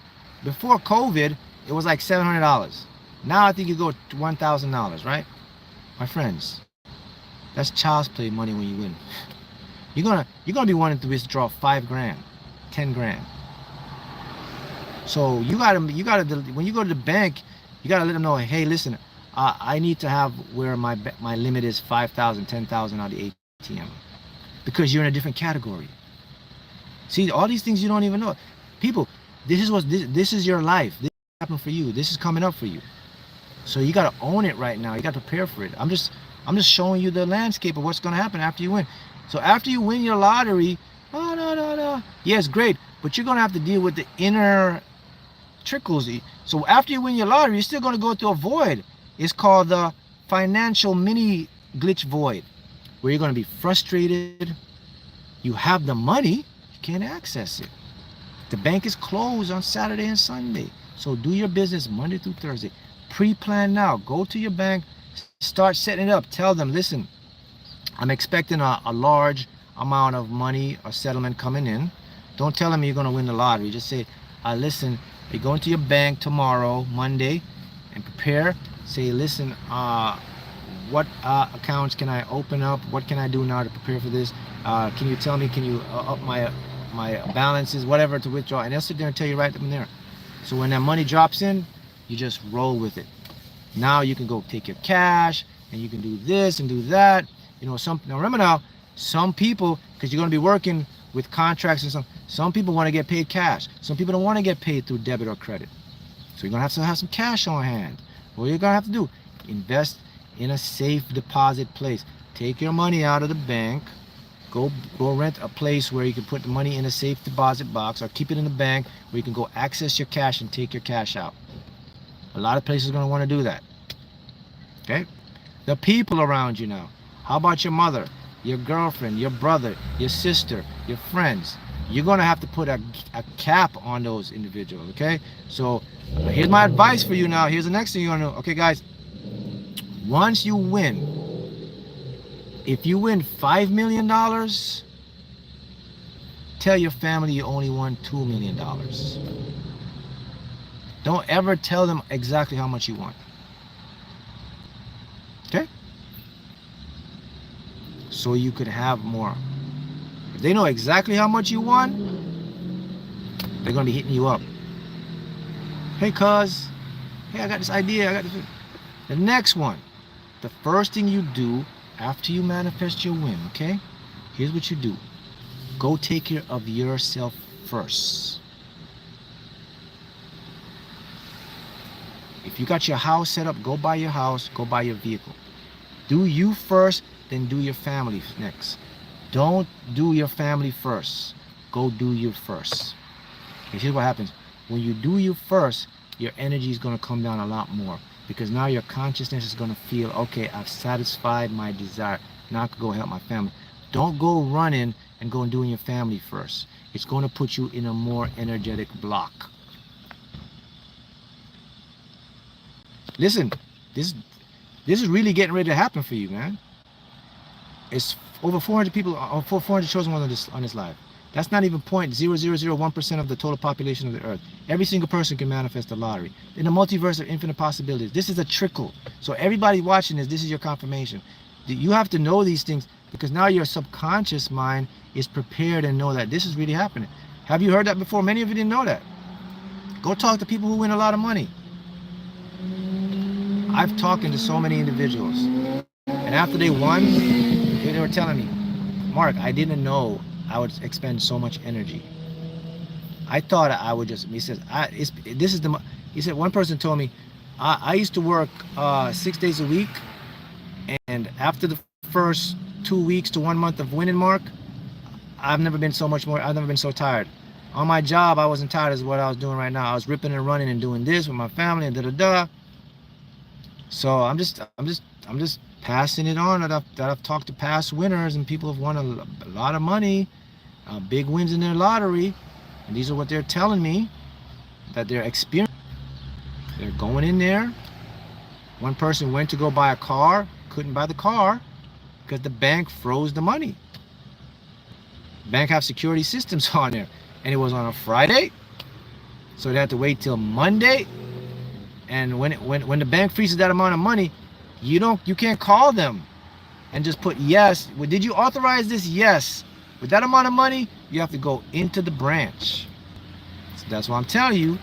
before COVID it was like $700. Now I think you go to $1,000, right? My friends, that's child's play money when you win. You're gonna be wanting to withdraw 5 grand, 10 grand. So you gotta when you go to the bank, you gotta let them know, hey, listen, I need to have where my limit is 5,000, 10,000 on the ATM, because you're in a different category. See, all these things you don't even know. People, this is your life. This happened for you. This is coming up for you. So you gotta own it right now. You gotta prepare for it. I'm just showing you the landscape of what's gonna happen after you win. So after you win your lottery, no. Yes, great, but you're gonna have to deal with the inner trickles. So after you win your lottery, you're still gonna go through a void. It's called the financial mini glitch void, where you're going to be frustrated. You have the money, you can't access it. The bank is closed on Saturday and Sunday. So do your business Monday through Thursday. Pre-plan now. Go to your bank, start setting it up. Tell them, listen, I'm expecting a large amount of money or settlement coming in. Don't tell them you're going to win the lottery. Just say, listen, you're going to your bank tomorrow, Monday, and prepare. Say, listen, what accounts can I open up? What can I do now to prepare for this? Can you tell me, can you up my balances, whatever, to withdraw? And they'll sit there and tell you right then there. So when that money drops in, you just roll with it. Now you can go take your cash, and you can do this and do that. You know, now remember now, some people, because you're going to be working with contracts and some people want to get paid cash. Some people don't want to get paid through debit or credit. So you're going to have some cash on hand. What you're going to have to do, invest in a safe deposit place. Take your money out of the bank, go rent a place where you can put the money in a safe deposit box, or keep it in the bank where you can go access your cash and take your cash out. A lot of places are going to want to do that. Okay? The people around you now. How about your mother, your girlfriend, your brother, your sister, your friends? You're going to have to put a cap on those individuals, okay? So here's my advice for you now. Here's the next thing you want to know. Okay, guys, once you win, if you win $5 million, tell your family you only won $2 million. Don't ever tell them exactly how much you want. Okay? So you could have more. If they know exactly how much you want, they're going to be hitting you up. Hey, cuz, hey, I got this idea. I got this. The next one, the first thing you do after you manifest your win, okay? Here's what you do. Go take care of yourself first. If you got your house set up, go buy your house, go buy your vehicle. Do you first, then do your family next. Don't do your family first. Go do you first. And here's what happens. When you do you first, your energy is going to come down a lot more, because now your consciousness is going to feel, okay, I've satisfied my desire. Now I can go help my family. Don't go running and go and doing your family first. It's going to put you in a more energetic block. Listen, this is really getting ready to happen for you, man. It's over 400 people, 400 chosen ones on this live. That's not even 0.0001% of the total population of the earth. Every single person can manifest the lottery. In a multiverse of infinite possibilities, this is a trickle. So everybody watching this is your confirmation. You have to know these things, because now your subconscious mind is prepared and know that this is really happening. Have you heard that before? Many of you didn't know that. Go talk to people who win a lot of money. I've talked to so many individuals, and after they won, they were telling me, Mark, I didn't know I would expend so much energy. I thought I would just, he says, he said, one person told me, I used to work 6 days a week, and after the first 2 weeks to 1 month of winning, Mark, I've never been so tired. On my job, I wasn't tired as what I was doing right now. I was ripping and running and doing this with my family and da-da-da. So I'm just passing it on that I've talked to past winners, and people have won a lot of money, big wins in their lottery, and these are what they're telling me that they're experiencing. They're going in there. One person went to go buy a car, couldn't buy the car because the bank froze the money. Bank have security systems on there, and it was on a Friday, so they had to wait till Monday. And when the bank freezes that amount of money, you can't call them and just put yes. Well, did you authorize this? Yes. With that amount of money, you have to go into the branch. So that's why I'm telling you,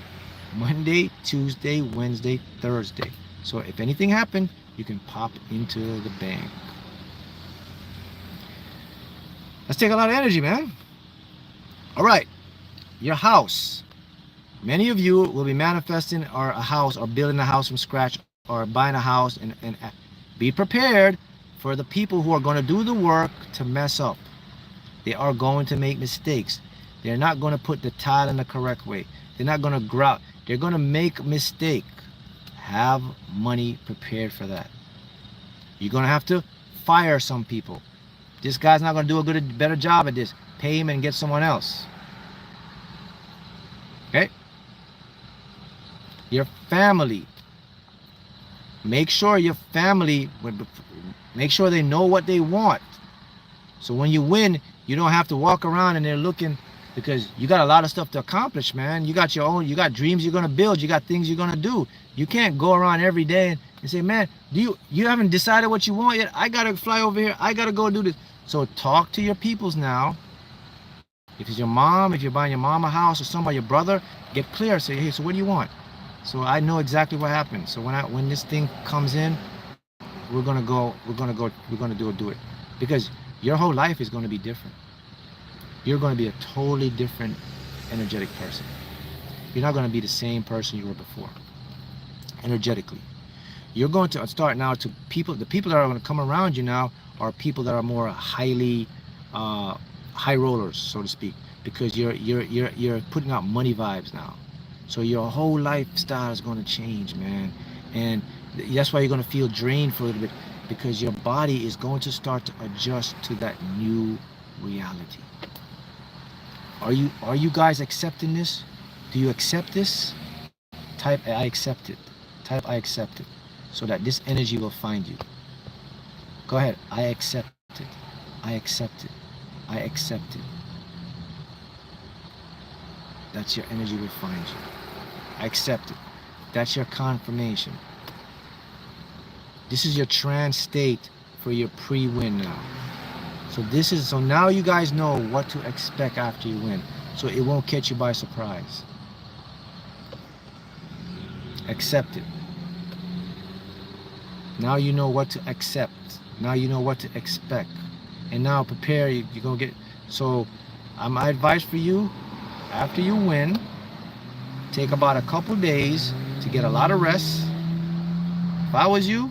Monday, Tuesday, Wednesday, Thursday. So if anything happened, you can pop into the bank. Let's take a lot of energy, man. All right, your house. Many of you will be manifesting a house or building a house from scratch or buying a house, and be prepared for the people who are going to do the work to mess up. They are going to make mistakes. They're not going to put the tile in the correct way. They're not going to grout. They're going to make a mistake. Have money prepared for that. You're going to have to fire some people. This guy's not going to do a better job at this. Pay him and get someone else. Okay? Your family. Make sure your family, make sure they know what they want. So when you win, you don't have to walk around and they're looking, because you got a lot of stuff to accomplish, man. You got your own, you got dreams you're going to build. You got things you're going to do. You can't go around every day and say, man, you haven't decided what you want yet. I got to fly over here. I got to go do this. So talk to your peoples now. If it's your mom, if you're buying your mom a house or somebody, your brother, get clear. Say, hey, so what do you want? So I know exactly what happened. So when this thing comes in, we're gonna do it. Because your whole life is going to be different. You're going to be a totally different energetic person. You're not going to be the same person you were before. Energetically. You're going to start now to people, the people that are going to come around you now are people that are more highly high rollers, so to speak, because you're putting out money vibes now. So your whole lifestyle is going to change, man. And that's why you're going to feel drained for a little bit, because your body is going to start to adjust to that new reality. Are you guys accepting this? Do you accept this? Type I accept it. Type I accept it, so that this energy will find you. Go ahead. I accept it. I accept it. I accept it. That's your energy will find you. I accept it. That's your confirmation. This is your trance state for your pre-win now. So now you guys know what to expect after you win. So it won't catch you by surprise. Accept it. Now you know what to accept. Now you know what to expect. And now prepare, you're gonna get, so my advice for you, after you win, take about a couple days to get a lot of rest. If I was you,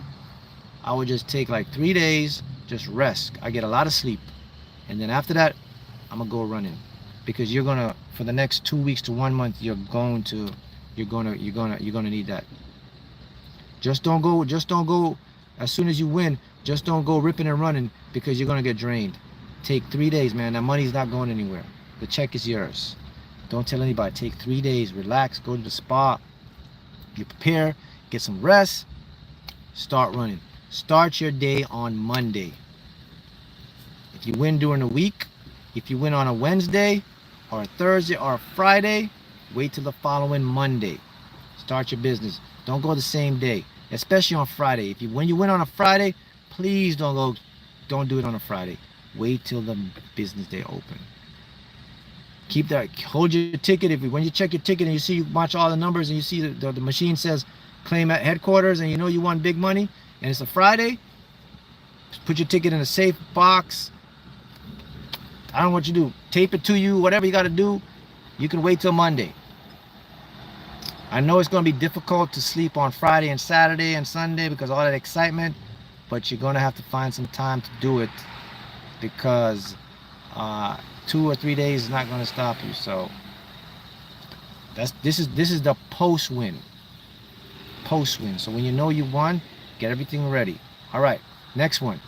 I would just take like 3 days, just rest. I get a lot of sleep. And then after that, I'm gonna go running. Because you're gonna, for the next 2 weeks to 1 month, you're gonna need that. Just don't go, as soon as you win, just don't go ripping and running, because you're gonna get drained. Take 3 days, man. That money's not going anywhere. The check is yours. Don't tell anybody. Take 3 days, relax, go to the spa, you prepare, get some rest, start running. Start your day on Monday. If you win during the week, if you win on a Wednesday or a Thursday or a Friday, wait till the following Monday. Start your business. Don't go the same day, especially on Friday. When you win on a Friday, please don't do it on a Friday. Wait till the business day open. Keep that, hold your ticket. When you check your ticket and you see, you watch all the numbers and you see the machine says claim at headquarters and you know you won big money and it's a Friday, just put your ticket in a safe box. I don't know what you do. Tape it to you, whatever you got to do. You can wait till Monday. I know it's going to be difficult to sleep on Friday and Saturday and Sunday because of all that excitement, but you're going to have to find some time to do it because 2 or 3 days is not going to stop you. So this is the post win. So when you know you won, get everything ready. All right, next one.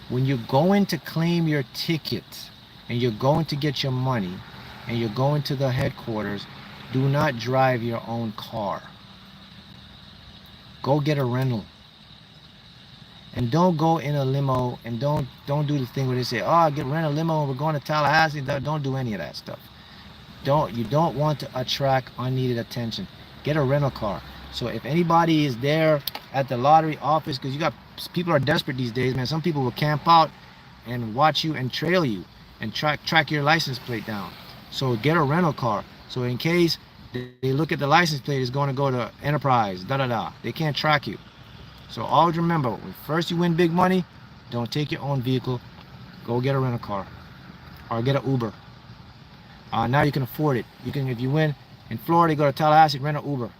When you're going to claim your ticket and you're going to get your money and you're going to the headquarters, do not drive your own car. Go get a rental. And don't go in a limo, and don't do the thing where they say, oh, rent a limo and we're going to Tallahassee. Don't do any of that stuff. You don't want to attract unneeded attention. Get a rental car. So if anybody is there at the lottery office, because people are desperate these days, man. Some people will camp out and watch you and trail you and track your license plate down. So get a rental car. So in case they look at the license plate, it's going to go to Enterprise, they can't track you. So always remember, when first you win big money, don't take your own vehicle. Go get a rental car or get an Uber. Now you can afford it. You can, if you win in Florida, you go to Tallahassee, rent an Uber.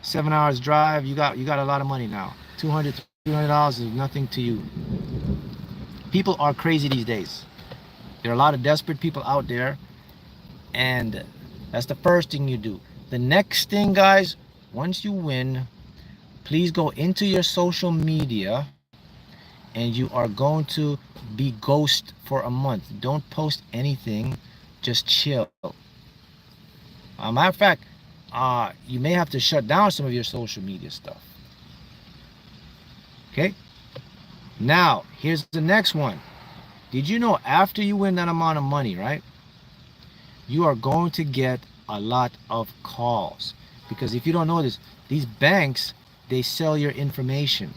7 hours drive, you got a lot of money now. $200, $300 is nothing to you. People are crazy these days. There are a lot of desperate people out there, and that's the first thing you do. The next thing, guys, once you win, please go into your social media and you are going to be ghost for a month. Don't post anything, just chill. Matter of fact, you may have to shut down some of your social media stuff. Okay? Now, here's the next one. Did you know after you win that amount of money, right, you are going to get a lot of calls? Because if you don't know this, these banks, they sell your information.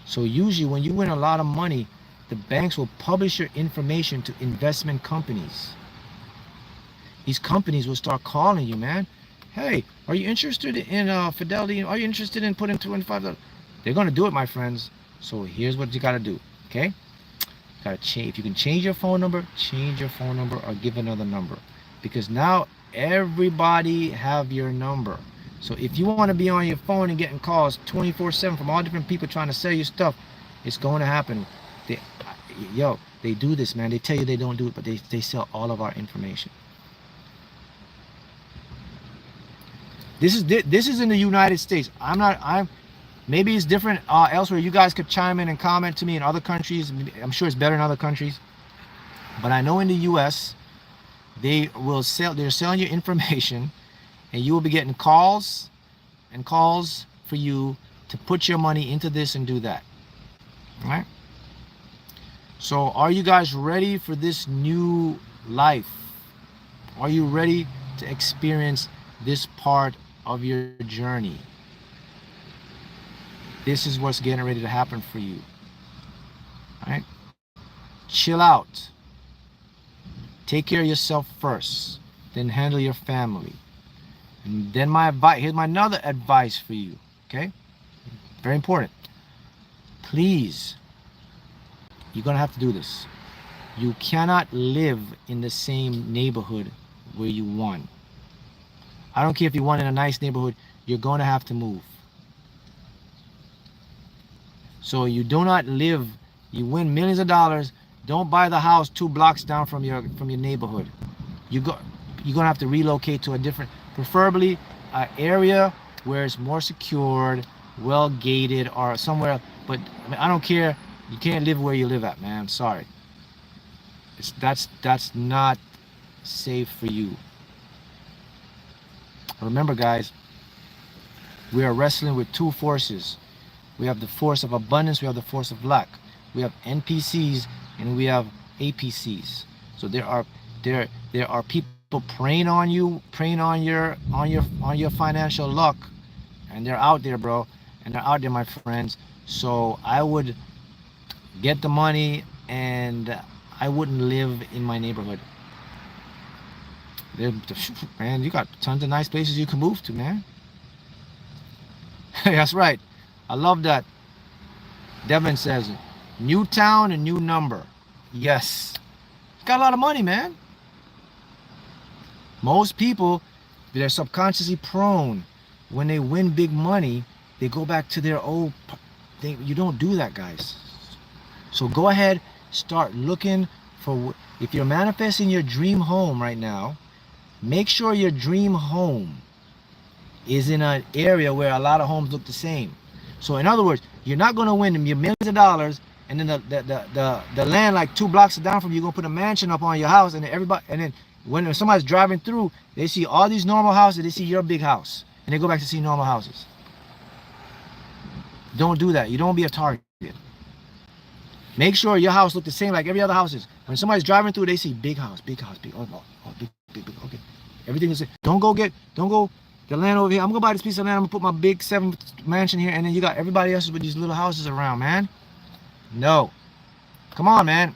So usually when you win a lot of money, the banks will publish your information to investment companies. These companies will start calling you, man. Hey, are you interested in Fidelity? Are you interested in putting $25? They're going to do it, my friends. So here's what you got to do, okay? Got to change. If you can change your phone number, change your phone number or give another number. Because now everybody have your number. So if you want to be on your phone and getting calls 24/7 from all different people trying to sell you stuff, it's going to happen. They do this, man. They tell you they don't do it, but they sell all of our information. This is in the United States. Maybe it's different elsewhere. You guys could chime in and comment to me in other countries. I'm sure it's better in other countries. But I know in the US, they're selling your information, and you will be getting calls for you to put your money into this and do that. All right? So are you guys ready for this new life? Are you ready to experience this part of your journey? This is what's getting ready to happen for you. All right? Chill out. Take care of yourself first, then handle your family. And then here's my another advice for you, okay? Very important. Please, you're gonna have to do this. You cannot live in the same neighborhood where you won. I don't care if you won in a nice neighborhood, you're gonna have to move. So you do not live, you win millions of dollars, don't buy the house 2 blocks down from your neighborhood. You're gonna have to relocate to a different, preferably an area where it's more secured, well gated, or somewhere. But I mean, I don't care. You can't live where you live at, man. I'm sorry. That's not safe for you. Remember, guys, we are wrestling with 2 forces. We have the force of abundance. We have the force of lack. We have NPCs and we have APCs. So there are people preying on you, preying on your financial luck, and they're out there, bro, and they're out there, my friends. So I would get the money, and I wouldn't live in my neighborhood. Man, you got tons of nice places you can move to, man. That's right. I love that. Devin says, new town and new number. Yes. You got a lot of money, man. Most people, they're subconsciously prone. When they win big money, they go back to their old thing. You don't do that, guys. So go ahead, start looking for, if you're manifesting your dream home right now, make sure your dream home is in an area where a lot of homes look the same. So in other words, you're not going to win your millions of dollars, and then the land like 2 blocks down from you, you're going to put a mansion up on your house, and then everybody, and then when somebody's driving through, they see all these normal houses, they see your big house, and they go back to see normal houses. Don't do that. You don't be a target. Make sure your house look the same like every other houses. When somebody's driving through, they see big house, big, big, okay. Everything is, don't go the land over here. I'm gonna buy this piece of land. I'm gonna put my big 7 mansion here, and then you got everybody else with these little houses around, man. No, come on, man.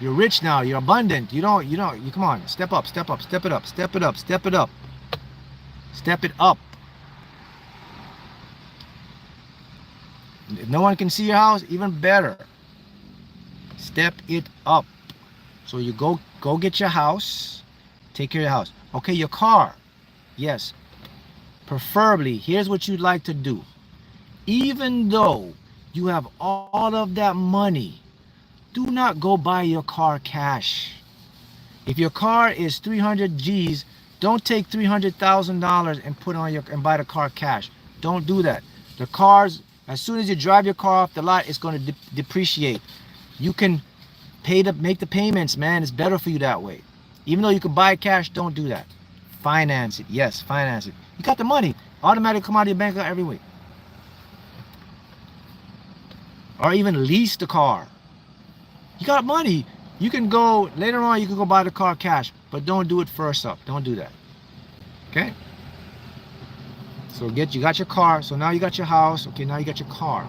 You're rich now. You're abundant. You come on. Step up, step up, step it up, step it up, step it up, step it up. If no one can see your house, even better. Step it up. So you go get your house. Take care of your house. Okay, your car. Yes. Preferably, here's what you'd like to do. Even though you have all of that money, do not go buy your car cash. If your car is 300 G's, don't take $300,000 and put on and buy the car cash. Don't do that. The cars, as soon as you drive your car off the lot, it's going to depreciate. You can make the payments, man. It's better for you that way. Even though you can buy cash, don't do that. Finance it. Yes, finance it. You got the money. Automatically come out of your bank account every week. Or even lease the car. You got money. You can go, later on, you can go buy the car cash. But don't do it first up. Don't do that. Okay? So you got your car. So now you got your house. Okay, now you got your car.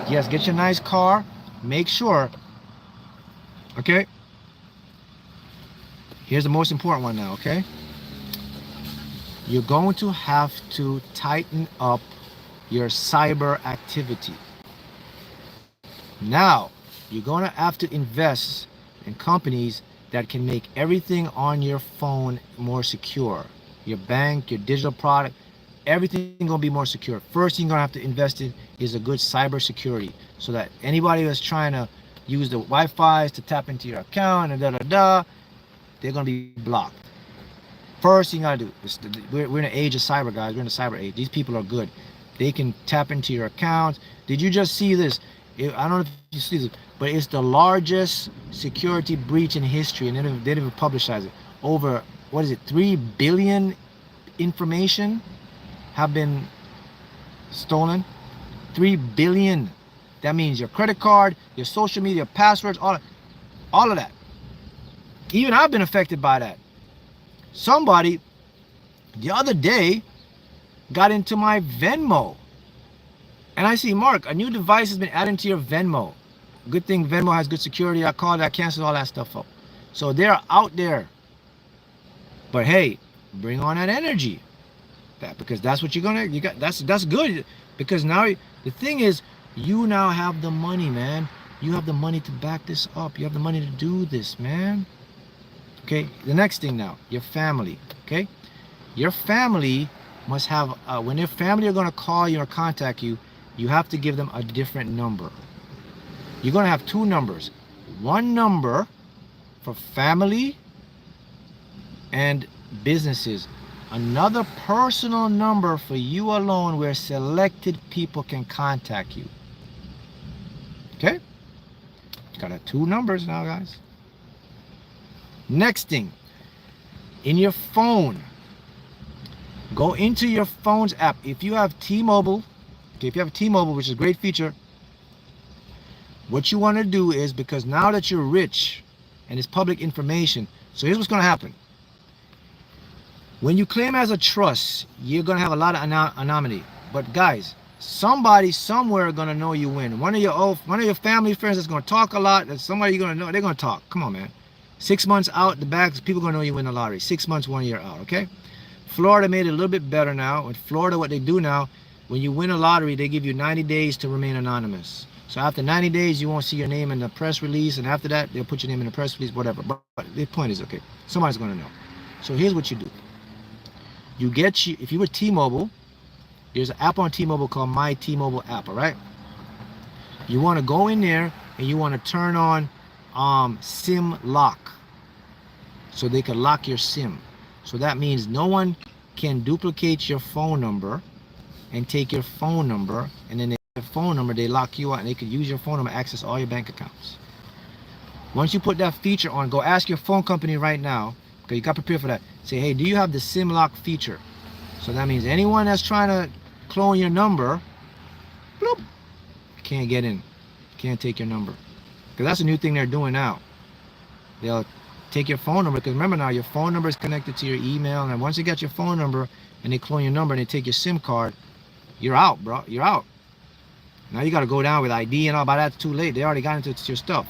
Yes, get your nice car. Make sure. Okay? Here's the most important one now, okay? You're going to have to tighten up your cyber activity. Now, you're going to have to invest in companies that can make everything on your phone more secure. Your bank, your digital product, everything going to be more secure. First thing you're going to have to invest in is a good cyber security, so that anybody that's trying to use the Wi-Fi's to tap into your account and they're going to be blocked. First thing you got to do is, we're in an age of cyber, guys. We're in a cyber age. These people are good. They can tap into your accounts. Did you just see this? I don't know if you see this, but it's the largest security breach in history, and they didn't even publicize it. Over, 3 billion information have been stolen. 3 billion. That means your credit card, your social media passwords, all of that. Even I've been affected by that. Somebody the other day got into my Venmo, and I see, Mark, a new device has been added to your Venmo. Good thing Venmo has good security. I called, I canceled all that stuff up. So they're out there. But hey, bring on that energy. Because that's what you got. That's good. Because now the thing is, you now have the money, man. You have the money to back this up. You have the money to do this, man. Okay, the next thing now, your family. Okay, your family must have, when your family are going to call you or contact you, you have to give them a different number. You're going to have 2 numbers. One number for family and businesses. Another personal number for you alone, where selected people can contact you. Okay? You got 2 numbers now, guys. Next thing, in your phone, go into your phone's app. If you have T-Mobile, okay, if you have T-Mobile, which is a great feature, what you want to do is, because now that you're rich and it's public information, so here's what's going to happen. When you claim as a trust, you're going to have a lot of anonymity. But guys, somebody somewhere going to know you win. One of your family friends that's going to talk a lot, that's somebody you're going to know, they're going to talk. Come on, man. 6 months out, the bags, people gonna know you win the lottery. 6 months, 1 year out, okay? Florida made it a little bit better now. In Florida, what they do now, when you win a lottery, they give you 90 days to remain anonymous. So after 90 days, you won't see your name in the press release, and after that, they'll put your name in the press release, whatever. But the point is, okay, somebody's gonna know. So here's what you do. You get, if you were T-Mobile, there's an app on T-Mobile called My T-Mobile app, all right? You wanna go in there, and you wanna turn on SIM lock, so they can lock your SIM. So that means no one can duplicate your phone number and take your phone number, and then the phone number, they lock you out, and they could use your phone number to access all your bank accounts. Once you put that feature on, go ask your phone company right now, because you got prepared for that. Say, hey, do you have the SIM lock feature? So that means anyone that's trying to clone your number, bloop, can't get in, can't take your number. Because that's a new thing they're doing now. They'll take your phone number, because remember now, your phone number is connected to your email, and once you get your phone number and they clone your number and they take your SIM card, you're out, bro. You're out. Now you got to go down with ID and all. By that's too late. They already got into your stuff.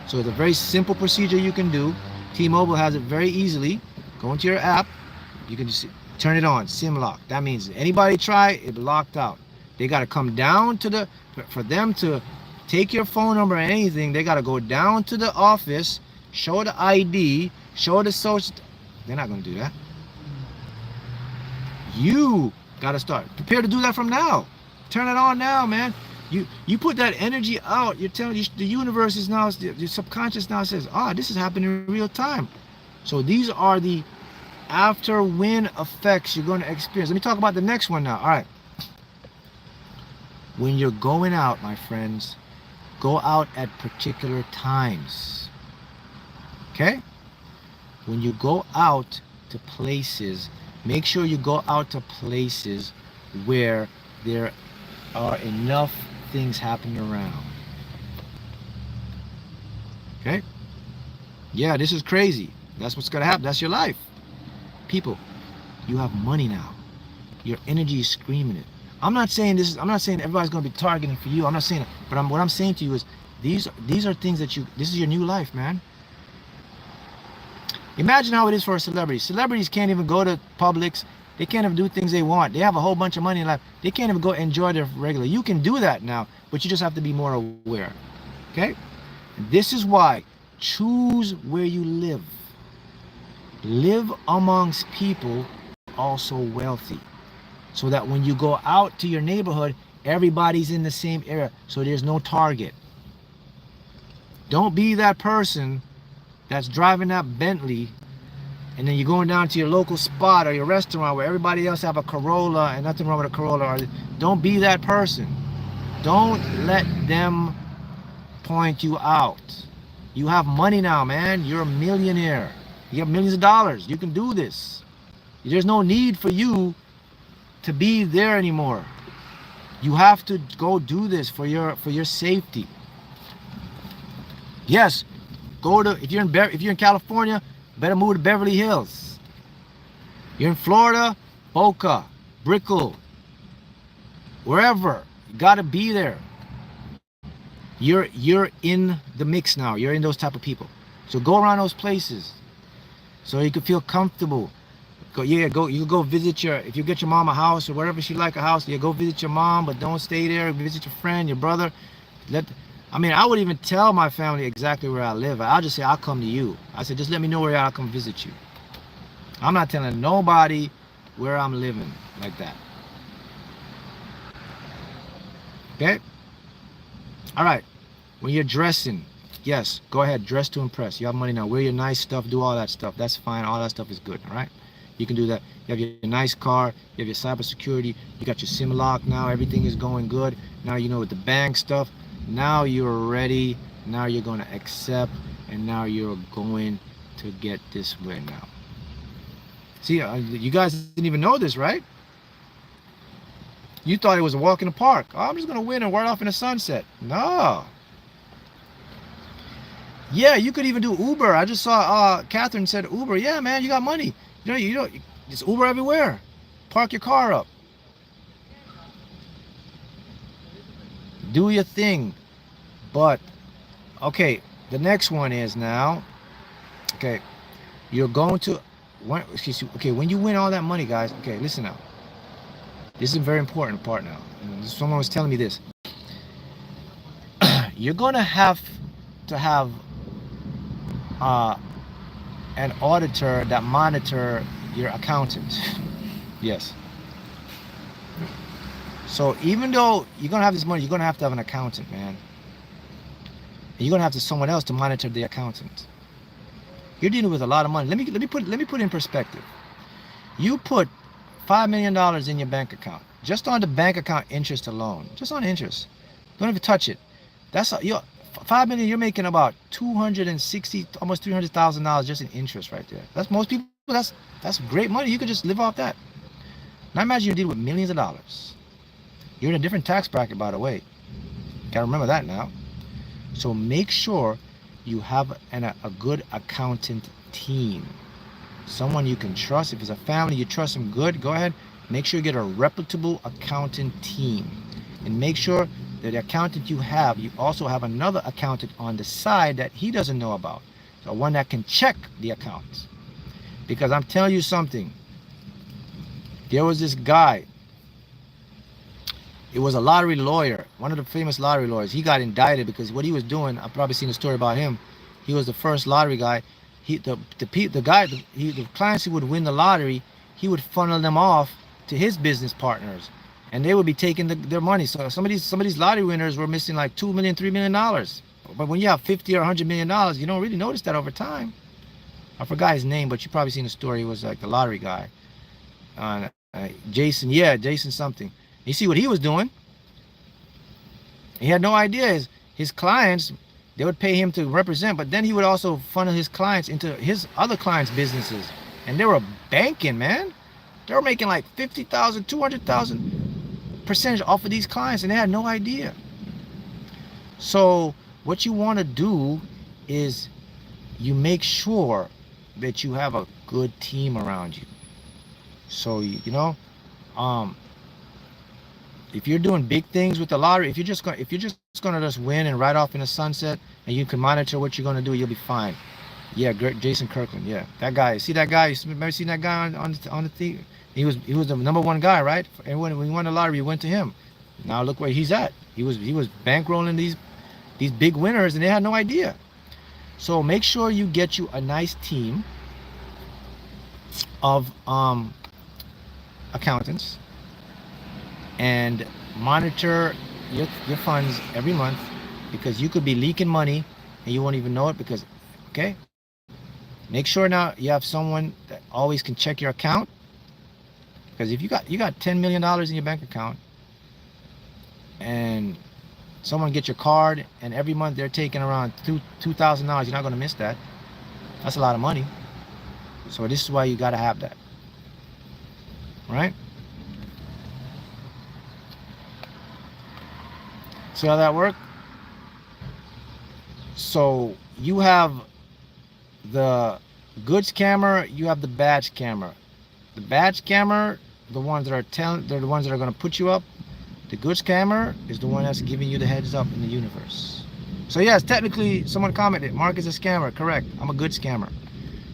So it's a very simple procedure you can do. T-Mobile has it very easily. Go into your app. You can just turn it on, SIM lock. That means anybody try it, locked out. They got to come down to the, for them to take your phone number or anything, they got to go down to the office, show the ID, show the social. They're not going to do that. You got to start. Prepare to do that from now. Turn it on now, man. You put that energy out. You're telling the universe is now, your subconscious now says, this is happening in real time. So these are the after win effects you're going to experience. Let me talk about the next one now. All right. When you're going out, my friends, go out at particular times. Okay? When you go out to places, make sure you go out to places where there are enough things happening around. Okay? Yeah, this is crazy. That's what's gonna happen. That's your life. People, you have money now. Your energy is screaming it. I'm not saying I'm not saying everybody's gonna be targeting for you. I'm not saying it. But what I'm saying to you is these are things that this is your new life, man. Imagine how it is for a celebrity. Celebrities can't even go to Publix. They can't even do things they want. They have a whole bunch of money in life. They can't even go enjoy their regular. You can do that now, but you just have to be more aware. Okay? This is why choose where you live. Live amongst people also wealthy, so that when you go out to your neighborhood, everybody's in the same area, so there's no target. Don't be that person that's driving that Bentley and then you're going down to your local spot or your restaurant where everybody else have a Corolla and nothing wrong with a Corolla. Don't be that person. Don't let them point you out. You have money now, man. You're a millionaire. You have millions of dollars. You can do this. There's no need for you to be there anymore. You have to go do this for your safety. Yes, go to, if you're in California, better move to Beverly Hills. You're in Florida, Boca, Brickell, wherever. You gotta be there. You're in the mix now. You're in those type of people. So go around those places so you can feel comfortable. You go visit if you get your mom a house or wherever she like a house, go visit your mom, but don't stay there. Visit your friend, your brother. I would even tell my family exactly where I live. I'll just say, I'll come to you. I said, just let me know where I'll come visit you. I'm not telling nobody where I'm living like that. Okay? All right. When you're dressing, yes, go ahead, dress to impress. You have money now. Wear your nice stuff, do all that stuff. That's fine. All that stuff is good, all right? You can do that. You have your nice car, you have your cybersecurity, you got your SIM lock now, everything is going good. Now you know with the bank stuff, now you're ready, now you're going to accept, and now you're going to get this way now. See, you guys didn't even know this, right? You thought it was a walk in the park. Oh, I'm just going to win and wear off in the sunset. No. Yeah, you could even do Uber. I just saw Catherine said Uber. Yeah, man, you got money. You know, it's Uber everywhere. Park your car up. Do your thing. But, okay, the next one is now, Okay, you're going to, okay, when you win all that money, guys, okay, listen now. This is a very important part now. Someone was telling me this. You're going to have uh, an auditor that monitor your accountant. Yes. So even though you're going to have this money, you're going to have an accountant, man. And you're going to have someone else to monitor the accountant. You're dealing with a lot of money. Let me put it in perspective. You put $5 million in your bank account, just on the bank account interest alone, just on interest. Don't even touch it. That's $5 million. You're making about $260, almost $300,000 just in interest right there. That's most people. That's great money. You could just live off that. Now imagine you're dealing with millions of dollars. You're in a different tax bracket, by the way. Gotta remember that now. So make sure you have a good accountant team. Someone you can trust. If it's a family you trust them good, go ahead. Make sure you get a reputable accountant team. And make sure that the accountant you also have another accountant on the side that he doesn't know about. So one that can check the accounts. Because I'm telling you something. There was this guy. It was a lottery lawyer, one of the famous lottery lawyers. He got indicted because what he was doing, I've probably seen a story about him. He was the first lottery guy. The clients who would win the lottery, he would funnel them off to his business partners, and they would be taking their money. So some of these lottery winners were missing like $2 million, $3 million. But when you have $50 or $100 million, you don't really notice that over time. I forgot his name, but you probably seen the story. He was like the lottery guy. Jason something. You see what he was doing? He had no idea. His clients, they would pay him to represent, but then he would also funnel his clients into his other clients' businesses. And they were banking, man. They were making like 50,000, 200,000 percentage off of these clients, and they had no idea. So what you want to do is you make sure that you have a good team around you. So, if you're doing big things with the lottery, if you're just gonna just win and ride off in the sunset, and you can monitor what you're gonna do, you'll be fine. Yeah, Jason Kirkland. Yeah, that guy. See that guy? You remember seeing that guy on the thing? He was the #1 guy, right? And when we won the lottery, we went to him. Now look where he's at. He was bankrolling these big winners, and they had no idea. So make sure you get you a nice team of accountants, and monitor your funds every month, because you could be leaking money and you won't even know it. Because make sure now you have someone that always can check your account, because if you got $10 million in your bank account and someone gets your card and every month they're taking around $2,000, you're not going to miss that. That's a lot of money. So this is why you got to have that, right? See how that works? So you have the good scammer, you have the bad scammer. The bad scammer, they're the ones that are going to put you up. The good scammer is the one that's giving you the heads up in the universe. So yes, technically someone commented, Mark is a scammer. Correct. I'm a good scammer.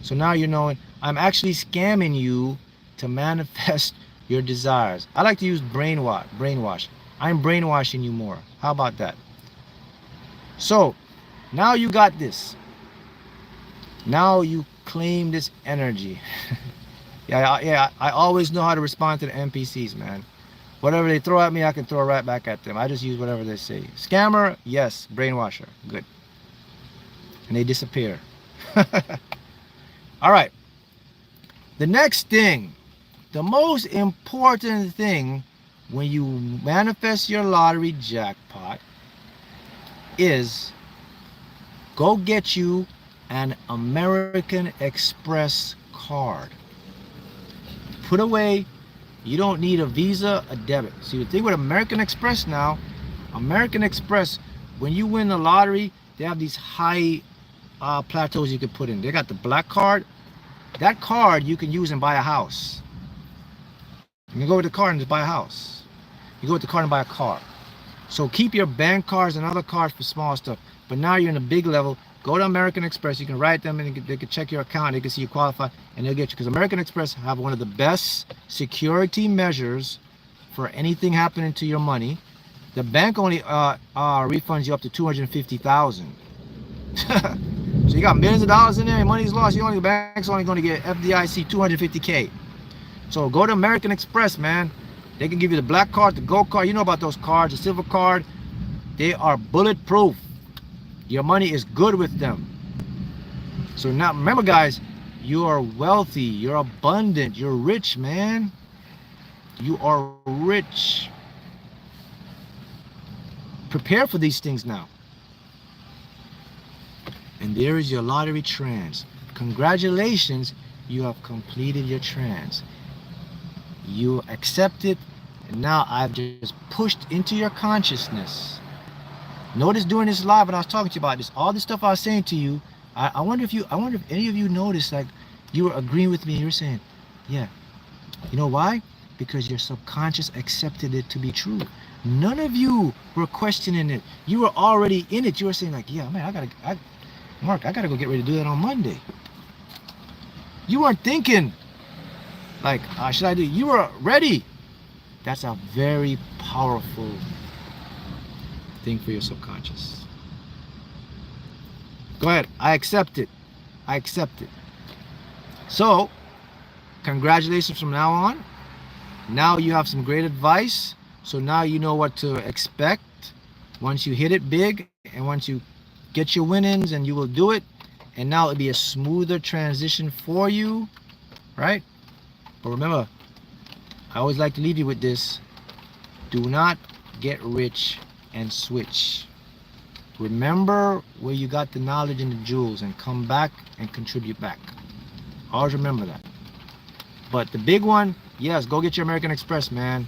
So now you're knowing I'm actually scamming you to manifest your desires. I like to use brainwash. I'm brainwashing you more. How about that? So now you got this. Now you claim this energy. Yeah, I always know how to respond to the NPCs, man. Whatever they throw at me, I can throw right back at them. I just use whatever they say. Scammer, yes. Brainwasher, good. And they disappear. All right. The next thing, the most important thing when you manifest your lottery jackpot is go get you an American Express card. Put away, you don't need a Visa, a debit. See, the thing with American Express now, American Express, when you win the lottery, they have these high plateaus you can put in. They got the black card. That card you can use and buy a house. You can go with the card and just buy a house. You go with the card and buy a car. So keep your bank cards and other cards for small stuff. But now you're in a big level. Go to American Express. You can write them and they can check your account. They can see you qualify and they'll get you. Because American Express have one of the best security measures for anything happening to your money. The bank only refunds you up to $250,000. So you got millions of dollars in there and money's lost. The bank's only going to get FDIC $250K. So go to American Express, man. They can give you the black card, the gold card. You know about those cards, the silver card. They are bulletproof. Your money is good with them. So now, remember, guys, you are wealthy. You're abundant. You're rich, man. You are rich. Prepare for these things now. And there is your lottery trance. Congratulations, you have completed your trance. You accept it, and now I've just pushed into your consciousness. Notice during this live when I was talking to you about this, all the stuff I was saying to you, I wonder if any of you noticed, like, you were agreeing with me. You were saying, yeah. You know why? Because your subconscious accepted it to be true. None of you were questioning it. You were already in it. You were saying, like, yeah, man, Mark, I gotta go get ready to do that on Monday. You weren't thinking, like, should I do? You were ready. That's a very powerful thing for your subconscious. Go ahead. I accept it. I accept it. So, congratulations from now on. Now you have some great advice. So now you know what to expect once you hit it big and once you get your winnings, and you will do it. And now it'll be a smoother transition for you, right? But remember, I always like to leave you with this. Do not get rich and switch. Remember where you got the knowledge and the jewels and come back and contribute back. Always remember that. But the big one, yes, go get your American Express, man.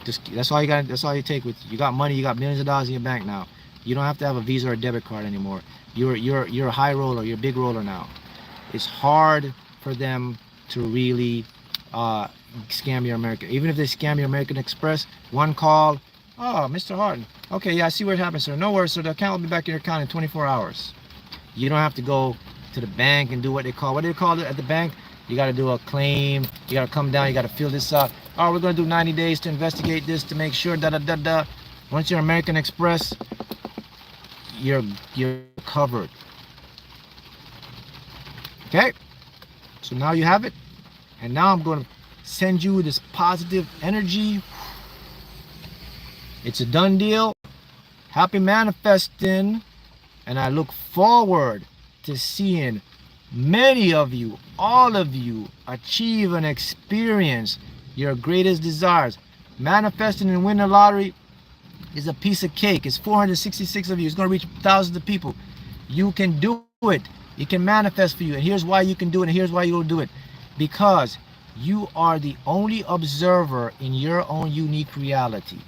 That's all you got. That's all you take with you. You got money. You got millions of dollars in your bank now. You don't have to have a Visa or a debit card anymore. You're a high roller. You're a big roller now. It's hard for them to really scam your American. Even if they scam your American Express, one call. Oh, Mr. Haughton. Okay, yeah, I see what happened, sir. No worries, sir. The account will be back in your account in 24 hours. You don't have to go to the bank and do what do they call it at the bank? You got to do a claim. You got to come down. You got to fill this out. Oh, we're going to do 90 days to investigate this to make sure. Once you're American Express, you're covered. Okay? So now you have it. And now I'm going to send you this positive energy. It's a done deal. Happy manifesting. And I look forward to seeing many of you, all of you, achieve and experience your greatest desires. Manifesting and winning the lottery is a piece of cake. It's 466 of you. It's going to reach thousands of people. You can do it. It can manifest for you. And here's why you can do it. And here's why you'll do it. Because you are the only observer in your own unique reality.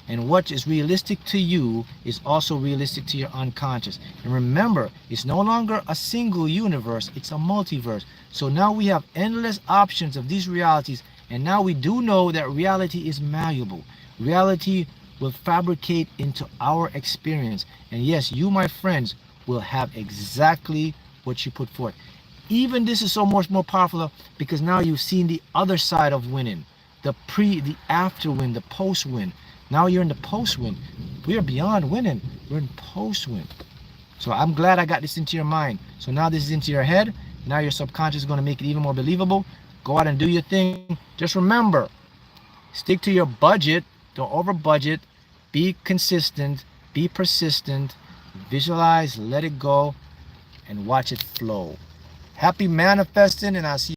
And what is realistic to you is also realistic to your unconscious. And remember, it's no longer a single universe, it's a multiverse. So now we have endless options of these realities. And now we do know that reality is malleable. Reality will fabricate into our experience. And yes, you, my friends, will have exactly what you put forth. Even this is so much more powerful because now you've seen the other side of winning. The after win, the post win. Now you're in the post win. We are beyond winning. We're in post win. So I'm glad I got this into your mind. So now this is into your head. Now your subconscious is going to make it even more believable. Go out and do your thing. Just remember, stick to your budget. Don't over budget. Be consistent. Be persistent. Visualize, let it go, and watch it flow. Happy manifesting, and I'll see you.